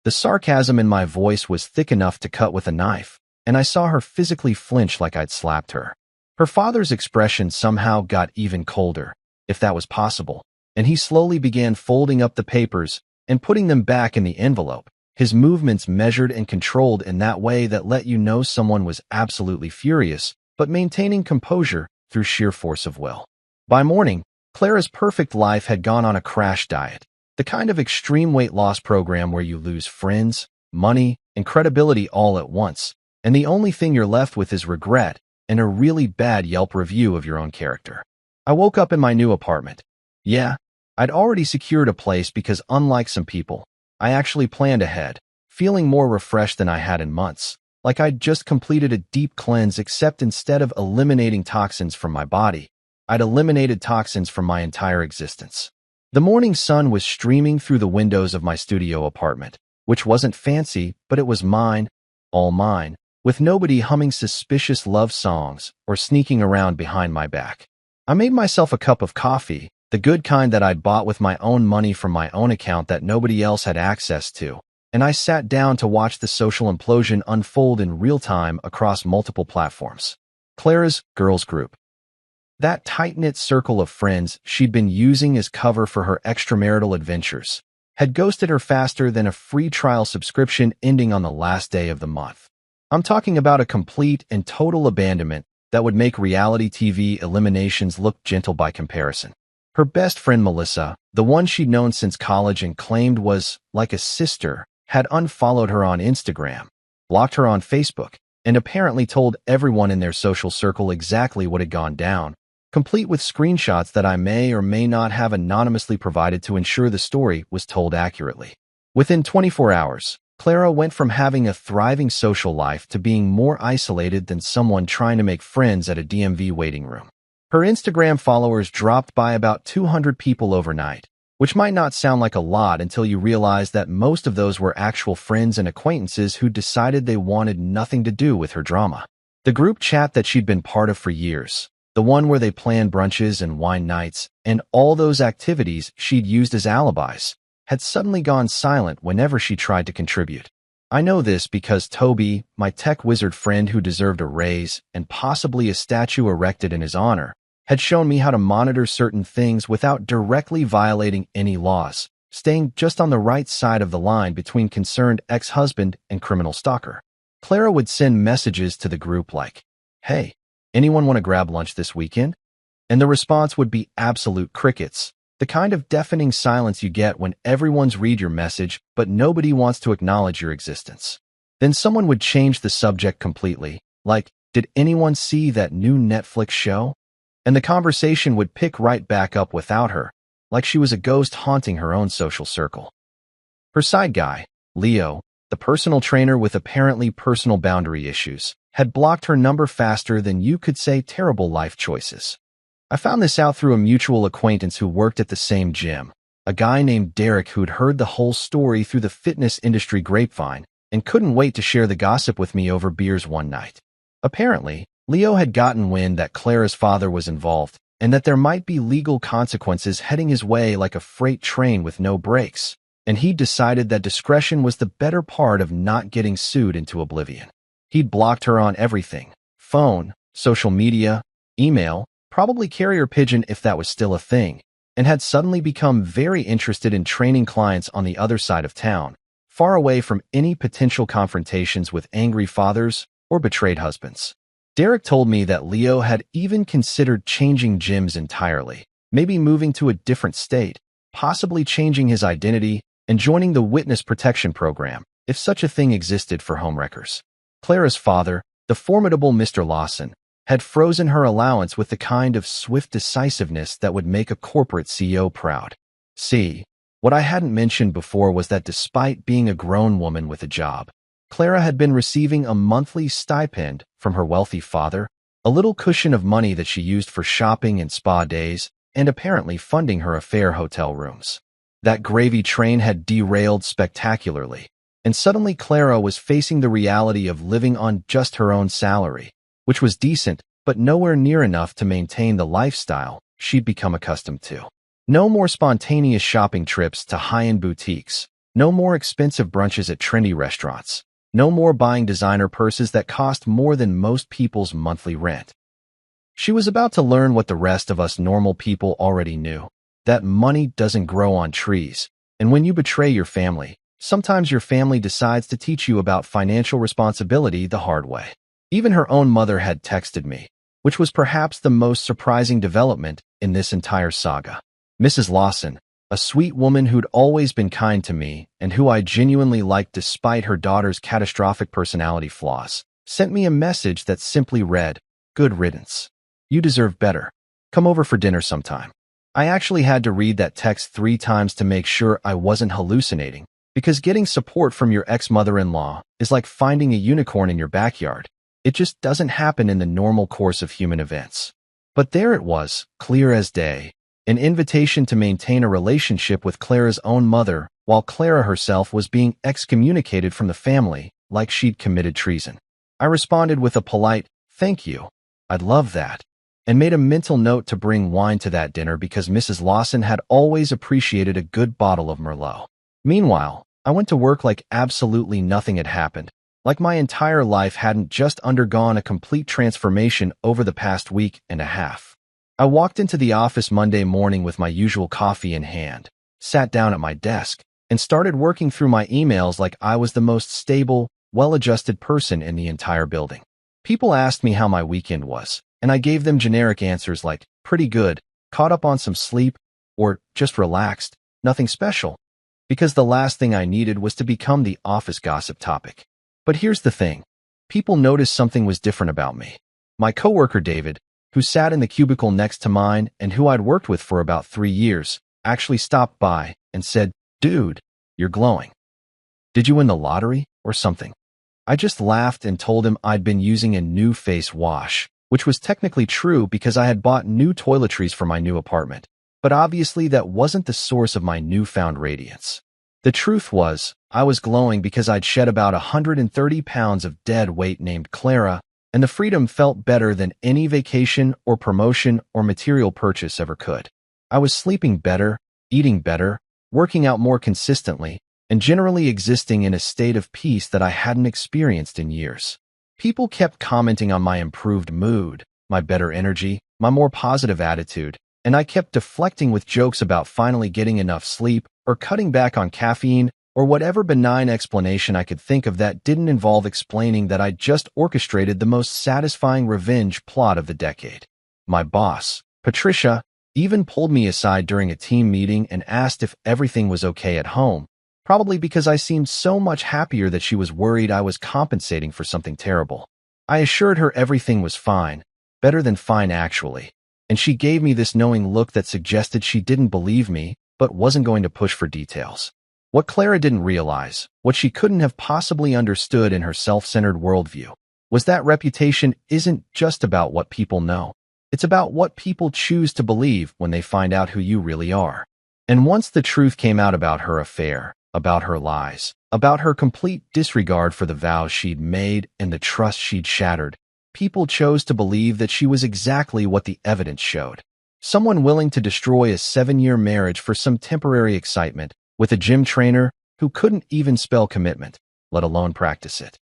The sarcasm in my voice was thick enough to cut with a knife, and I saw her physically flinch like I'd slapped her. Her father's expression somehow got even colder, if that was possible, and he slowly began folding up the papers and putting them back in the envelope, his movements measured and controlled in that way that let you know someone was absolutely furious, but maintaining composure through sheer force of will. By morning, Clara's perfect life had gone on a crash diet, the kind of extreme weight loss program where you lose friends, money, and credibility all at once, and the only thing you're left with is regret and a really bad Yelp review of your own character. I woke up in my new apartment. Yeah, I'd already secured a place because unlike some people, I actually planned ahead, feeling more refreshed than I had in months, like I'd just completed a deep cleanse except instead of eliminating toxins from my body, I'd eliminated toxins from my entire existence. The morning sun was streaming through the windows of my studio apartment, which wasn't fancy, but it was mine, all mine, with nobody humming suspicious love songs or sneaking around behind my back. I made myself a cup of coffee, the good kind that I'd bought with my own money from my own account that nobody else had access to, and I sat down to watch the social implosion unfold in real time across multiple platforms. Clara's girls group. That tight-knit circle of friends she'd been using as cover for her extramarital adventures had ghosted her faster than a free trial subscription ending on the last day of the month. I'm talking about a complete and total abandonment that would make reality TV eliminations look gentle by comparison. Her best friend Melissa, the one she'd known since college and claimed was like a sister, had unfollowed her on Instagram, blocked her on Facebook, and apparently told everyone in their social circle exactly what had gone down, complete with screenshots that I may or may not have anonymously provided to ensure the story was told accurately. Within 24 hours, Clara went from having a thriving social life to being more isolated than someone trying to make friends at a DMV waiting room. Her Instagram followers dropped by about 200 people overnight, which might not sound like a lot until you realize that most of those were actual friends and acquaintances who decided they wanted nothing to do with her drama. The group chat that she'd been part of for years, the one where they planned brunches and wine nights, and all those activities she'd used as alibis, had suddenly gone silent whenever she tried to contribute. I know this because Toby, my tech wizard friend who deserved a raise and possibly a statue erected in his honor, had shown me how to monitor certain things without directly violating any laws, staying just on the right side of the line between concerned ex-husband and criminal stalker. Clara would send messages to the group like, "Hey, anyone want to grab lunch this weekend?" And the response would be absolute crickets, the kind of deafening silence you get when everyone's read your message but nobody wants to acknowledge your existence. Then someone would change the subject completely, like, "Did anyone see that new Netflix show?" And the conversation would pick right back up without her, like she was a ghost haunting her own social circle. Her side guy, Leo, the personal trainer with apparently personal boundary issues, had blocked her number faster than you could say terrible life choices. I found this out through a mutual acquaintance who worked at the same gym, a guy named Derek who'd heard the whole story through the fitness industry grapevine and couldn't wait to share the gossip with me over beers one night. Apparently, Leo had gotten wind that Clara's father was involved and that there might be legal consequences heading his way like a freight train with no brakes, and he'd decided that discretion was the better part of not getting sued into oblivion. He'd blocked her on everything: phone, social media, email, probably carrier pigeon if that was still a thing, and had suddenly become very interested in training clients on the other side of town, far away from any potential confrontations with angry fathers or betrayed husbands. Derek told me that Leo had even considered changing gyms entirely, maybe moving to a different state, possibly changing his identity and joining the witness protection program, if such a thing existed for homewreckers. Clara's father, the formidable Mr. Lawson, had frozen her allowance with the kind of swift decisiveness that would make a corporate CEO proud. See, what I hadn't mentioned before was that despite being a grown woman with a job, Clara had been receiving a monthly stipend from her wealthy father, a little cushion of money that she used for shopping and spa days, and apparently funding her affair hotel rooms. That gravy train had derailed spectacularly, and suddenly Clara was facing the reality of living on just her own salary, which was decent, but nowhere near enough to maintain the lifestyle she'd become accustomed to. No more spontaneous shopping trips to high-end boutiques, no more expensive brunches at trendy restaurants, no more buying designer purses that cost more than most people's monthly rent. She was about to learn what the rest of us normal people already knew, that money doesn't grow on trees, and when you betray your family, sometimes your family decides to teach you about financial responsibility the hard way. Even her own mother had texted me, which was perhaps the most surprising development in this entire saga. Mrs. Lawson, a sweet woman who'd always been kind to me and who I genuinely liked despite her daughter's catastrophic personality flaws, sent me a message that simply read, "Good riddance. You deserve better. Come over for dinner sometime." I actually had to read that text 3 times to make sure I wasn't hallucinating, because getting support from your ex-mother-in-law is like finding a unicorn in your backyard. It just doesn't happen in the normal course of human events. But there it was, clear as day, an invitation to maintain a relationship with Clara's own mother, while Clara herself was being excommunicated from the family like she'd committed treason. I responded with a polite, "Thank you. I'd love that," and made a mental note to bring wine to that dinner because Mrs. Lawson had always appreciated a good bottle of Merlot. Meanwhile, I went to work like absolutely nothing had happened, like my entire life hadn't just undergone a complete transformation over the past week and a half. I walked into the office Monday morning with my usual coffee in hand, sat down at my desk, and started working through my emails like I was the most stable, well-adjusted person in the entire building. People asked me how my weekend was, and I gave them generic answers like, pretty good, caught up on some sleep, or just relaxed, nothing special, because the last thing I needed was to become the office gossip topic. But here's the thing. People noticed something was different about me. My coworker David, who sat in the cubicle next to mine and who I'd worked with for about 3 years, actually stopped by and said, "Dude, you're glowing. Did you win the lottery or something?" I just laughed and told him I'd been using a new face wash, which was technically true because I had bought new toiletries for my new apartment. But obviously that wasn't the source of my newfound radiance. The truth was, I was glowing because I'd shed about 130 pounds of dead weight named Clara, and the freedom felt better than any vacation or promotion or material purchase ever could. I was sleeping better, eating better, working out more consistently, and generally existing in a state of peace that I hadn't experienced in years. People kept commenting on my improved mood, my better energy, my more positive attitude, and I kept deflecting with jokes about finally getting enough sleep or cutting back on caffeine or whatever benign explanation I could think of that didn't involve explaining that I'd just orchestrated the most satisfying revenge plot of the decade. My boss, Patricia, even pulled me aside during a team meeting and asked if everything was okay at home, probably because I seemed so much happier that she was worried I was compensating for something terrible. I assured her everything was fine, better than fine actually, and she gave me this knowing look that suggested she didn't believe me but wasn't going to push for details. What Clara didn't realize, what she couldn't have possibly understood in her self-centered worldview, was that reputation isn't just about what people know. It's about what people choose to believe when they find out who you really are. And once the truth came out about her affair, about her lies, about her complete disregard for the vows she'd made and the trust she'd shattered, people chose to believe that she was exactly what the evidence showed. Someone willing to destroy a 7-year marriage for some temporary excitement, with a gym trainer who couldn't even spell commitment, let alone practice it.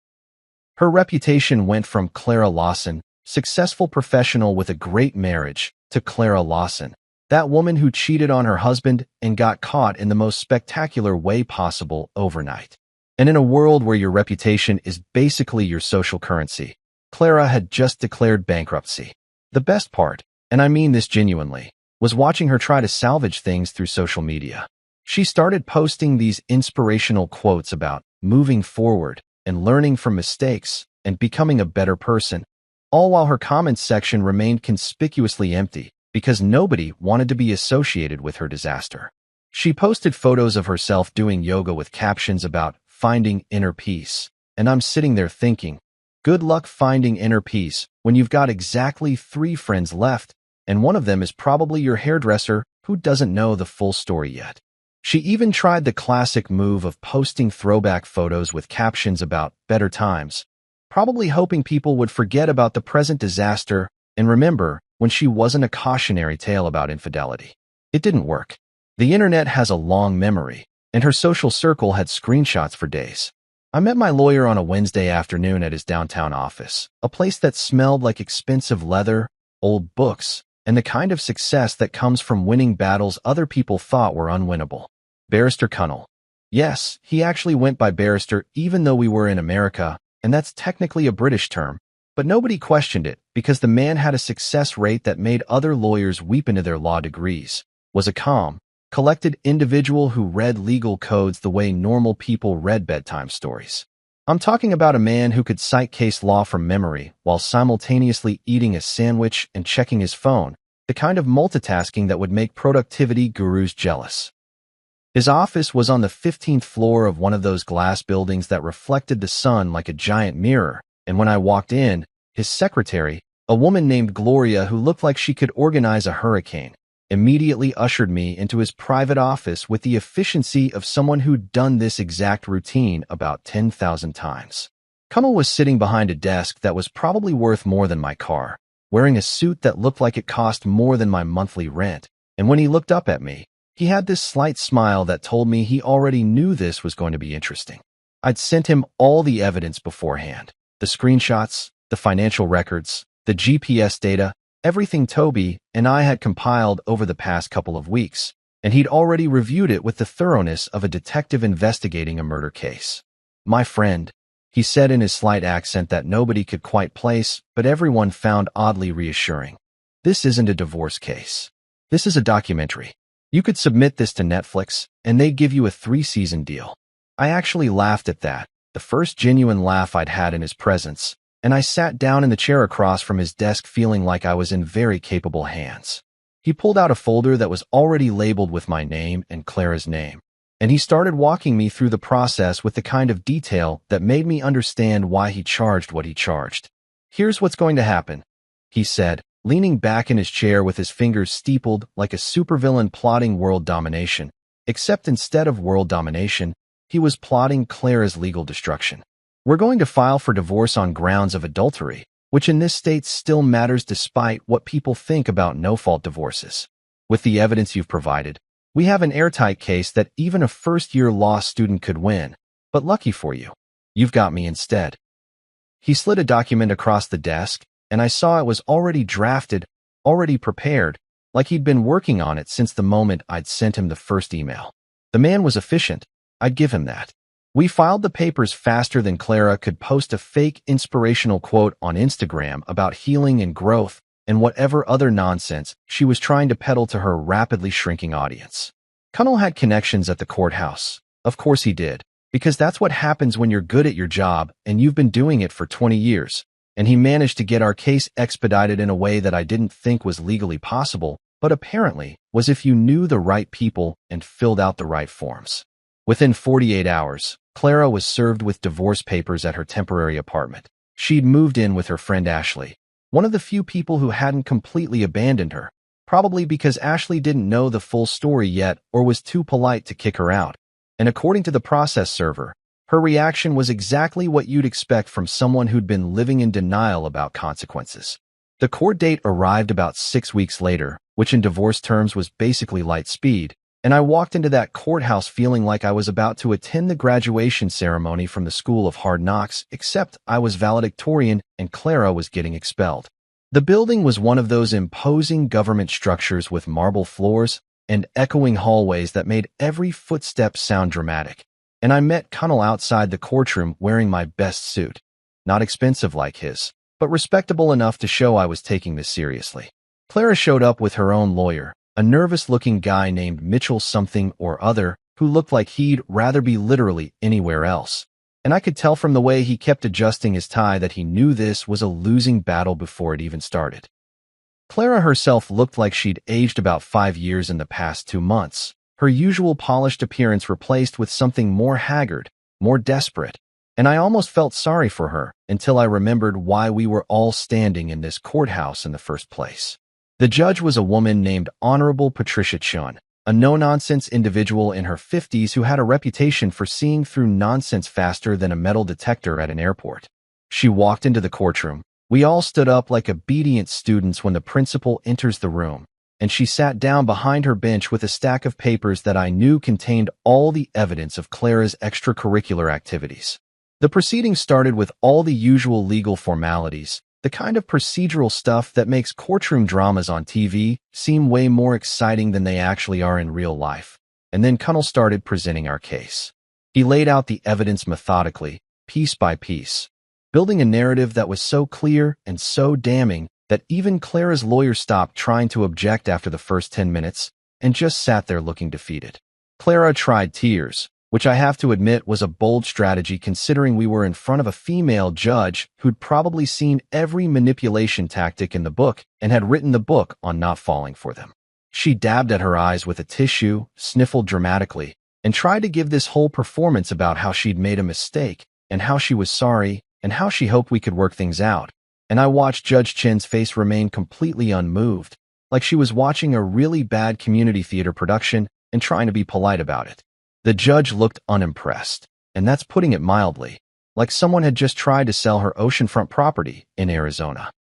Her reputation went from Clara Lawson, successful professional with a great marriage, to Clara Lawson, that woman who cheated on her husband and got caught in the most spectacular way possible overnight. And in a world where your reputation is basically your social currency, Clara had just declared bankruptcy. The best part, and I mean this genuinely, was watching her try to salvage things through social media. She started posting these inspirational quotes about moving forward and learning from mistakes and becoming a better person, all while her comments section remained conspicuously empty because nobody wanted to be associated with her disaster. She posted photos of herself doing yoga with captions about finding inner peace, and I'm sitting there thinking, good luck finding inner peace when you've got exactly 3 friends left, and one of them is probably your hairdresser who doesn't know the full story yet. She even tried the classic move of posting throwback photos with captions about better times, probably hoping people would forget about the present disaster and remember when she wasn't a cautionary tale about infidelity. It didn't work. The internet has a long memory, and her social circle had screenshots for days. I met my lawyer on a Wednesday afternoon at his downtown office, a place that smelled like expensive leather, old books, and the kind of success that comes from winning battles other people thought were unwinnable. Barrister Cunnell. Yes, he actually went by barrister even though we were in America, and that's technically a British term, but nobody questioned it because the man had a success rate that made other lawyers weep into their law degrees, was a calm, collected individual who read legal codes the way normal people read bedtime stories. I'm talking about a man who could cite case law from memory while simultaneously eating a sandwich and checking his phone, the kind of multitasking that would make productivity gurus jealous. His office was on the 15th floor of one of those glass buildings that reflected the sun like a giant mirror, and when I walked in, his secretary, a woman named Gloria who looked like she could organize a hurricane, immediately ushered me into his private office with the efficiency of someone who'd done this exact routine about 10,000 times. Cunnell was sitting behind a desk that was probably worth more than my car, wearing a suit that looked like it cost more than my monthly rent, and when he looked up at me, He had this slight smile that told me he already knew this was going to be interesting. I'd sent him all the evidence beforehand. The screenshots, the financial records, the GPS data, everything Toby and I had compiled over the past couple of weeks, and he'd already reviewed it with the thoroughness of a detective investigating a murder case. "My friend," he said in his slight accent that nobody could quite place, but everyone found oddly reassuring. "This isn't a divorce case. This is a documentary. You could submit this to Netflix, and they'd give you a 3-season deal." I actually laughed at that, the first genuine laugh I'd had in his presence, and I sat down in the chair across from his desk feeling like I was in very capable hands. He pulled out a folder that was already labeled with my name and Clara's name, and he started walking me through the process with the kind of detail that made me understand why he charged what he charged. "Here's what's going to happen," he said, leaning back in his chair with his fingers steepled like a supervillain plotting world domination, except instead of world domination, he was plotting Clara's legal destruction. "We're going to file for divorce on grounds of adultery, which in this state still matters despite what people think about no-fault divorces. With the evidence you've provided, we have an airtight case that even a first-year law student could win, but lucky for you, you've got me instead." He slid a document across the desk, and I saw it was already drafted, already prepared, like he'd been working on it since the moment I'd sent him the first email. The man was efficient, I'd give him that. We filed the papers faster than Clara could post a fake inspirational quote on Instagram about healing and growth and whatever other nonsense she was trying to peddle to her rapidly shrinking audience. Connell had connections at the courthouse. Of course he did, because that's what happens when you're good at your job and you've been doing it for 20 years. And he managed to get our case expedited in a way that I didn't think was legally possible, but apparently was if you knew the right people and filled out the right forms. Within 48 hours, Clara was served with divorce papers at her temporary apartment. She'd moved in with her friend Ashley, one of the few people who hadn't completely abandoned her, probably because Ashley didn't know the full story yet or was too polite to kick her out. And according to the process server, her reaction was exactly what you'd expect from someone who'd been living in denial about consequences. The court date arrived about 6 weeks later, which in divorce terms was basically light speed, and I walked into that courthouse feeling like I was about to attend the graduation ceremony from the School of Hard Knocks, except I was valedictorian and Clara was getting expelled. The building was one of those imposing government structures with marble floors and echoing hallways that made every footstep sound dramatic. And I met Connell outside the courtroom wearing my best suit. Not expensive like his, but respectable enough to show I was taking this seriously. Clara showed up with her own lawyer, a nervous-looking guy named Mitchell something or other who looked like he'd rather be literally anywhere else. And I could tell from the way he kept adjusting his tie that he knew this was a losing battle before it even started. Clara herself looked like she'd aged about 5 years in the past 2 months, her usual polished appearance replaced with something more haggard, more desperate. And I almost felt sorry for her until I remembered why we were all standing in this courthouse in the first place. The judge was a woman named Honorable Patricia Chun, a no-nonsense individual in her 50s who had a reputation for seeing through nonsense faster than a metal detector at an airport. She walked into the courtroom. We all stood up like obedient students when the principal enters the room, and she sat down behind her bench with a stack of papers that I knew contained all the evidence of Clara's extracurricular activities. The proceedings started with all the usual legal formalities, the kind of procedural stuff that makes courtroom dramas on TV seem way more exciting than they actually are in real life. And then Connell started presenting our case. He laid out the evidence methodically, piece by piece, building a narrative that was so clear and so damning that even Clara's lawyer stopped trying to object after the first 10 minutes and just sat there looking defeated. Clara tried tears, which I have to admit was a bold strategy considering we were in front of a female judge who'd probably seen every manipulation tactic in the book and had written the book on not falling for them. She dabbed at her eyes with a tissue, sniffled dramatically, and tried to give this whole performance about how she'd made a mistake and how she was sorry and how she hoped we could work things out. And I watched Judge Chin's face remain completely unmoved, like she was watching a really bad community theater production and trying to be polite about it. The judge looked unimpressed, and that's putting it mildly, like someone had just tried to sell her oceanfront property in Arizona.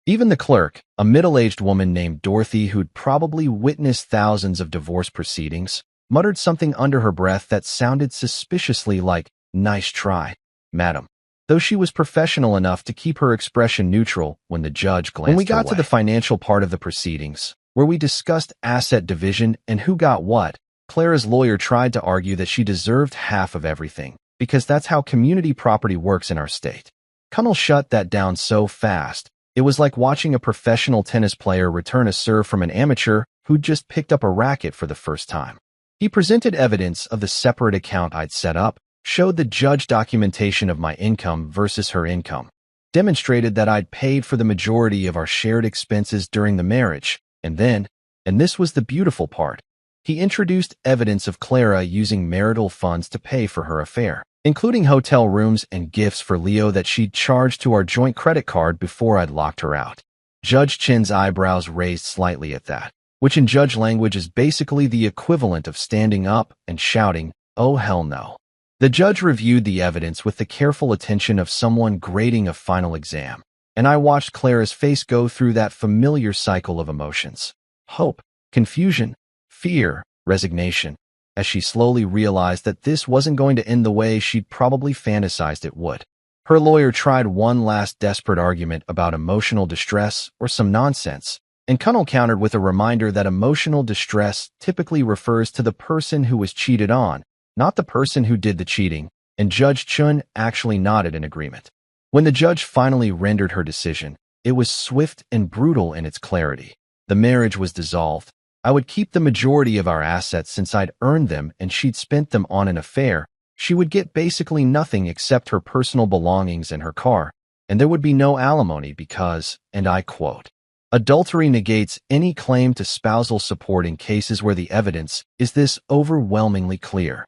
Even the clerk, a middle-aged woman named Dorothy who'd probably witnessed thousands of divorce proceedings, muttered something under her breath that sounded suspiciously like, "Nice try, madam," though she was professional enough to keep her expression neutral when the judge glanced her way. When we got to the financial part of the proceedings, where we discussed asset division and who got what, Clara's lawyer tried to argue that she deserved half of everything, because that's how community property works in our state. Connell shut that down so fast, it was like watching a professional tennis player return a serve from an amateur who'd just picked up a racket for the first time. He presented evidence of the separate account I'd set up, showed the judge documentation of my income versus her income, demonstrated that I'd paid for the majority of our shared expenses during the marriage, and then, and this was the beautiful part, he introduced evidence of Clara using marital funds to pay for her affair, including hotel rooms and gifts for Leo that she'd charged to our joint credit card before I'd locked her out. Judge Chin's eyebrows raised slightly at that, which in judge language is basically the equivalent of standing up and shouting, "Oh hell no." The judge reviewed the evidence with the careful attention of someone grading a final exam, and I watched Clara's face go through that familiar cycle of emotions. Hope, confusion, fear, resignation, as she slowly realized that this wasn't going to end the way she'd probably fantasized it would. Her lawyer tried one last desperate argument about emotional distress or some nonsense, and Connell countered with a reminder that emotional distress typically refers to the person who was cheated on, not the person who did the cheating, and Judge Chun actually nodded in agreement. When the judge finally rendered her decision, it was swift and brutal in its clarity. The marriage was dissolved. I would keep the majority of our assets since I'd earned them and she'd spent them on an affair. She would get basically nothing except her personal belongings and her car, and there would be no alimony because, and I quote, "Adultery negates any claim to spousal support in cases where the evidence is this overwhelmingly clear."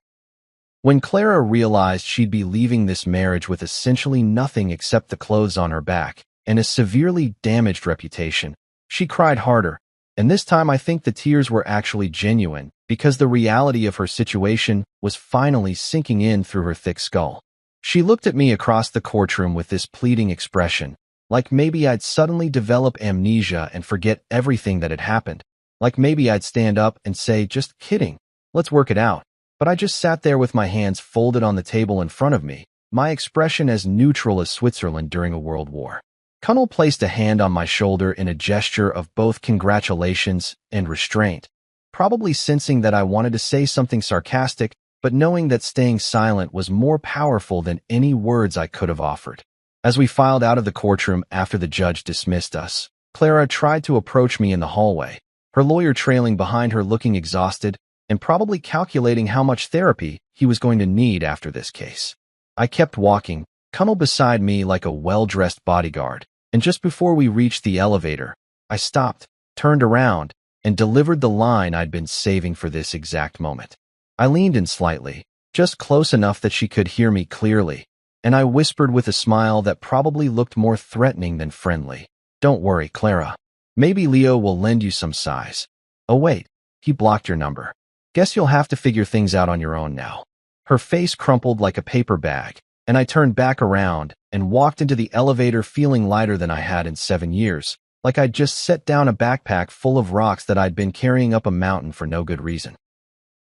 When Clara realized she'd be leaving this marriage with essentially nothing except the clothes on her back and a severely damaged reputation, she cried harder. And this time I think the tears were actually genuine, because the reality of her situation was finally sinking in through her thick skull. She looked at me across the courtroom with this pleading expression, like maybe I'd suddenly develop amnesia and forget everything that had happened, like maybe I'd stand up and say, "Just kidding, let's work it out." But I just sat there with my hands folded on the table in front of me, my expression as neutral as Switzerland during a world war. Connell placed a hand on my shoulder in a gesture of both congratulations and restraint, probably sensing that I wanted to say something sarcastic, but knowing that staying silent was more powerful than any words I could have offered. As we filed out of the courtroom after the judge dismissed us, Clara tried to approach me in the hallway, her lawyer trailing behind her looking exhausted and probably calculating how much therapy he was going to need after this case. I kept walking, Connell beside me like a well-dressed bodyguard. And just before we reached the elevator, I stopped, turned around, and delivered the line I'd been saving for this exact moment. I leaned in slightly, just close enough that she could hear me clearly, and I whispered with a smile that probably looked more threatening than friendly, "Don't worry, Clara. Maybe Leo will lend you some size. Oh wait, he blocked your number. Guess you'll have to figure things out on your own now." Her face crumpled like a paper bag, and I turned back around and walked into the elevator feeling lighter than I had in 7 years, like I'd just set down a backpack full of rocks that I'd been carrying up a mountain for no good reason.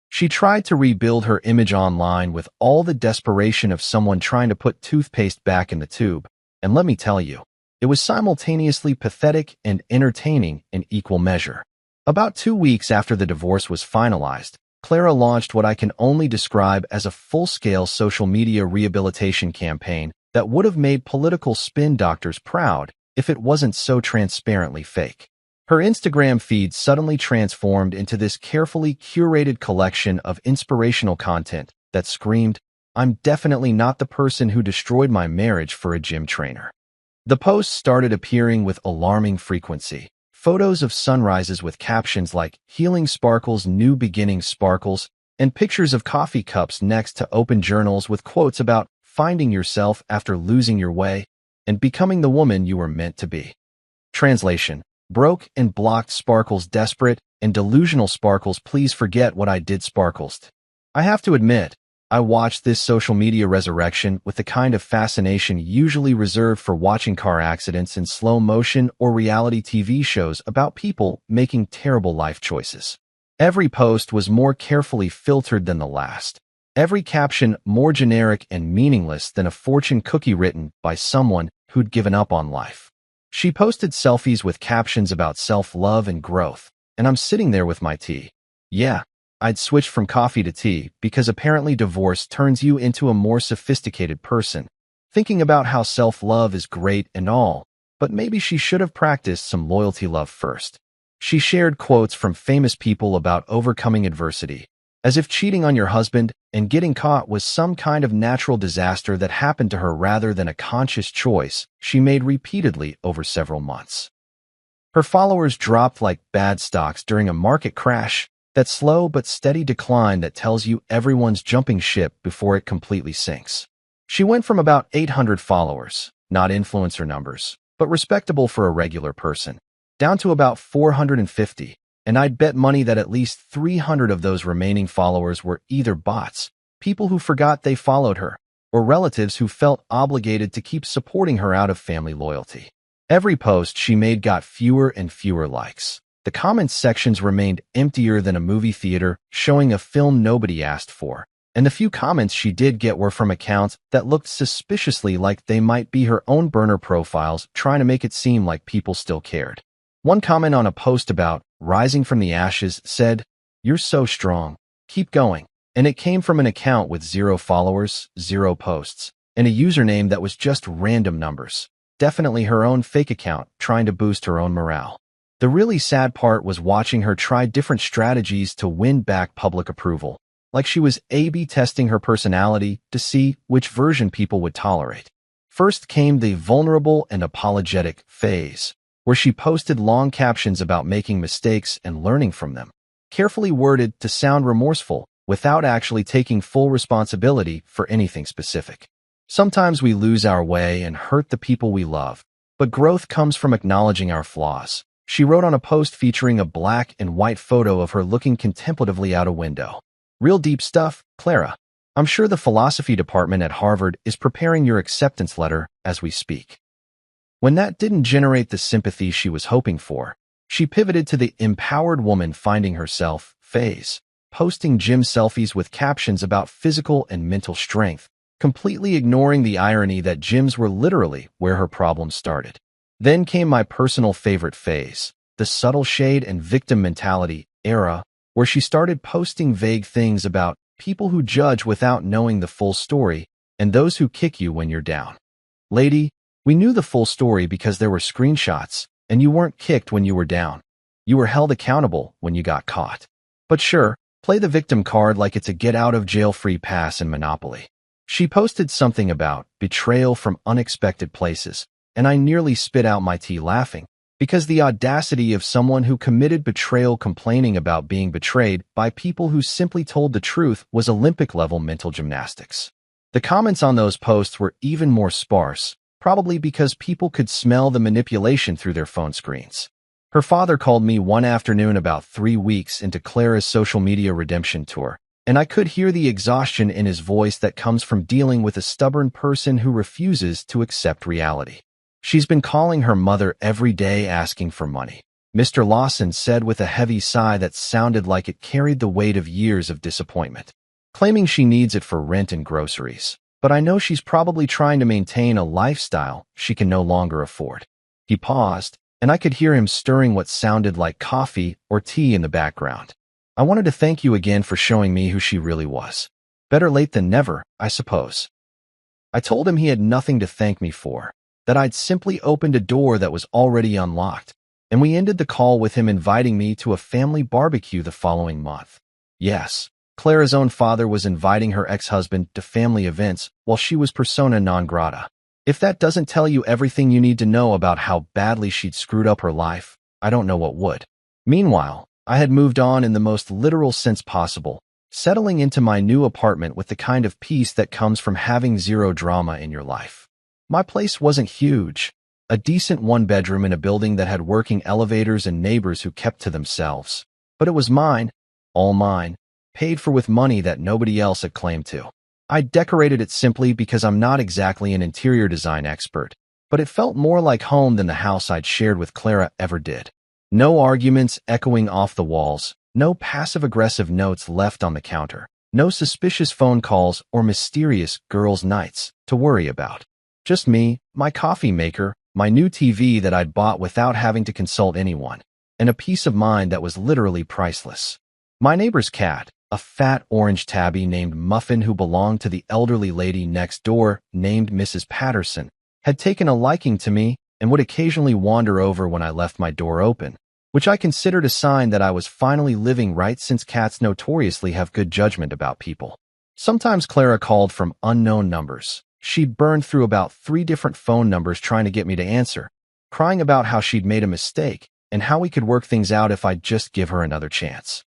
She tried to rebuild her image online with all the desperation of someone trying to put toothpaste back in the tube, and let me tell you, it was simultaneously pathetic and entertaining in equal measure. About 2 weeks after the divorce was finalized, Clara launched what I can only describe as a full-scale social media rehabilitation campaign that would have made political spin doctors proud if it wasn't so transparently fake. Her Instagram feed suddenly transformed into this carefully curated collection of inspirational content that screamed, "I'm definitely not the person who destroyed my marriage for a gym trainer." The posts started appearing with alarming frequency. Photos of sunrises with captions like "Healing Sparkles, New Beginning Sparkles," and pictures of coffee cups next to open journals with quotes about finding yourself after losing your way and becoming the woman you were meant to be. Translation: broke and blocked sparkles, desperate and delusional sparkles, please forget what I did, sparkles. I have to admit, I watched this social media resurrection with the kind of fascination usually reserved for watching car accidents in slow motion or reality TV shows about people making terrible life choices. Every post was more carefully filtered than the last. Every caption more generic and meaningless than a fortune cookie written by someone who'd given up on life. She posted selfies with captions about self-love and growth, and I'm sitting there with my tea. Yeah, I'd switched from coffee to tea because apparently divorce turns you into a more sophisticated person, thinking about how self-love is great and all, but maybe she should have practiced some loyalty love first. She shared quotes from famous people about overcoming adversity, as if cheating on your husband and getting caught was some kind of natural disaster that happened to her rather than a conscious choice she made repeatedly over several months. Her followers dropped like bad stocks during a market crash, that slow but steady decline that tells you everyone's jumping ship before it completely sinks. She went from about 800 followers, not influencer numbers, but respectable for a regular person, down to about 450, and I'd bet money that at least 300 of those remaining followers were either bots, people who forgot they followed her, or relatives who felt obligated to keep supporting her out of family loyalty. Every post she made got fewer and fewer likes. The comments sections remained emptier than a movie theater showing a film nobody asked for, and the few comments she did get were from accounts that looked suspiciously like they might be her own burner profiles trying to make it seem like people still cared. One comment on a post about rising from the ashes said, "You're so strong. Keep going." And it came from an account with 0 followers, 0 posts, and a username that was just random numbers. Definitely her own fake account trying to boost her own morale. The really sad part was watching her try different strategies to win back public approval, like she was A/B testing her personality to see which version people would tolerate. First came the vulnerable and apologetic phase, where she posted long captions about making mistakes and learning from them, carefully worded to sound remorseful without actually taking full responsibility for anything specific. Sometimes we lose our way and hurt the people we love, but growth comes from acknowledging our flaws. She wrote on a post featuring a black and white photo of her looking contemplatively out a window. "Real deep stuff, Clara. I'm sure the philosophy department at Harvard is preparing your acceptance letter as we speak." When that didn't generate the sympathy she was hoping for, she pivoted to the empowered woman finding herself phase, posting gym selfies with captions about physical and mental strength, completely ignoring the irony that gyms were literally where her problems started. Then came my personal favorite phase, the subtle shade and victim mentality era, where she started posting vague things about people who judge without knowing the full story and those who kick you when you're down. Lady, we knew the full story because there were screenshots, and you weren't kicked when you were down. You were held accountable when you got caught. But sure, play the victim card like it's a get-out-of-jail-free pass in Monopoly. She posted something about betrayal from unexpected places, and I nearly spit out my tea laughing, because the audacity of someone who committed betrayal complaining about being betrayed by people who simply told the truth was Olympic-level mental gymnastics. The comments on those posts were even more sparse, probably because people could smell the manipulation through their phone screens. Her father called me one afternoon about 3 weeks into Clara's social media redemption tour, and I could hear the exhaustion in his voice that comes from dealing with a stubborn person who refuses to accept reality. "She's been calling her mother every day asking for money," Mr. Lawson said with a heavy sigh that sounded like it carried the weight of years of disappointment, claiming she needs it for rent and groceries. "But I know she's probably trying to maintain a lifestyle she can no longer afford." He paused, and I could hear him stirring what sounded like coffee or tea in the background. "I wanted to thank you again for showing me who she really was. Better late than never, I suppose." I told him he had nothing to thank me for, that I'd simply opened a door that was already unlocked, and we ended the call with him inviting me to a family barbecue the following month. Yes, Clara's own father was inviting her ex-husband to family events while she was persona non grata. If that doesn't tell you everything you need to know about how badly she'd screwed up her life, I don't know what would. Meanwhile, I had moved on in the most literal sense possible, settling into my new apartment with the kind of peace that comes from having zero drama in your life. My place wasn't huge, a decent one-bedroom in a building that had working elevators and neighbors who kept to themselves. But it was mine, all mine, paid for with money that nobody else had claimed to. I decorated it simply because I'm not exactly an interior design expert, but it felt more like home than the house I'd shared with Clara ever did. No arguments echoing off the walls, no passive-aggressive notes left on the counter, no suspicious phone calls or mysterious girls' nights to worry about. Just me, my coffee maker, my new TV that I'd bought without having to consult anyone, and a peace of mind that was literally priceless. My neighbor's cat, a fat orange tabby named Muffin who belonged to the elderly lady next door named Mrs. Patterson, had taken a liking to me and would occasionally wander over when I left my door open, which I considered a sign that I was finally living right since cats notoriously have good judgment about people. Sometimes Clara called from unknown numbers. She'd burned through about 3 different phone numbers trying to get me to answer, crying about how she'd made a mistake and how we could work things out if I'd just give her another chance.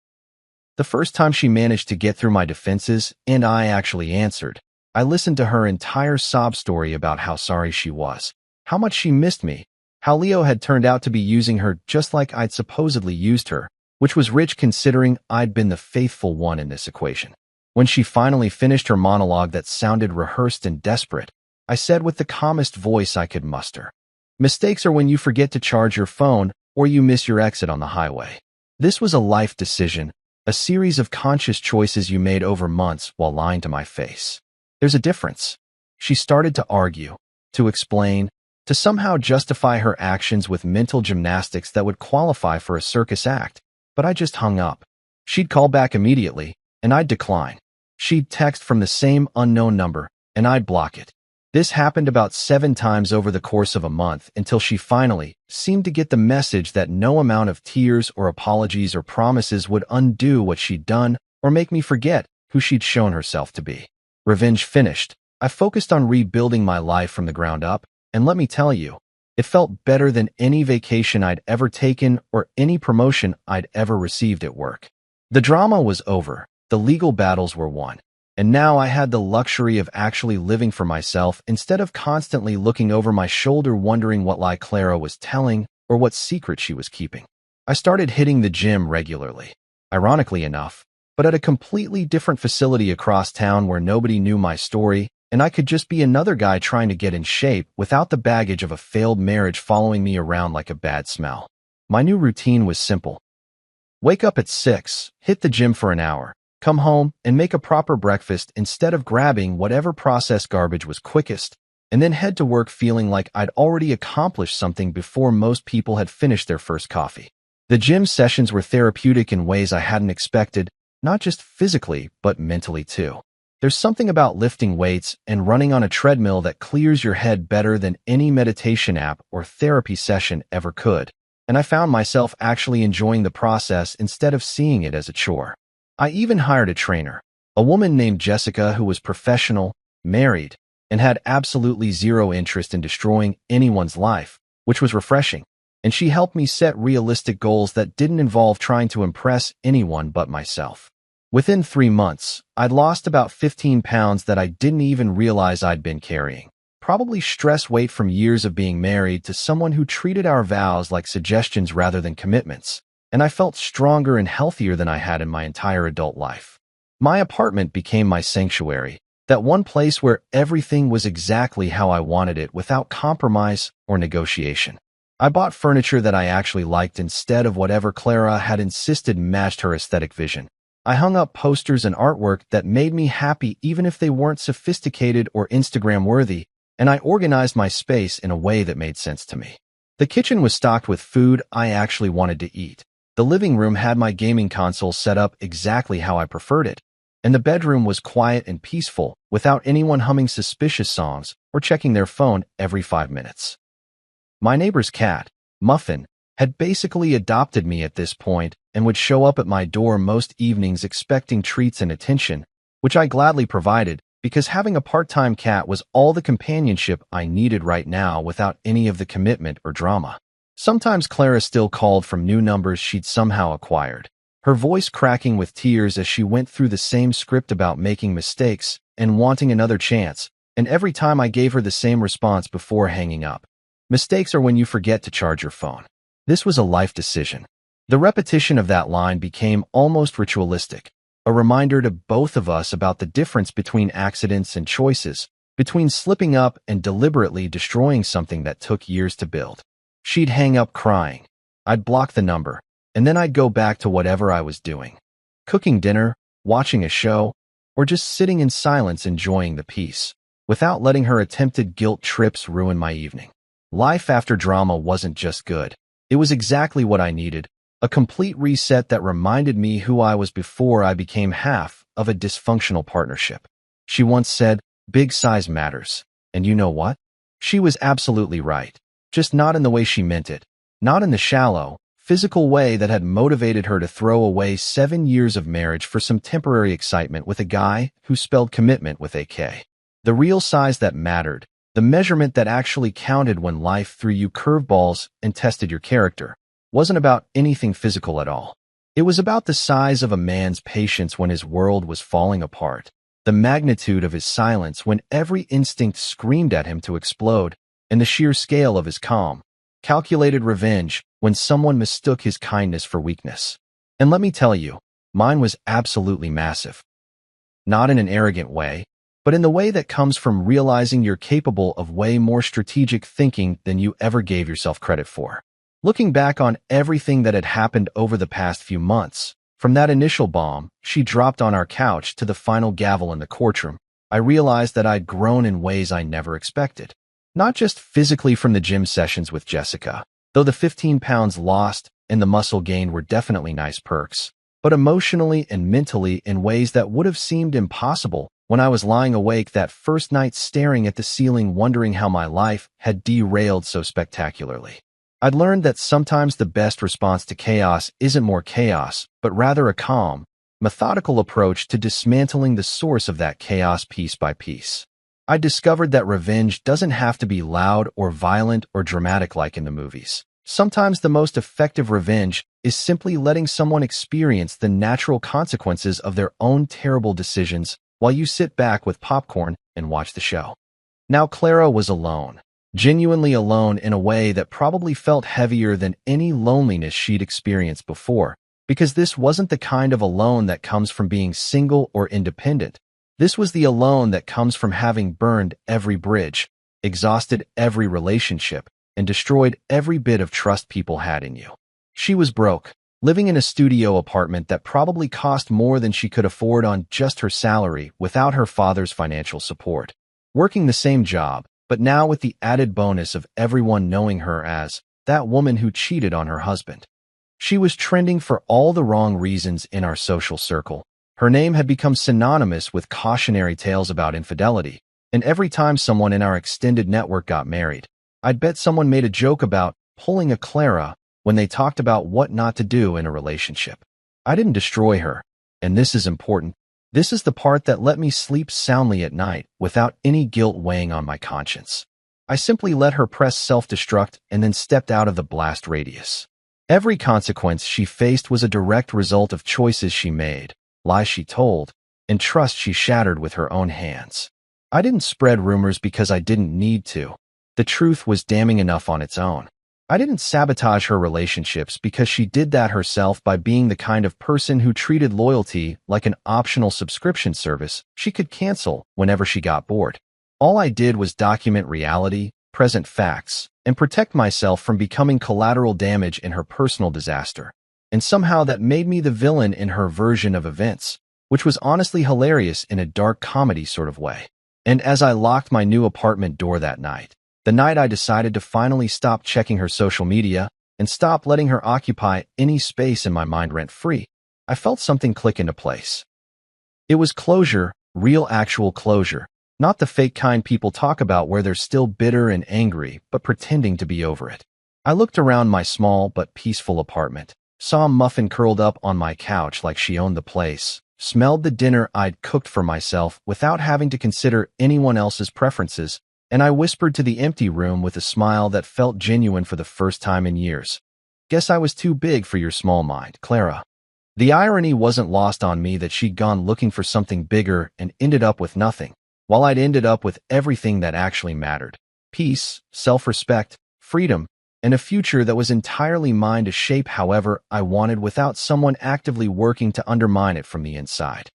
The first time she managed to get through my defenses and I actually answered, I listened to her entire sob story about how sorry she was, how much she missed me, how Leo had turned out to be using her just like I'd supposedly used her, which was rich considering I'd been the faithful one in this equation. When she finally finished her monologue that sounded rehearsed and desperate, I said with the calmest voice I could muster, "Mistakes are when you forget to charge your phone or you miss your exit on the highway. This was a life decision, a series of conscious choices you made over months while lying to my face. There's a difference." She started to argue, to explain, to somehow justify her actions with mental gymnastics that would qualify for a circus act, but I just hung up. She'd call back immediately, and I'd decline. She'd text from the same unknown number, and I'd block it. This happened about 7 times over the course of a month until she finally seemed to get the message that no amount of tears or apologies or promises would undo what she'd done or make me forget who she'd shown herself to be. Revenge finished. I focused on rebuilding my life from the ground up, and let me tell you, it felt better than any vacation I'd ever taken or any promotion I'd ever received at work. The drama was over, the legal battles were won. And now I had the luxury of actually living for myself instead of constantly looking over my shoulder wondering what lie Clara was telling or what secret she was keeping. I started hitting the gym regularly, ironically enough, but at a completely different facility across town where nobody knew my story, and I could just be another guy trying to get in shape without the baggage of a failed marriage following me around like a bad smell. My new routine was simple. Wake up at 6, hit the gym for an hour, come home and make a proper breakfast instead of grabbing whatever processed garbage was quickest, and then head to work feeling like I'd already accomplished something before most people had finished their first coffee. The gym sessions were therapeutic in ways I hadn't expected, not just physically, but mentally too. There's something about lifting weights and running on a treadmill that clears your head better than any meditation app or therapy session ever could, and I found myself actually enjoying the process instead of seeing it as a chore. I even hired a trainer, a woman named Jessica who was professional, married, and had absolutely zero interest in destroying anyone's life, which was refreshing, and she helped me set realistic goals that didn't involve trying to impress anyone but myself. Within 3 months, I'd lost about 15 pounds that I didn't even realize I'd been carrying. Probably stress weight from years of being married to someone who treated our vows like suggestions rather than commitments, and I felt stronger and healthier than I had in my entire adult life. My apartment became my sanctuary, that one place where everything was exactly how I wanted it without compromise or negotiation. I bought furniture that I actually liked instead of whatever Clara had insisted matched her aesthetic vision. I hung up posters and artwork that made me happy even if they weren't sophisticated or Instagram-worthy, and I organized my space in a way that made sense to me. The kitchen was stocked with food I actually wanted to eat. The living room had my gaming console set up exactly how I preferred it, and the bedroom was quiet and peaceful without anyone humming suspicious songs or checking their phone every 5 minutes. My neighbor's cat, Muffin, had basically adopted me at this point and would show up at my door most evenings expecting treats and attention, which I gladly provided because having a part-time cat was all the companionship I needed right now without any of the commitment or drama. Sometimes Clara still called from new numbers she'd somehow acquired, her voice cracking with tears as she went through the same script about making mistakes and wanting another chance, and every time I gave her the same response before hanging up. Mistakes are when you forget to charge your phone. This was a life decision. The repetition of that line became almost ritualistic. a reminder to both of us about the difference between accidents and choices, between slipping up and deliberately destroying something that took years to build. She'd hang up crying. I'd block the number, and then I'd go back to whatever I was doing. Cooking dinner, watching a show, or just sitting in silence enjoying the peace, without letting her attempted guilt trips ruin my evening. Life after drama wasn't just good. It was exactly what I needed, a complete reset that reminded me who I was before I became half of a dysfunctional partnership. She once said, "Big size matters." And you know what? She was absolutely right. Just not in the way she meant it. Not in the shallow, physical way that had motivated her to throw away 7 years of marriage for some temporary excitement with a guy who spelled commitment with a K. The real size that mattered, the measurement that actually counted when life threw you curveballs and tested your character, wasn't about anything physical at all. It was about the size of a man's patience when his world was falling apart, the magnitude of his silence when every instinct screamed at him to explode, and the sheer scale of his calm, calculated revenge when someone mistook his kindness for weakness. And let me tell you, mine was absolutely massive. Not in an arrogant way, but in the way that comes from realizing you're capable of way more strategic thinking than you ever gave yourself credit for. Looking back on everything that had happened over the past few months, from that initial bomb she dropped on our couch to the final gavel in the courtroom, I realized that I'd grown in ways I never expected. Not just physically from the gym sessions with Jessica, though the 15 pounds lost and the muscle gained were definitely nice perks, but emotionally and mentally in ways that would have seemed impossible when I was lying awake that first night staring at the ceiling wondering how my life had derailed so spectacularly. I'd learned that sometimes the best response to chaos isn't more chaos, but rather a calm, methodical approach to dismantling the source of that chaos piece by piece. I discovered that revenge doesn't have to be loud or violent or dramatic like in the movies. Sometimes the most effective revenge is simply letting someone experience the natural consequences of their own terrible decisions while you sit back with popcorn and watch the show. Now Clara was alone, genuinely alone in a way that probably felt heavier than any loneliness she'd experienced before, because this wasn't the kind of alone that comes from being single or independent. This was the alone that comes from having burned every bridge, exhausted every relationship, and destroyed every bit of trust people had in you. She was broke, living in a studio apartment that probably cost more than she could afford on just her salary without her father's financial support. Working the same job, but now with the added bonus of everyone knowing her as that woman who cheated on her husband. She was trending for all the wrong reasons in our social circle. Her name had become synonymous with cautionary tales about infidelity, and every time someone in our extended network got married, I'd bet someone made a joke about pulling a Clara when they talked about what not to do in a relationship. I didn't destroy her, and this is important. This is the part that let me sleep soundly at night without any guilt weighing on my conscience. I simply let her press self-destruct and then stepped out of the blast radius. Every consequence she faced was a direct result of choices she made, lies she told, and trust she shattered with her own hands. I didn't spread rumors because I didn't need to. The truth was damning enough on its own. I didn't sabotage her relationships because she did that herself by being the kind of person who treated loyalty like an optional subscription service she could cancel whenever she got bored. All I did was document reality, present facts, and protect myself from becoming collateral damage in her personal disaster. And somehow that made me the villain in her version of events, which was honestly hilarious in a dark comedy sort of way. And as I locked my new apartment door that night, the night I decided to finally stop checking her social media and stop letting her occupy any space in my mind rent-free, I felt something click into place. It was closure, real actual closure, not the fake kind people talk about where they're still bitter and angry but pretending to be over it. I looked around my small but peaceful apartment, saw Muffin curled up on my couch like she owned the place, smelled the dinner I'd cooked for myself without having to consider anyone else's preferences, and I whispered to the empty room with a smile that felt genuine for the first time in years. Guess I was too big for your small mind, Clara. The irony wasn't lost on me that she'd gone looking for something bigger and ended up with nothing, while I'd ended up with everything that actually mattered: peace, self-respect, freedom, and a future that was entirely mine to shape however I wanted without someone actively working to undermine it from the inside.